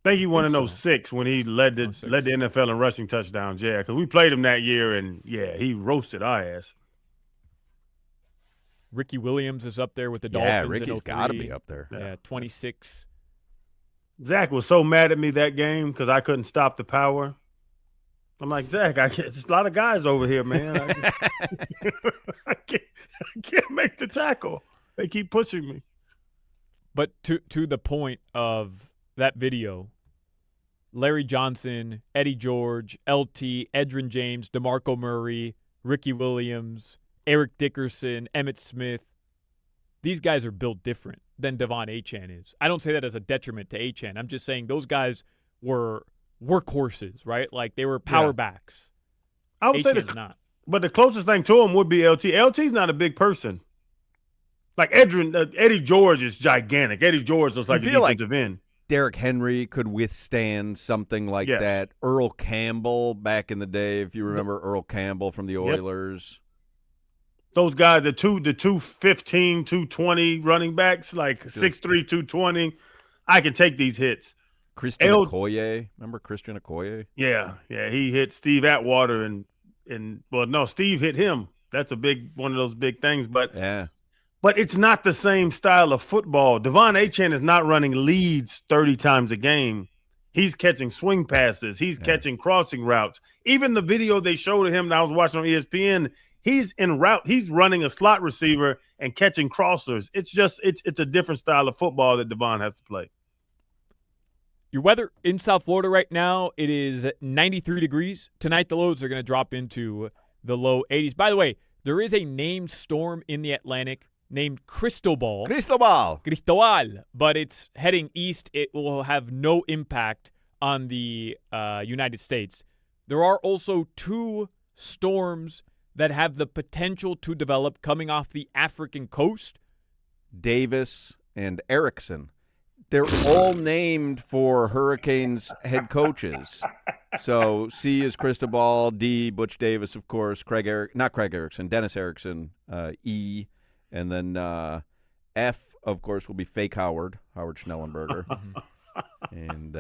I think he won in 06 when he led the NFL in rushing touchdowns, because we played him that year, and, he roasted our ass.
Ricky Williams is up there with the Dolphins.
Yeah, Ricky's got to be up there.
Yeah, 26.
Zach was so mad at me that game because I couldn't stop the power. I'm like, Zach, there's a lot of guys over here, man. I can't make the tackle. They keep pushing me.
But to the point of that video, Larry Johnson, Eddie George, LT, Edgerrin James, DeMarco Murray, Ricky Williams, Eric Dickerson, Emmitt Smith, these guys are built different than Devon Achane is. I don't say that as a detriment to Achane. I'm just saying those guys were workhorses, right? Like they were power backs.
I would say not. But the closest thing to him would be LT. LT's not a big person. Like Eddie George is gigantic. Eddie George looks like a defensive end.
Derrick Henry could withstand something like that. Earl Campbell back in the day, if you remember Earl Campbell from the Oilers.
Those guys, the 215, 220 running backs, like 6'3", 220. I can take these hits.
Christian Okoye. Remember Christian Okoye?
Yeah. He hit Steve Atwater and Steve hit him. That's one of those big things. But it's not the same style of football. Devon Achane is not running leads 30 times a game. He's catching swing passes. He's catching crossing routes. Even the video they showed of him that I was watching on ESPN, he's en route. He's running a slot receiver and catching crossers. It's a different style of football that Devon has to play.
Your weather in South Florida right now, it is 93 degrees. Tonight, the lows are going to drop into the low 80s. By the way, there is a named storm in the Atlantic named Cristobal, but it's heading east. It will have no impact on the United States. There are also two storms that have the potential to develop coming off the African coast.
Davis and Erickson. They're all named for Hurricanes head coaches. So C is Cristobal, D, Butch Davis, of course, Dennis Erickson, E, and then F, of course, will be Fake Howard Schnellenberger. And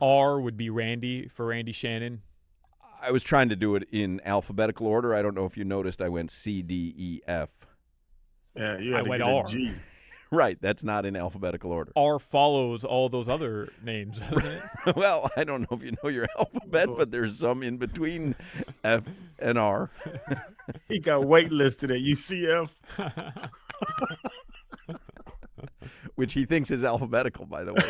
R would be Randy for Randy Shannon.
I was trying to do it in alphabetical order. I don't know if you noticed I went C, D, E, F.
Yeah, you had
I went
to get
R.
a G.
Right, that's not in alphabetical order.
R follows all those other names, doesn't it?
Well, I don't know if you know your alphabet, but there's some in between F and R.
He got waitlisted at UCF.
Which he thinks is alphabetical, by the way,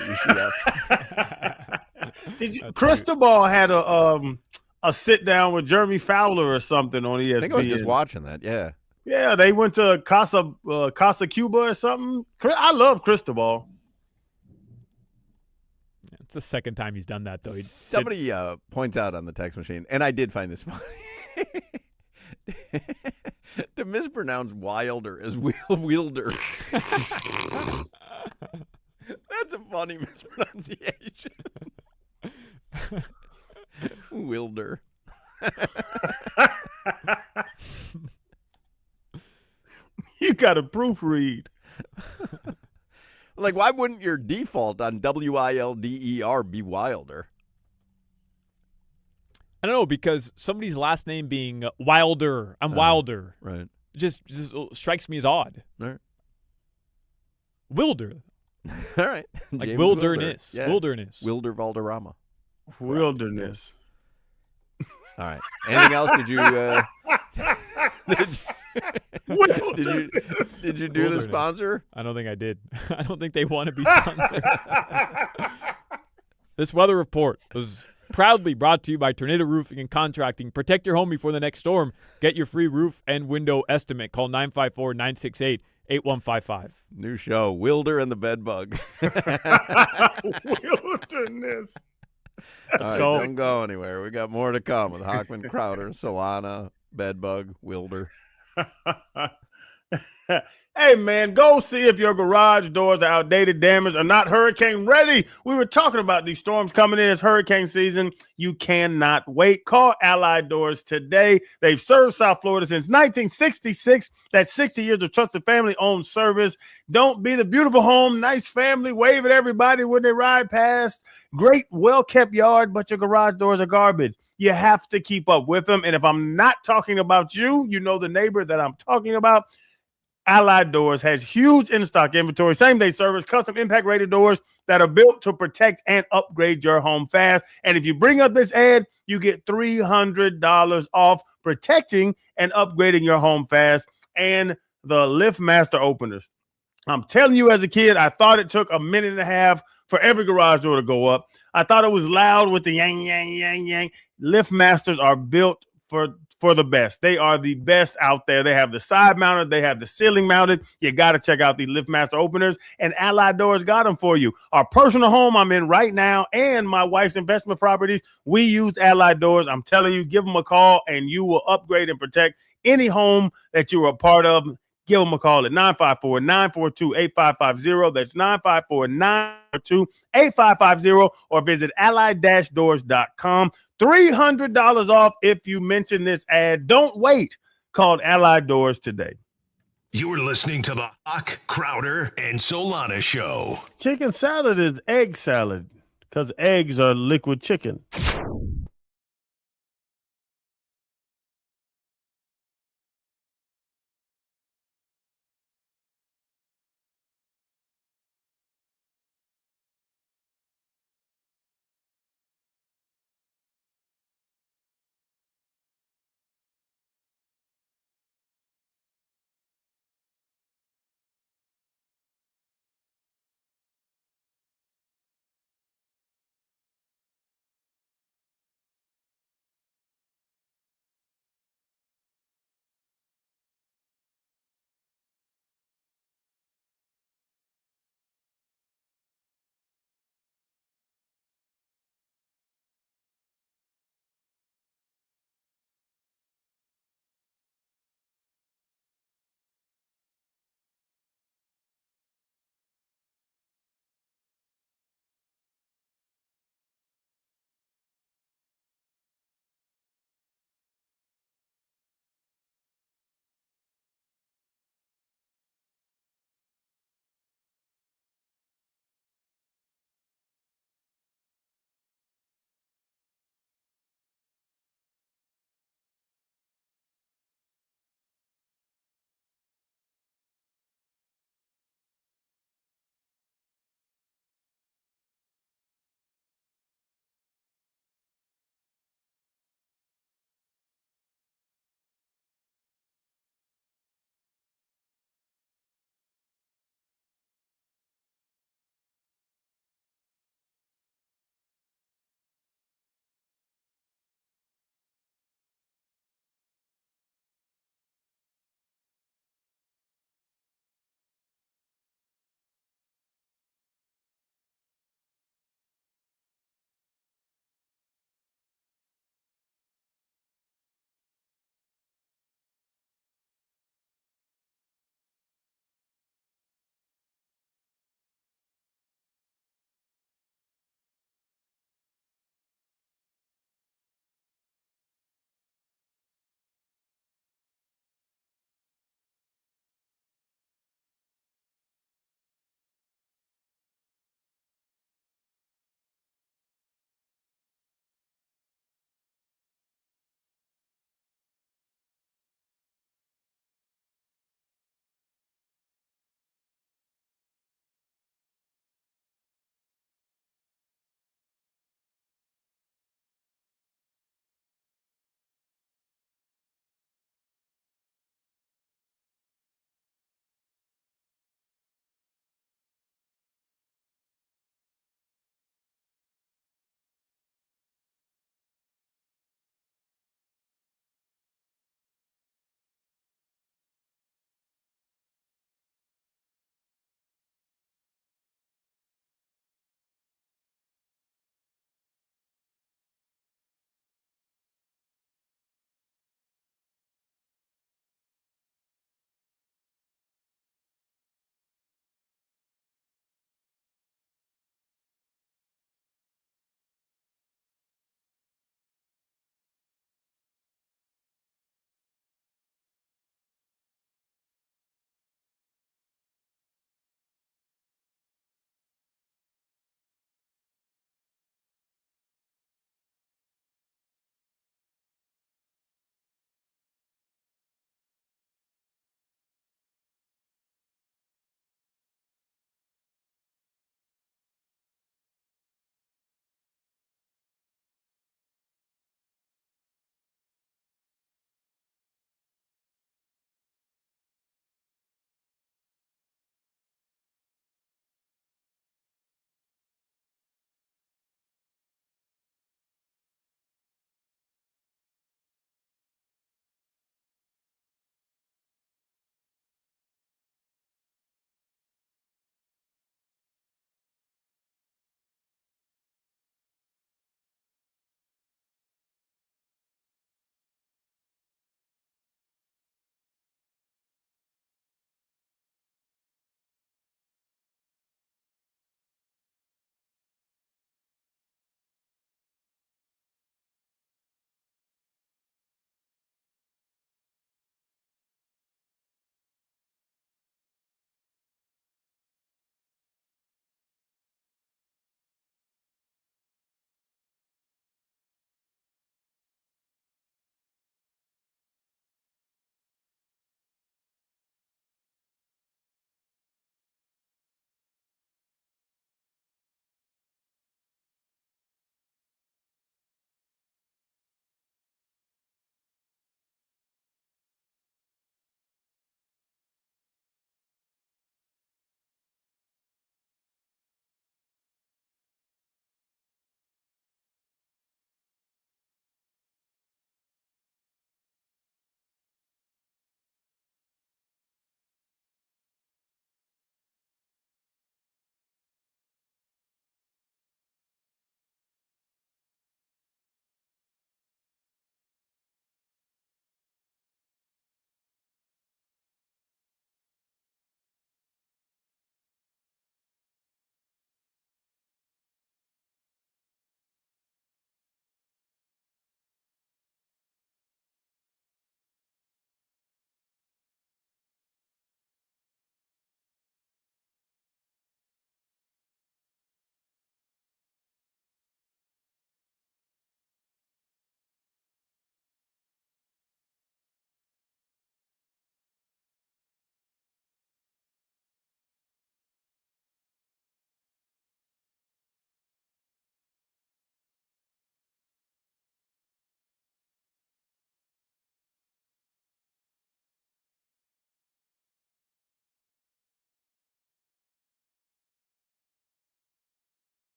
UCF.
Cristobal had a sit down with Jeremy Fowler or something on ESPN.
I think I was just watching that, yeah.
Yeah, they went to Casa Cuba or something. I love Cristobal.
It's the second time he's done that, though.
Somebody points out on the text machine, and I did find this funny. To mispronounce Wilder as Wilder. That's a funny mispronunciation. Wilder.
You got to proofread.
Like, why wouldn't your default on Wilder be Wilder?
I don't know, because somebody's last name being Wilder. I'm Wilder.
Right.
Just strikes me as odd.
All right.
Wilder.
All right.
Like
James
wilderness.
Wilder. Yeah.
Wilderness.
Wilder Valderrama.
Wilderness.
All right. Anything else? Did you did you do the sponsor?
I don't think I did. I don't think they want to be sponsored. This weather report was proudly brought to you by Tornado Roofing and Contracting. Protect your home before the next storm. Get your free roof and window estimate. Call 954-968-8155.
New show, Wilder and the Bedbug.
Wilderness.
Let's go. Don't go anywhere. We got more to come with Hochman, Crowder, Solana, Bedbug, Wilder.
Hey, man, go see if your garage doors are outdated, damaged, or not hurricane ready. We were talking about these storms coming in. It's hurricane season. You cannot wait. Call Allied Doors today. They've served South Florida since 1966. That's 60 years of trusted family-owned service. Don't be the beautiful home, nice family, wave at everybody when they ride past. Great, well-kept yard, but your garage doors are garbage. You have to keep up with them. And if I'm not talking about you, you know the neighbor that I'm talking about. Allied Doors has huge in-stock inventory, same-day service, custom impact-rated doors that are built to protect and upgrade your home fast. And if you bring up this ad, you get $300 off protecting and upgrading your home fast and the LiftMaster openers. I'm telling you, as a kid, I thought it took a minute and a half for every garage door to go up. I thought it was loud with the yang, yang, yang, yang. LiftMasters are built for the best. They are the best out there. They have the side mounted. They have the ceiling mounted. You got to check out the LiftMaster openers, and Allied Doors got them for you. Our personal home I'm in right now and my wife's investment properties, we use Allied Doors. I'm telling you, give them a call and you will upgrade and protect any home that you are a part of. Give them a call at 954-942-8550. That's 954-942-8550, or visit allied-doors.com. $300 off if you mention this ad. Don't wait. Call Allied Doors today.
You're listening to the Hawk, Crowder, and Solana Show.
Chicken salad is egg salad because eggs are liquid chicken.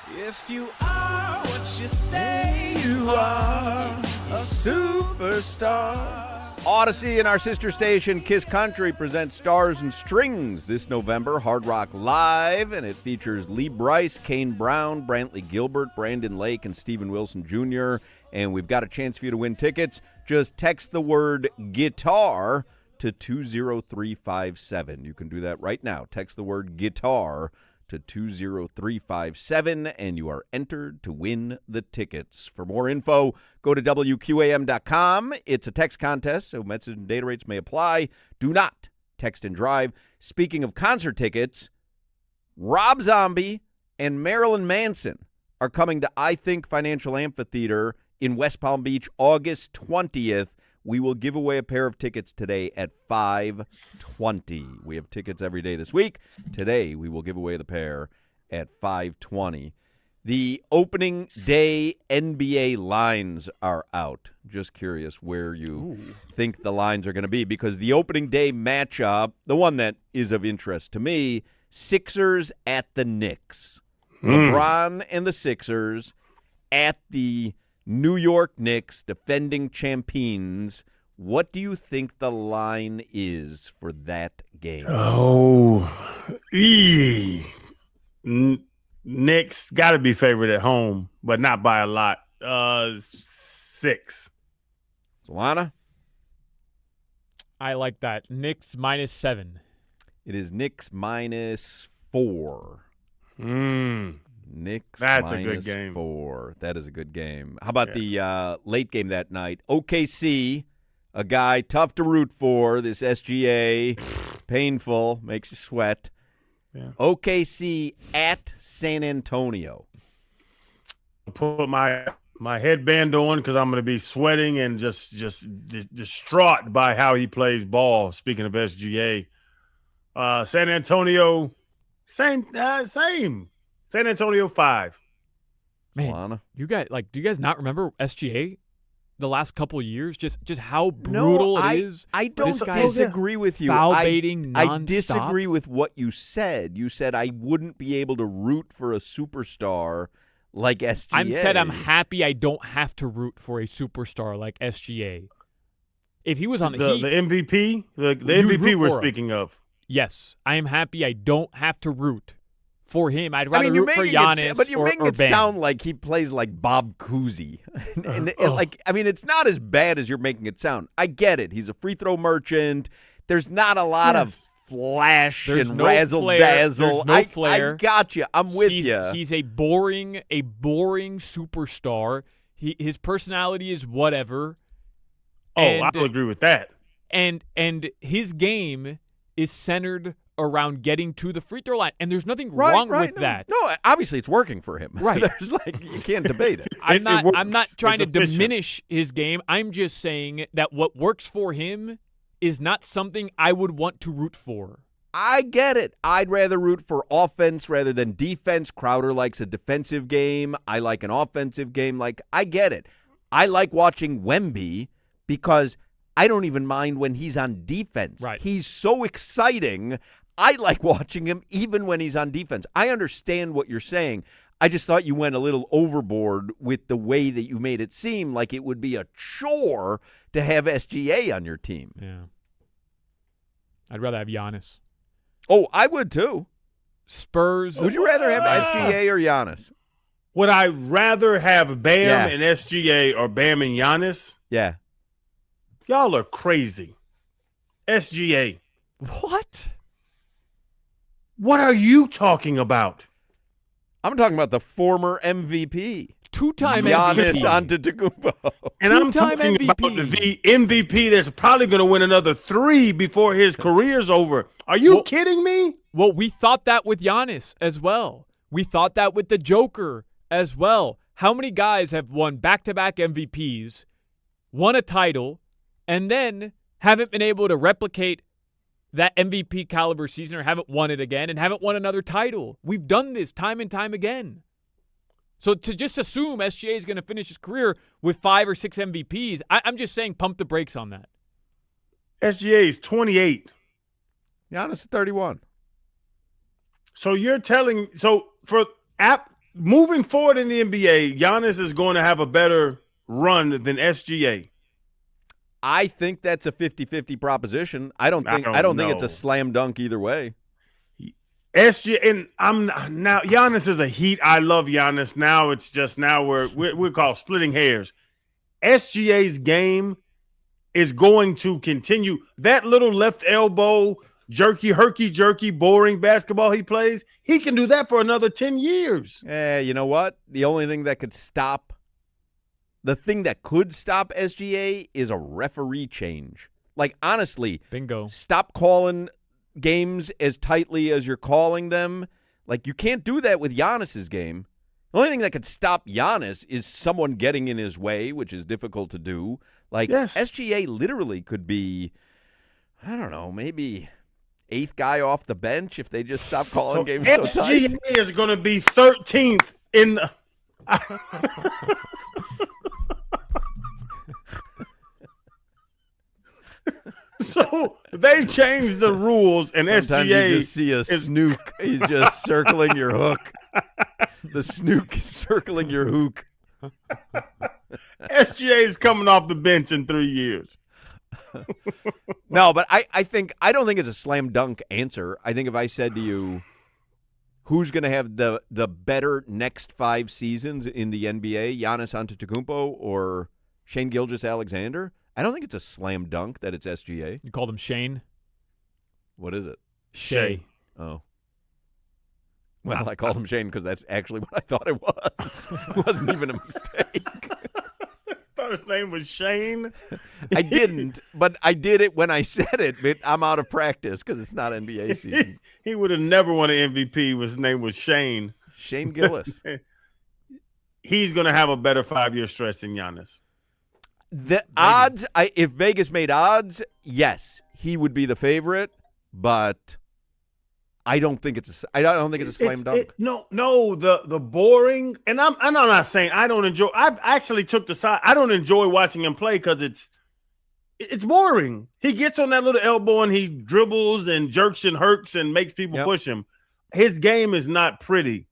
If you are what you say you are, a superstar.
Odyssey and our sister station, Kiss Country, presents Stars and Strings this November, Hard Rock Live, and it features Lee Brice, Kane Brown, Brantley Gilbert, Brandon Lake, and Stephen Wilson Jr., and we've got a chance for you to win tickets. Just text the word guitar to 20357. You can do that right now. Text the word guitar to 20357, and you are entered to win the tickets. For more info, go to WQAM.com. It's a text contest, so message and data rates may apply. Do not text and drive. Speaking of concert tickets, Rob Zombie and Marilyn Manson are coming to I Think Financial Amphitheater in West Palm Beach August 20th. We will give away a pair of tickets today at 5:20. We have tickets every day this week. Today, we will give away the pair at 5:20. The opening day NBA lines are out. Just curious where you think the lines are going to be, because the opening day matchup, the one that is of interest to me, Sixers at the Knicks. LeBron and the Sixers at the New York Knicks, defending champions. What do you think the line is for that game?
Knicks got to be favored at home, but not by a lot. 6.
Solana?
I like that. Knicks -7.
It is Knicks -4. Knicks
That's a good game.
-4. That is a good game. How about the late game that night? OKC, a guy tough to root for. This SGA, painful, makes you sweat.
Yeah.
OKC at San Antonio.
I'll put my headband on because I'm going to be sweating and just distraught by how he plays ball. Speaking of SGA, San Antonio, same. San Antonio 5.
Man,
Solana?
you guys do you guys not remember SGA the last couple of years? Just how brutal it is.
I don't disagree with you.
Foul baiting
I
nonstop.
disagree with what you said. You said I wouldn't be able to root for a superstar like SGA.
I'm happy I don't have to root for a superstar like SGA. If he was on the Heat,
the MVP, the MVP we're speaking of.
Yes, I am happy I don't have to root for him. I'd rather
you're
root for
making
Giannis
but you're making
or
it
Bam.
sound like he plays like Bob Cousy. It's not as bad as you're making it sound. I get it. He's a free throw merchant. There's not a lot of flash and razzle dazzle.
There's no flair.
I got you. I'm with you.
He's a boring superstar. His personality is whatever.
I'll agree with that.
And his game is centered around getting to the free throw line, and there's nothing wrong with that.
No, obviously it's working for him.
Right.
There's you can't debate it.
I'm not trying to diminish his game. I'm just saying that what works for him is not something I would want to root for.
I get it. I'd rather root for offense rather than defense. Crowder likes a defensive game. I like an offensive game. I get it. I like watching Wemby because I don't even mind when he's on defense.
Right.
He's so exciting. I like watching him even when he's on defense. I understand what you're saying. I just thought you went a little overboard with the way that you made it seem like it would be a chore to have SGA on your team.
Yeah. I'd rather have Giannis.
Oh, I would too.
Spurs.
Would you rather have SGA or Giannis?
Would I rather have Bam and SGA or Bam and Giannis?
Yeah.
Y'all are crazy. SGA.
What?
What are you talking about?
I'm talking about the former MVP.
Two-time
Giannis
MVP.
Antetokounmpo.
And I'm talking about the MVP that's probably going to win another 3 before his career's over. Are you kidding me?
Well, we thought that with Giannis as well. We thought that with the Joker as well. How many guys have won back-to-back MVPs, won a title, and then haven't been able to replicate that MVP caliber season or haven't won it again and haven't won another title? We've done this time and time again. So to just assume SGA is going to finish his career with 5 or 6 MVPs, I'm just saying pump the brakes on that.
SGA is 28.
Giannis is 31.
So you're telling – so for moving forward in the NBA, Giannis is going to have a better run than SGA.
I think that's a 50-50 proposition. I don't think it's a slam dunk either way.
SGA, and I'm now Giannis is a heat. I love Giannis. Now it's just we're called splitting hairs. SGA's game is going to continue. That little left elbow herky-jerky, boring basketball he plays, he can do that for another 10 years.
You know what? The only thing that could stop SGA is a referee change. Like, honestly,
bingo.
Stop calling games as tightly as you're calling them. Like, you can't do that with Giannis's game. The only thing that could stop Giannis is someone getting in his way, which is difficult to do. Like, yes. SGA literally could be, I don't know, maybe 8th guy off the bench if they just stop calling games so tight.
SGA is going to be 13th in the So they changed the rules, and
Sometimes
SGA
you just see a snook. He's just circling your hook. The snook is circling your hook.
SGA is coming off the bench in 3 years.
No, but I don't think it's a slam dunk answer. I think if I said to you, who's going to have the better next 5 seasons in the NBA, Giannis Antetokounmpo or Shane Gilgeous-Alexander, I don't think it's a slam dunk that it's SGA.
You called him Shane?
What is it?
Shay.
Oh. Well, I called him Shane because that's actually what I thought it was. It wasn't even a mistake.
I thought his name was Shane.
I didn't, but I did it when I said it. But I'm out of practice because it's not NBA season.
He would have never won an MVP. His name was Shane.
Shane Gillis.
He's going to have a better 5-year stretch than Giannis.
The odds, if Vegas made odds, yes, he would be the favorite, but I don't think it's a slam dunk.
The boring, and I'm not saying I don't enjoy. I've actually took the side. I don't enjoy watching him play because it's boring. He gets on that little elbow and he dribbles and jerks and herks and makes people push him. His game is not pretty,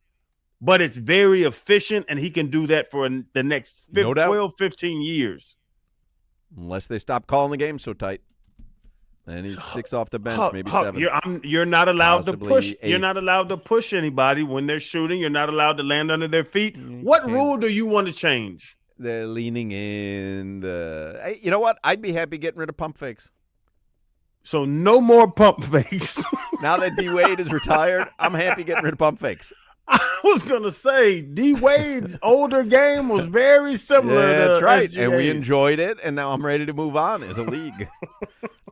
but it's very efficient, and he can do that for the next 12, 15 years.
Unless they stop calling the game so tight. And he's 6 off the bench, maybe 7.
You're not allowed to push.
8.
You're not allowed to push anybody when they're shooting. You're not allowed to land under their feet. What rule do you want to change?
They're leaning in. You know what? I'd be happy getting rid of pump fakes.
So no more pump fakes.
Now that D. Wade is retired, I'm happy getting rid of pump fakes.
I was going to say, D. Wade's older game was very similar to
that's right.
SGA's.
And we enjoyed it, and now I'm ready to move on as a league.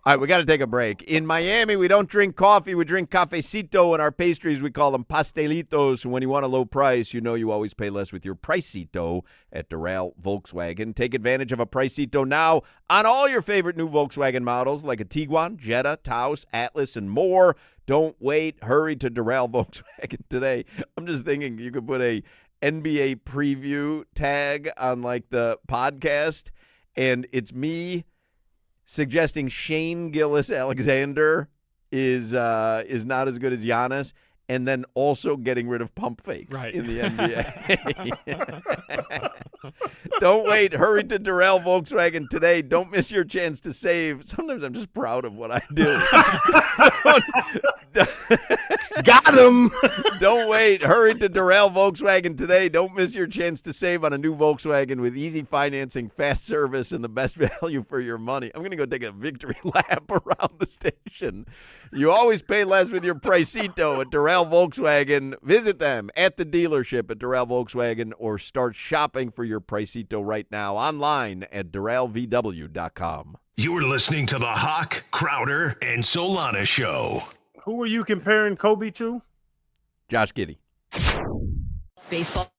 All right, we got to take a break. In Miami, we don't drink coffee. We drink cafecito, and our pastries, we call them pastelitos. And when you want a low price, you know you always pay less with your Pricito at Doral Volkswagen. Take advantage of a Pricito now on all your favorite new Volkswagen models like a Tiguan, Jetta, Taos, Atlas, and more. Don't wait. Hurry to Doral Volkswagen today. I'm just thinking you could put a NBA preview tag on like the podcast, and it's me suggesting Shane Gilgeous-Alexander is not as good as Giannis, and then also getting rid of pump fakes in the NBA. Don't wait. Hurry to Doral Volkswagen today. Don't miss your chance to save. Sometimes I'm just proud of what I do.
Got him.
Don't wait. Hurry to Doral Volkswagen today. Don't miss your chance to save on a new Volkswagen with easy financing, fast service, and the best value for your money. I'm going to go take a victory lap around the station. You always pay less with your Pricito at Doral Volkswagen. Visit them at the dealership at Doral Volkswagen or start shopping for your Pricito right now online at DoralVW.com.
You're listening to the Hawk, Crowder, and Solana Show.
Who are you comparing Kobe to?
Josh Giddey.
Baseball.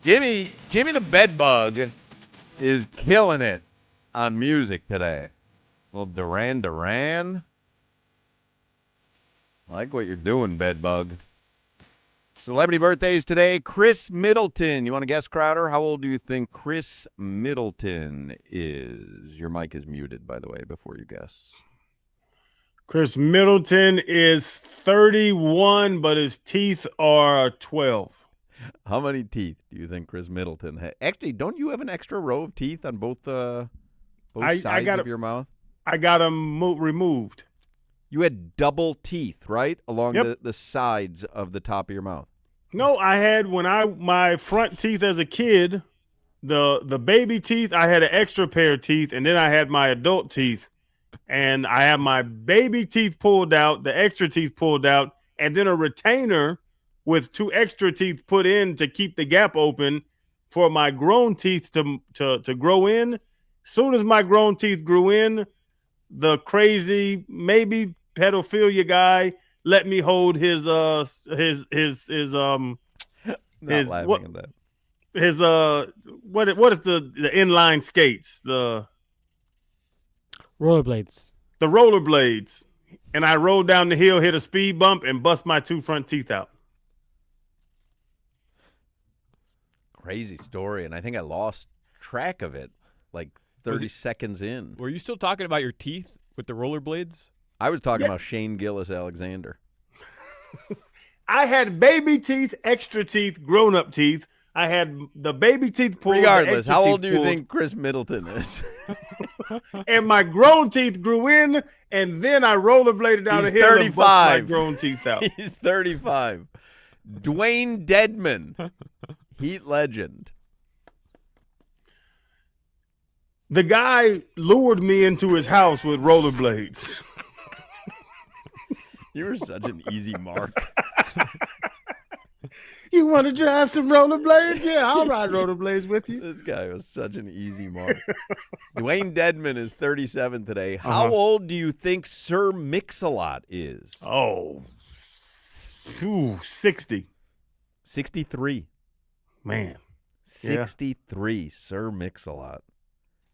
Jimmy the Bedbug is killing it on music today. Little Duran. I like what you're doing, Bedbug. Celebrity birthdays today. Chris Middleton. You want to guess, Crowder? How old do you think Chris Middleton is? Your mic is muted, by the way, before you guess.
Chris Middleton is 31, but his teeth are 12.
How many teeth do you think Chris Middleton had? Actually, don't you have an extra row of teeth on both sides of your mouth?
I got them removed.
You had double teeth, right? Along the sides of the top of your mouth.
No, I had my front teeth as a kid, the baby teeth, I had an extra pair of teeth, and then I had my adult teeth. And I have my baby teeth pulled out, the extra teeth pulled out, and then a retainer with 2 extra teeth put in to keep the gap open for my grown teeth to grow in. Soon as my grown teeth grew in, the crazy, maybe pedophilia guy let me hold his
Not laughing at that.
His what is the inline skates, the
rollerblades.
The rollerblades. And I rolled down the hill, hit a speed bump, and bust my 2 front teeth out.
Crazy story, and I think I lost track of it like 30 seconds in.
Were you still talking about your teeth with the rollerblades?
I was talking about Shane Gillis-Alexander.
I had baby teeth, extra teeth, grown-up teeth. I had the baby teeth pulled.
Regardless, how old do you think Chris Middleton is?
And my grown teeth grew in, and then I rollerbladed down the hill
35.
and bust my grown teeth out.
He's 35. Dwayne Dedman, Heat legend.
The guy lured me into his house with rollerblades.
You were such an easy mark.
You want to drive some rollerblades? Yeah, I'll ride rollerblades with you.
This guy was such an easy mark. Dwayne Dedman is 37 today. How old do you think Sir Mix-a-Lot is?
Oh, 60.
63.
Man.
63, Sir Mix-a-Lot.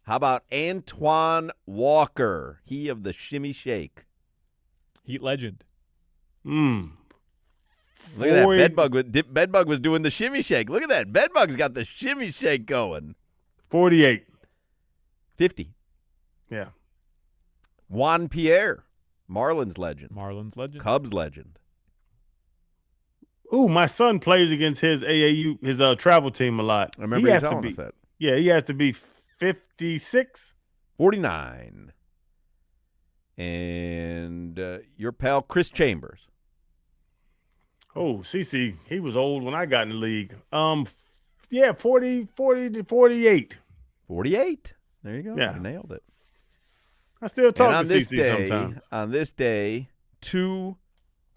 How about Antoine Walker? He of the Shimmy Shake.
Heat legend.
Look at that. Bedbug was doing the shimmy shake. Look at that. Bedbug's got the shimmy shake going.
48.
50.
Yeah.
Juan Pierre, Marlins legend. Cubs legend.
Ooh, my son plays against his AAU, his travel team a lot.
I remember you telling us that.
Yeah, he has to be 56.
49. And your pal Chris Chambers.
Oh, CC, he was old when I got in the league. 40 to 48.
48. There you go.
Yeah.
You nailed it.
I still talk
and
to CC sometimes.
On this day, 2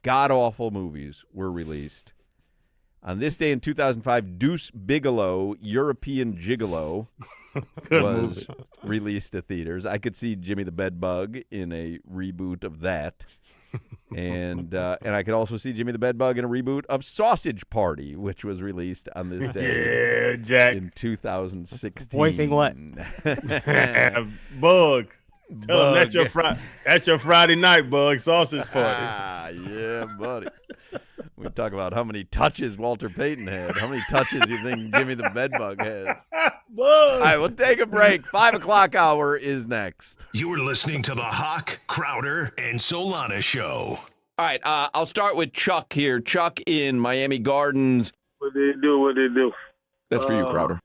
god-awful movies were released. On this day in 2005, Deuce Bigalow, European Gigolo, was released to theaters. I could see Jimmy the Bedbug in a reboot of that. And I could also see Jimmy the Bedbug in a reboot of Sausage Party, which was released on this day.
Yeah, Jack.
In 2016.
Voicing what?
Bug. Tell him that's your Friday night, Bug. Sausage Party.
Yeah, buddy. We talk about how many touches Walter Payton had. How many touches you think Jimmy the Bedbug has? All right, we'll take a break. 5 o'clock hour is next.
You're listening to the Hawk, Crowder, and Solana Show.
All right, I'll start with Chuck here. Chuck in Miami Gardens.
What they do?
That's for you, Crowder.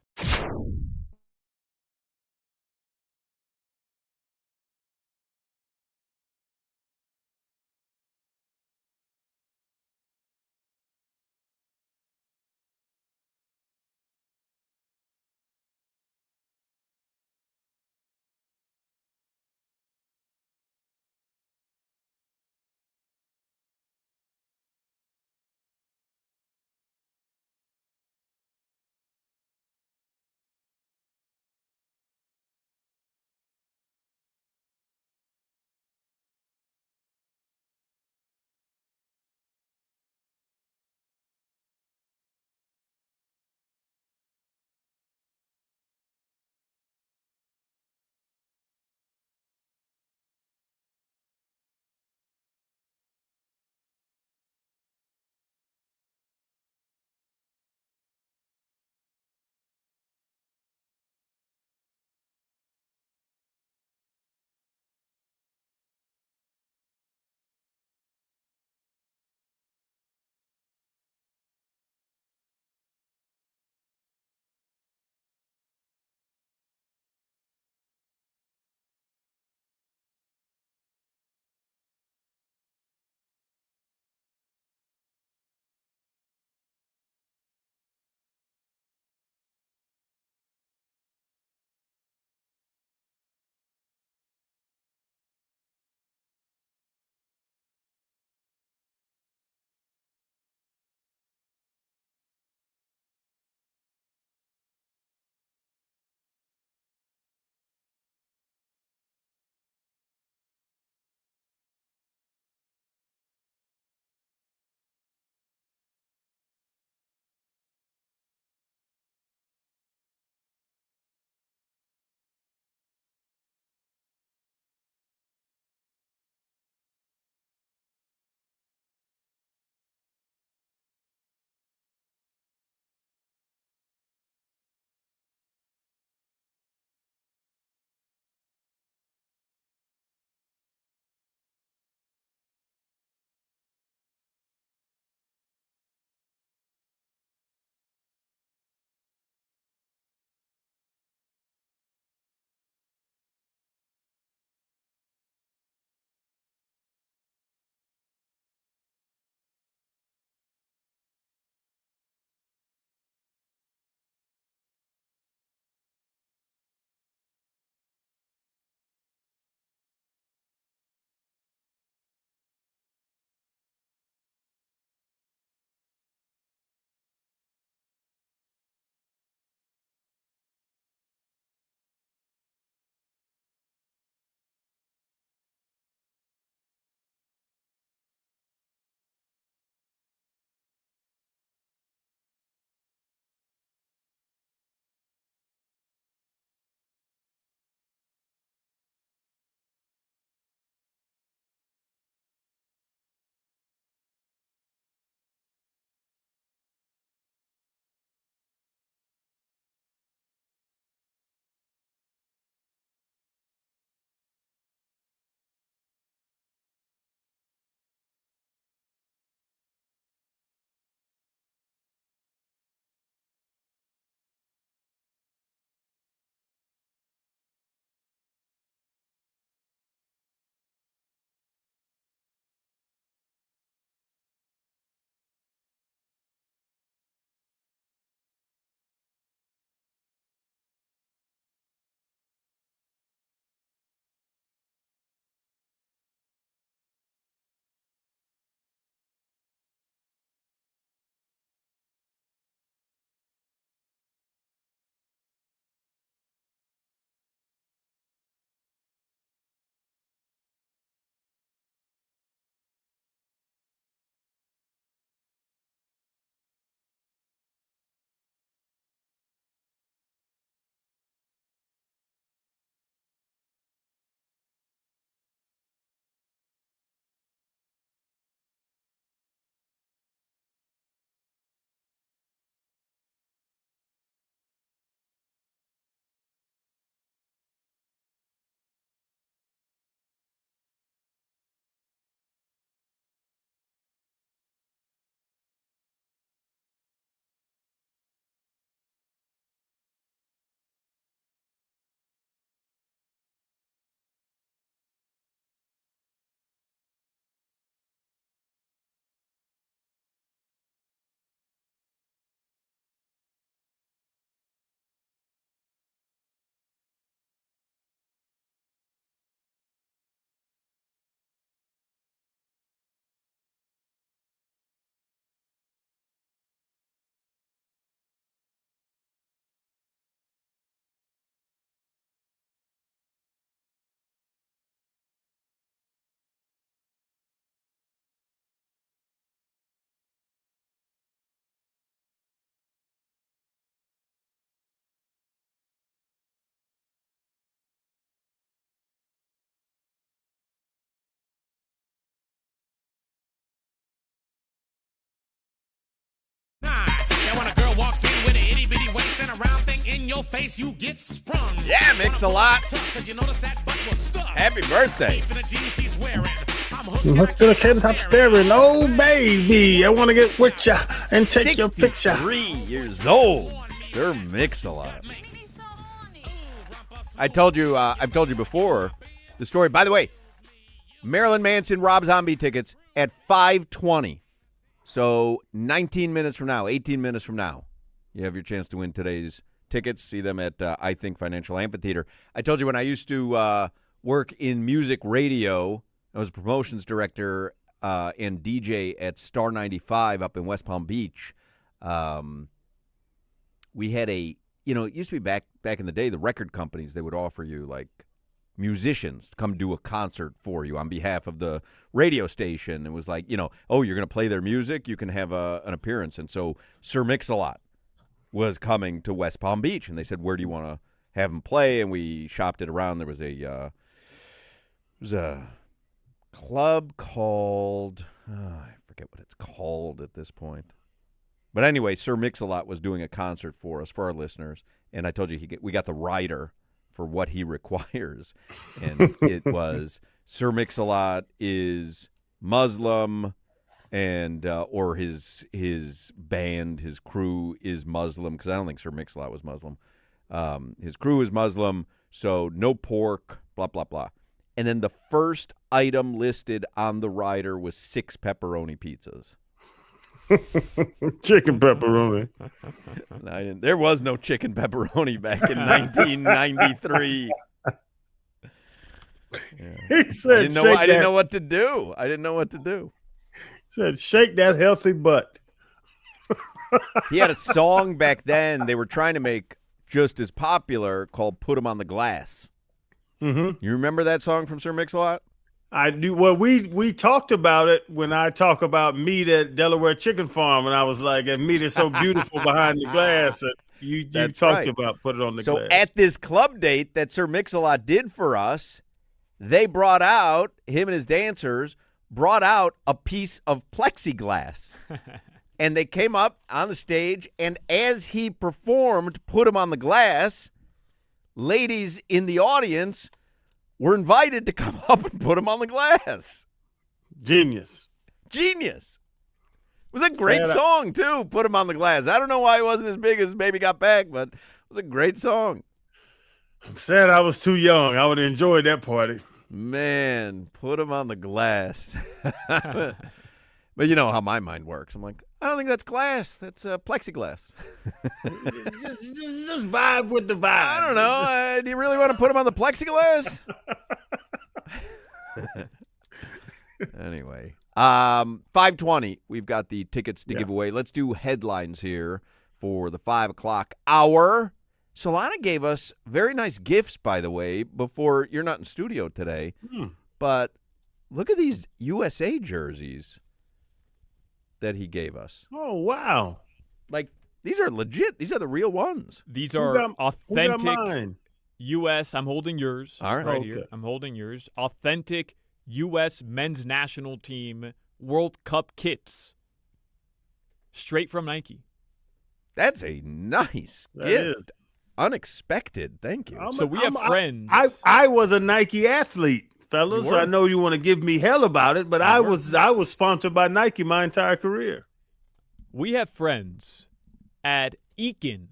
in your face, you get sprung.
Yeah, Mix-a-Lot. Happy birthday.
Look to the tabletop staring. Oh, baby, I want to get with ya and take your picture.
63 years old. Sir Mix-a-Lot. I've told you before the story. By the way, Marilyn Manson, Rob Zombie tickets at 5:20. So 19 minutes from now, 18 minutes from now, you have your chance to win today's tickets. See them at, I Think, Financial Amphitheater. I told you when I used to work in music radio, I was a promotions director and DJ at Star 95 up in West Palm Beach. We had it used to be back in the day, the record companies, they would offer you, like, musicians to come do a concert for you on behalf of the radio station. It was like, you're going to play their music, you can have an appearance. And so Sir Mix-a-Lot was coming to West Palm Beach, and they said, where do you want to have him play? And we shopped it around. There was a club called, I forget what it's called at this point. But anyway, Sir Mix-a-Lot was doing a concert for us, for our listeners, and I told you we got the rider for what he requires, and it was Sir Mix-a-Lot is Muslim, and or his band, his crew is Muslim, because I don't think Sir Mix-a-Lot was Muslim. His crew is Muslim, so no pork, blah, blah, blah. And then the first item listed on the rider was 6 pepperoni pizzas.
Chicken pepperoni.
There was no chicken pepperoni back in 1993. Yeah.
He said,
I didn't know what to do.
He said, shake that healthy butt.
He had a song back then they were trying to make just as popular called Put 'Em on the Glass.
Mm-hmm.
You remember that song from Sir Mix-a-Lot?
I do. Well, we talked about it when I talk about meat at Delaware Chicken Farm, and I was like, that meat is so beautiful behind the glass. And you talked about put it on the glass.
So at this club date that Sir Mix-a-Lot did for us, they brought out, him and his dancers, brought out a piece of plexiglass. And they came up on the stage, and as he performed Put 'Em on the Glass, ladies in the audience were invited to come up and put him on the glass.
Genius.
It was a great song, too, Put 'Em on the Glass. I don't know why it wasn't as big as Baby Got Back, but it was a great song.
I'm sad I was too young. I would have enjoyed that party.
Man, Put 'Em on the Glass. But you know how my mind works. I'm like, I don't think that's glass. That's plexiglass.
just vibe with the vibe.
I don't know. Do you really want to put him on the plexiglass? Anyway, 5:20. We've got the tickets to give away. Let's do headlines here for the 5 o'clock hour. Solana gave us very nice gifts, by the way, before you're not in studio today. But look at these USA jerseys that he gave us.
Oh, wow.
Like, these are legit. These are the real ones.
These are authentic U.S. I'm holding yours.
All right.
Here. I'm holding yours. Authentic U.S. men's national team World Cup kits. Straight from Nike.
That's a nice gift. Unexpected. Thank you.
So we have friends.
I was a Nike athlete. Fellas, I know you want to give me hell about it, but I was sponsored by Nike my entire career.
We have friends at Eakin.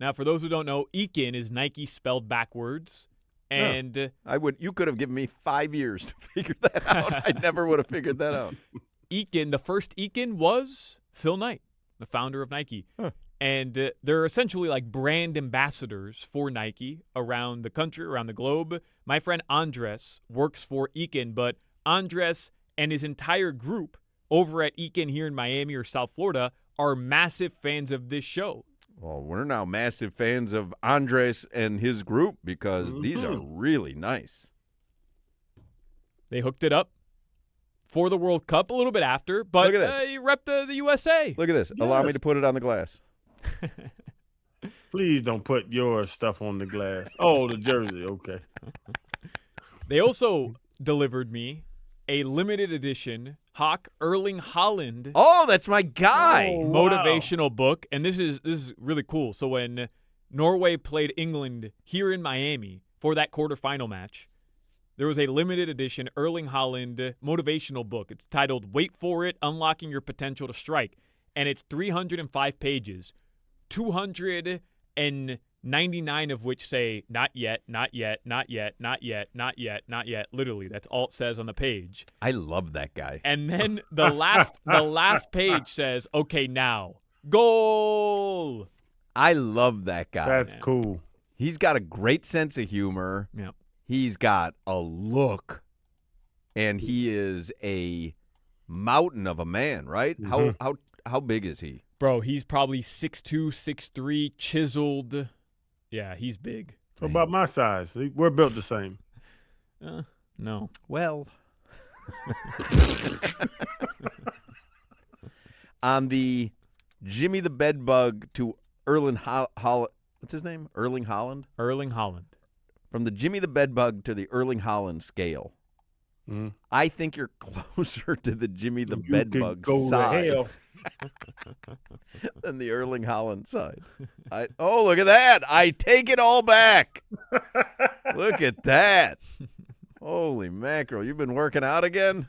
Now, for those who don't know, Eakin is Nike spelled backwards. And
you could have given me 5 years to figure that out. I never would have figured that out.
Eakin, the first Eakin was Phil Knight, the founder of Nike. And they're essentially like brand ambassadors for Nike around the country, around the globe. My friend Andres works for Eakin, but Andres and his entire group over at Eakin here in Miami or South Florida are massive fans of this show.
Well, we're now massive fans of Andres and his group because these are really nice.
They hooked it up for the World Cup a little bit after, but you rep the USA.
Look at this. Yes. Allow me to put it on the glass.
Please don't put your stuff on the glass. Oh, the jersey. Okay.
They also delivered me a limited edition Hawk Erling Haaland.
Oh, that's my guy.
Motivational book. And this is really cool. So when Norway played England here in Miami for that quarterfinal match, there was a limited edition Erling Haaland motivational book. It's titled Wait for It, Unlocking Your Potential to Strike. And it's 305 pages, 299 of which say, not yet, not yet, not yet, not yet, not yet, not yet. Literally, that's all it says on the page.
I love that guy.
And then the last page says, okay, now, goal.
I love that guy.
That's cool.
He's got a great sense of humor.
Yep.
He's got a look, and he is a mountain of a man, right?
Mm-hmm.
How big is he?
Bro, he's probably 6'2", 6'3", chiseled. Yeah, he's big.
So about my size. We're built the same.
No.
Well. On the Jimmy the Bedbug to Erling Haaland. What's his name? Erling Haaland?
Erling Haaland.
From the Jimmy the Bedbug to the Erling Haaland scale, I think you're closer to the Jimmy the Bedbug side than the Erling Haaland side. Oh, look at that. I take it all back. Look at that. Holy mackerel. You've been working out again?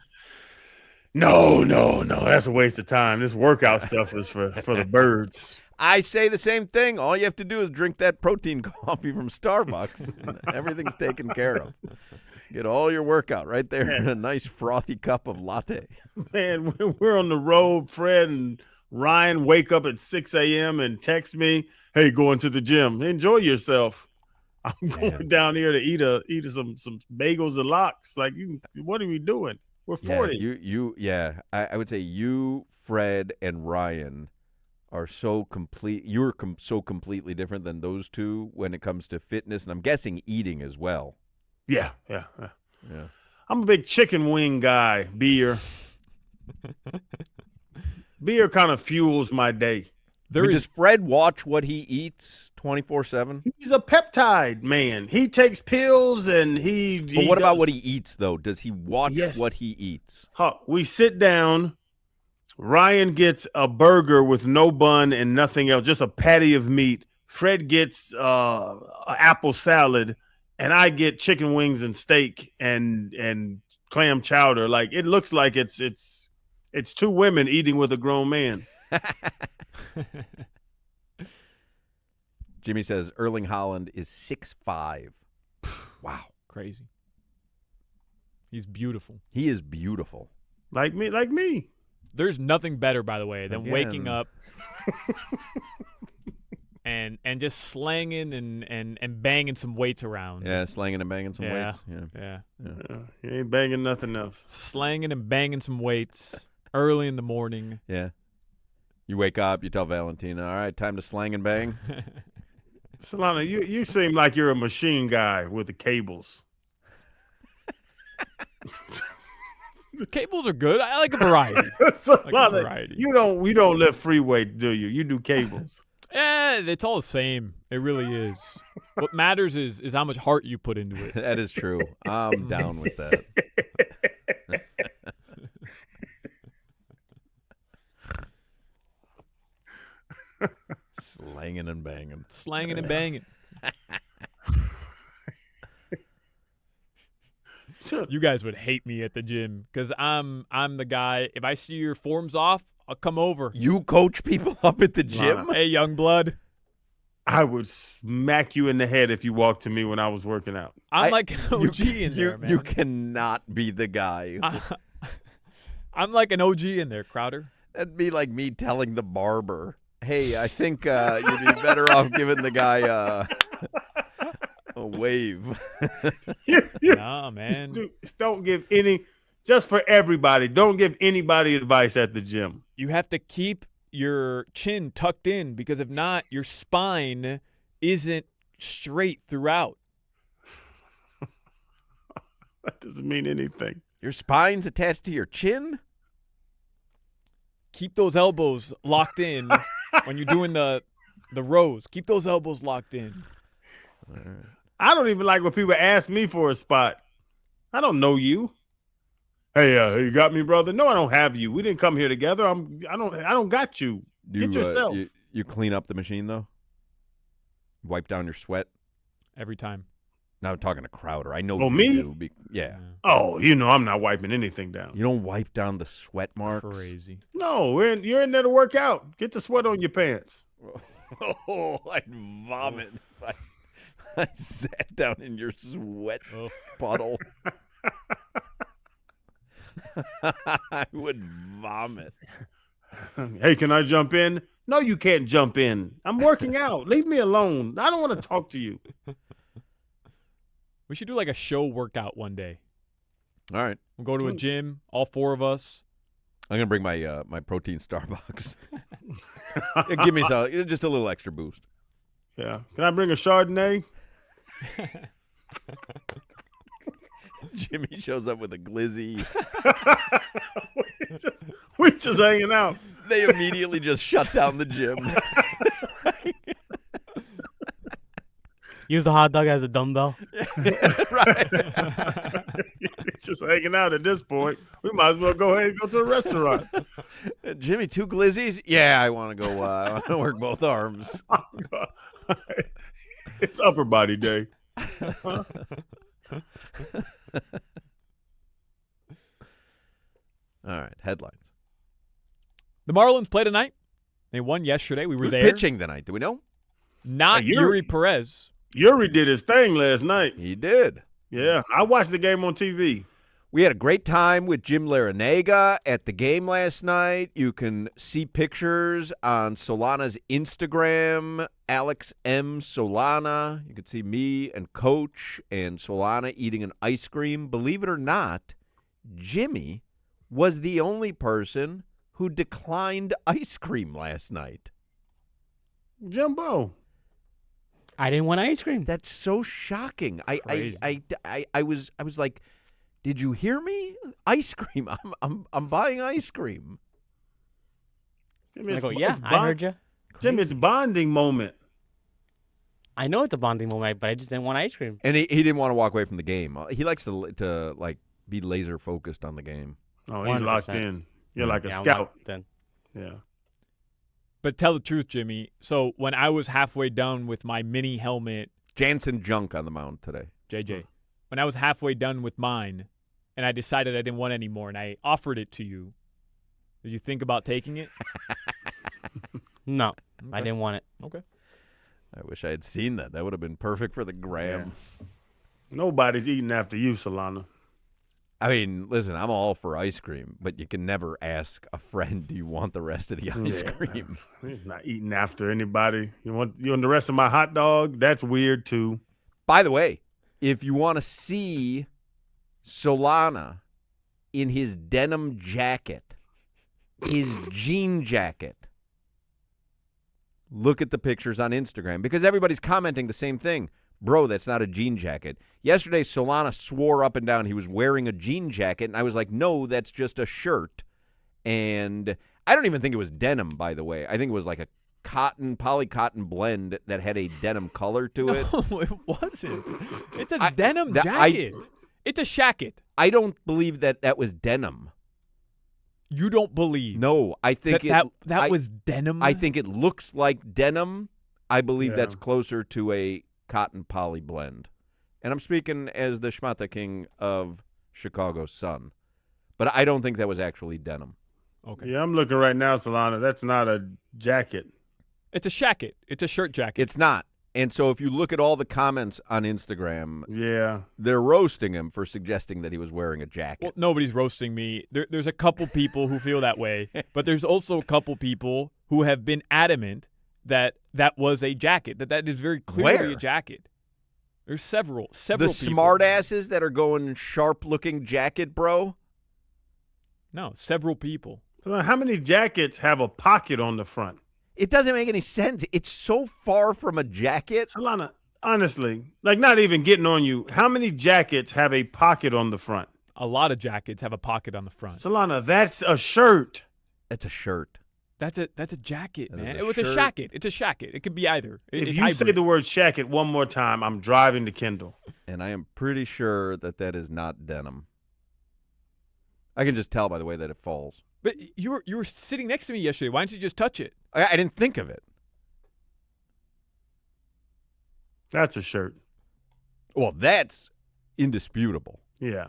No. That's a waste of time. This workout stuff is for the birds.
I say the same thing. All you have to do is drink that protein coffee from Starbucks, and everything's taken care of. Get all your workout right there in a nice frothy cup of latte.
Man, when we're on the road, Fred and Ryan wake up at 6 a.m. and text me, hey, going to the gym. Enjoy yourself. I'm going down here to eat some bagels and lox. Like, what are we doing? We're 40.
I would say you, Fred, and Ryan are so complete. You're so completely different than those two when it comes to fitness, and I'm guessing eating as well.
Yeah. I'm a big chicken wing guy. Beer kind of fuels my day.
Does Fred watch what he eats 24/7?
He's a peptide man. He takes pills and
But what about what he eats, though? Does he watch what he eats?
We sit down. Ryan gets a burger with no bun and nothing else, just a patty of meat. Fred gets an apple salad, and I get chicken wings and steak and clam chowder. Like, it looks like it's two women eating with a grown man.
Jimmy says Erling Haaland is 6'5". Wow.
Crazy. He's beautiful.
He is beautiful.
Like me.
There's nothing better, by the way, than waking up and just slanging and banging some weights around.
Yeah, slanging and banging some weights.
Yeah. You ain't banging nothing else.
Slanging and banging some weights early in the morning.
Yeah. You wake up, you tell Valentina, all right, time to slang and bang.
Solana, you seem like you're a machine guy with the cables.
The cables are good. I like a variety.
You don't lift free weight, do you? You do cables.
Yeah, it's all the same. It really is. What matters is how much heart you put into it.
That is true. I'm down with that. Slanging and banging.
Slanging and banging. You guys would hate me at the gym because I'm the guy. If I see your form's off, I'll come over.
You coach people up at the gym?
Hey, young blood.
I would smack you in the head if you walked to me when I was working out.
I'm like an OG in there, man.
You cannot be the guy.
I'm like an OG in there, Crowder.
That'd be like me telling the barber, hey, I think you'd be better off giving the guy a wave.
Nah, man.
Dude, don't give just for everybody, don't give anybody advice at the gym.
You have to keep your chin tucked in because if not, your spine isn't straight throughout.
That doesn't mean anything.
Your spine's attached to your chin?
Keep those elbows locked in when you're doing the rows. Keep those elbows locked in.
I don't even like when people ask me for a spot. I don't know you. Hey, you got me, brother? No, I don't have you. We didn't come here together. I don't got you. Get yourself.
You clean up the machine though? Wipe down your sweat?
Every time.
Now I'm talking to Crowder. I know
Oh,
you
me?
do. Yeah.
Oh, I'm not wiping anything down.
You don't wipe down the sweat marks?
Crazy.
No, you're in there to work out. Get the sweat on your pants.
Oh, I'd vomit if I sat down in your sweat puddle. I would vomit.
Hey, can I jump in? No, you can't jump in. I'm working out. Leave me alone. I don't want to talk to you.
We should do like a show workout one day.
All right.
We'll go to a gym, all 4 of us.
I'm going to bring my my protein Starbucks. Give me just a little extra boost.
Yeah. Can I bring a Chardonnay?
Jimmy shows up with a glizzy.
we just hanging out.
They immediately just shut down the gym.
Use the hot dog as a dumbbell.
Right.
Just hanging out at this point. We might as well go ahead and go to the restaurant.
Jimmy, 2 glizzies? Yeah, I want to go. I want to work both arms.
It's upper body day.
All right, headlines.
The Marlins play tonight. They won yesterday. We were
Who's
there.
pitching tonight? Do we know?
Not Yuri Perez.
Yuri did his thing last night.
He did.
Yeah, I watched the game on TV.
We had a great time with Jim Larinaga at the game last night. You can see pictures on Solana's Instagram, Alex M. Solana. You can see me and Coach and Solana eating an ice cream. Believe it or not, Jimmy was the only person who declined ice cream last night.
Jumbo.
I didn't want ice cream.
That's so shocking. I was like, did you hear me? Ice cream. I'm buying ice cream.
Jimmy,
I go, yeah, I heard you.
Jim, it's bonding moment.
I know it's a bonding moment, but I just didn't want ice cream.
And he didn't want to walk away from the game. He likes to like be laser focused on the game.
Oh, he's 100%. Locked in. You're like a scout.
Then.
Yeah.
But tell the truth, Jimmy. So when I was halfway done with my mini helmet.
Jansen Junk on the mound today.
JJ. When I was halfway done with mine and I decided I didn't want any more and I offered it to you, did you think about taking it?
No,
okay.
I didn't want it.
Okay.
I wish I had seen that. That would have been perfect for the gram.
Yeah. Nobody's eating after you, Solana.
I mean, listen, I'm all for ice cream, but you can never ask a friend, do you want the rest of the ice cream?
He's not eating after anybody. You want the rest of my hot dog? That's weird, too.
By the way, if you want to see Solana in his denim jacket, his jean jacket, look at the pictures on Instagram because everybody's commenting the same thing. Bro, that's not a jean jacket. Yesterday, Solana swore up and down he was wearing a jean jacket, and I was like, no, that's just a shirt. And I don't even think it was denim, by the way. I think it was like a poly-cotton blend that had a denim color to it.
No, it wasn't. It's a denim jacket. It's a shacket.
I don't believe that was denim.
You don't believe?
No, I think
that was denim?
I think it looks like denim. I believe that's closer to a cotton poly blend. And I'm speaking as the Schmata King of Chicago Sun. But I don't think that was actually denim.
Okay.
Yeah, I'm looking right now, Solana. That's not a jacket.
It's a shacket. It's a shirt jacket.
It's not. And so if you look at all the comments on Instagram,
yeah,
they're roasting him for suggesting that he was wearing a jacket.
Well, nobody's roasting me. There's a couple people who feel that way, but there's also a couple people who have been adamant that was a jacket, that is very clearly a jacket. There's several
the
people.
smart asses that are going sharp-looking jacket, bro?
No, several people.
So how many jackets have a pocket on the front?
It doesn't make any sense. It's so far from a jacket.
Solana, honestly, like not even getting on you, how many jackets have a pocket on the front?
A lot of jackets have a pocket on the front.
Solana, that's a shirt.
It's a shirt.
That's a jacket, man.
It
was a shacket. It's a shacket. It could be either.
If you say the word shacket one more time, I'm driving to Kendall.
And I am pretty sure that is not denim. I can just tell by the way that it falls.
But you were sitting next to me yesterday. Why didn't you just touch it?
I didn't think of it.
That's a shirt.
Well, that's indisputable.
Yeah.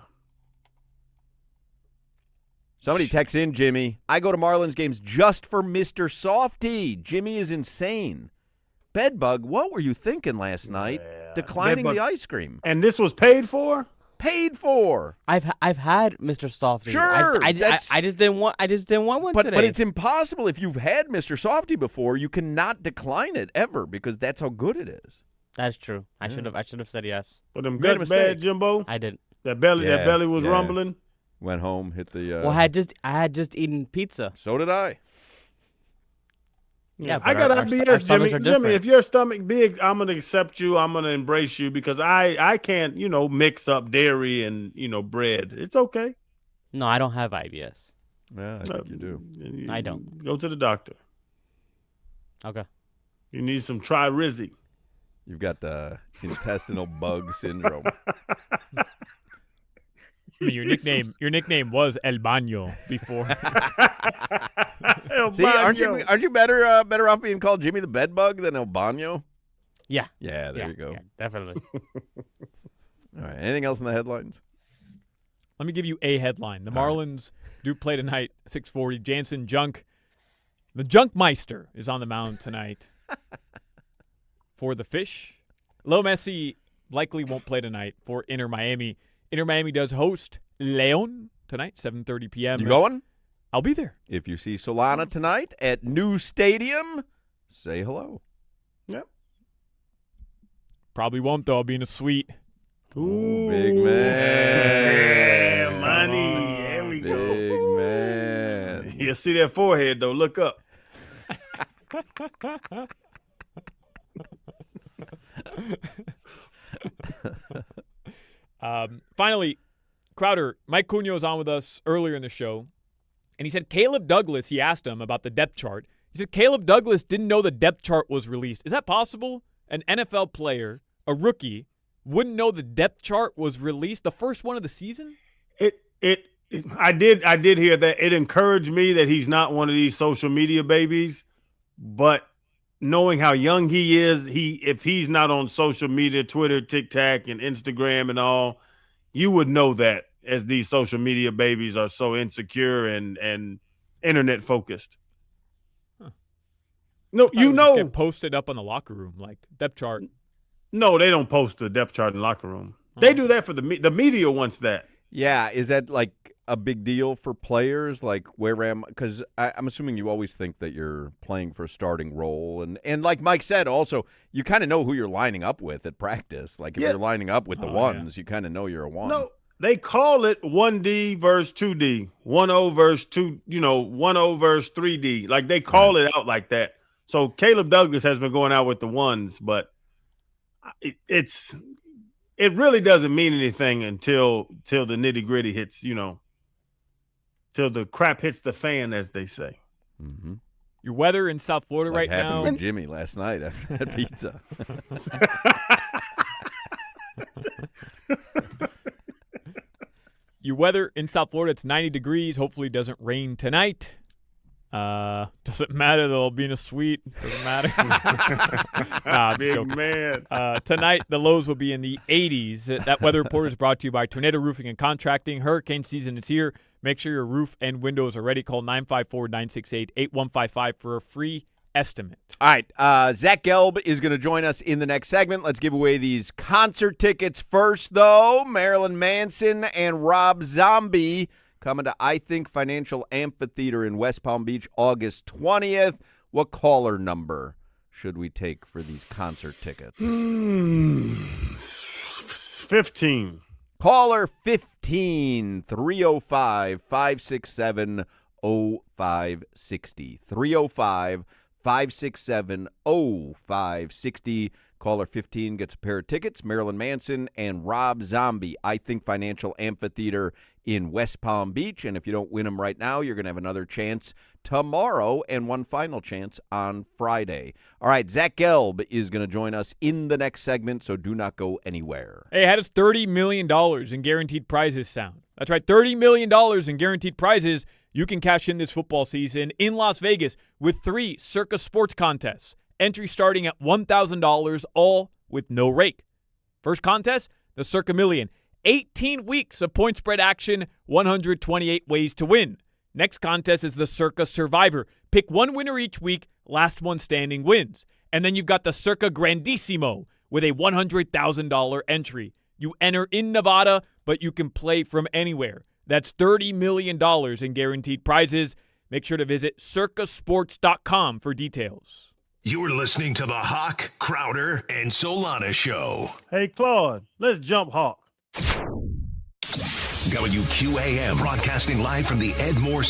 Somebody texts in, Jimmy. I go to Marlins games just for Mr. Softy. Jimmy is insane. Bedbug, what were you thinking last night? Declining
Bedbug.
the ice cream.
And this was paid for?
Paid for.
I've had Mr. Softy.
Sure.
I just didn't want one today.
But it's impossible. If you've had Mr. Softy before, you cannot decline it ever because that's how good it is.
That's true. I should have said yes.
But them
You made a
guts
mistake.
bad, Jimbo?
I didn't.
That belly was rumbling?
Went home, hit the
Well, I had just eaten pizza.
So did I.
Yeah,
I got IBS, Jimmy. Jimmy, if your stomach big, I'm gonna accept you. I'm gonna embrace you because I can't, mix up dairy and bread. It's okay.
No, I don't have IBS.
Yeah, I think you do.
I don't.
Go to the doctor.
Okay.
You need some Tri-Rizzy.
You've got intestinal bug syndrome.
I mean, your nickname was El Baño before.
See, aren't you better off being called Jimmy the Bedbug than El Baño?
Yeah.
Yeah, there you go.
Yeah, definitely.
All right. Anything else in the headlines?
Let me give you a headline. The Marlins do play tonight, 6:40. Jansen Junk, the Junkmeister, is on the mound tonight for the Fish. Leo Messi likely won't play tonight for Inter Miami. Inter Miami does host León tonight, 7:30 p.m.
You going?
I'll be there.
If you see Solana tonight at New Stadium, say hello.
Yep.
Probably won't, though. I'll be in a suite.
Ooh, big man.
Yeah, money. There we go.
Big man.
You see that forehead, though. Look up.
Finally, Crowder, Mike Cunha was on with us earlier in the show, and he said Caleb Douglas, he asked him about the depth chart. He said Caleb Douglas didn't know the depth chart was released. Is that possible? An NFL player, a rookie, wouldn't know the depth chart was released, the first one of the season?
I did hear that. It encouraged me that he's not one of these social media babies, but knowing how young he is, if he's not on social media, Twitter, TikTok, and Instagram and all, you would know that, as these social media babies are so insecure and internet focused.
Huh.
No,
just get posted up on the locker room, like depth chart.
No, they don't post the depth chart in the locker room. They do that for the media wants that.
Yeah, is that like a big deal for players? Like, because I'm assuming you always think that you're playing for a starting role. And like Mike said, also, you kind of know who you're lining up with at practice. Like, if you're lining up with the ones, you kind of know you're a one.
No, they call it 1D versus 2D, 1-0 versus 2, 1-0 versus 3D. Like, they call it out like that. So Caleb Douglas has been going out with the ones, but it really doesn't mean anything until the nitty-gritty hits, till the crap hits the fan, as they say.
Mm-hmm.
Your weather in South Florida
like
right now.
With Jimmy last night after that pizza.
Your weather in South Florida, it's 90 degrees. Hopefully it doesn't rain tonight. Doesn't matter. They'll be in a suite. Doesn't matter.
Big man.
Tonight, the lows will be in the 80s. That weather report is brought to you by Tornado Roofing and Contracting. Hurricane season is here. Make sure your roof and windows are ready. Call 954-968-8155 for a free estimate.
All right. Zach Gelb is going to join us in the next segment. Let's give away these concert tickets first, though. Marilyn Manson and Rob Zombie coming to I Think Financial Amphitheater in West Palm Beach, August 20th. What caller number should we take for these concert tickets?
15.
Caller 15, 305-567-0560. 305-567-0560. Caller 15 gets a pair of tickets. Marilyn Manson and Rob Zombie, I Think Financial Amphitheater in West Palm Beach. And if you don't win them right now, you're going to have another chance tomorrow and one final chance on Friday. All right, Zach Gelb is going to join us in the next segment, so do not go anywhere.
Hey, how does $30 million in guaranteed prizes sound? That's right, $30 million in guaranteed prizes. You can cash in this football season in Las Vegas with 3 Circa Sports contests. Entry starting at $1,000, all with no rake. First contest, the Circa Million. 18 weeks of point spread action, 128 ways to win. Next contest is the Circa Survivor. Pick one winner each week, last one standing wins. And then you've got the Circa Grandissimo with a $100,000 entry. You enter in Nevada, but you can play from anywhere. That's $30 million in guaranteed prizes. Make sure to visit circasports.com for details.
You're listening to the Hawk, Crowder, and Solana Show.
Hey, Claude, let's jump Hawk.
WQAM, broadcasting live from the Ed Moore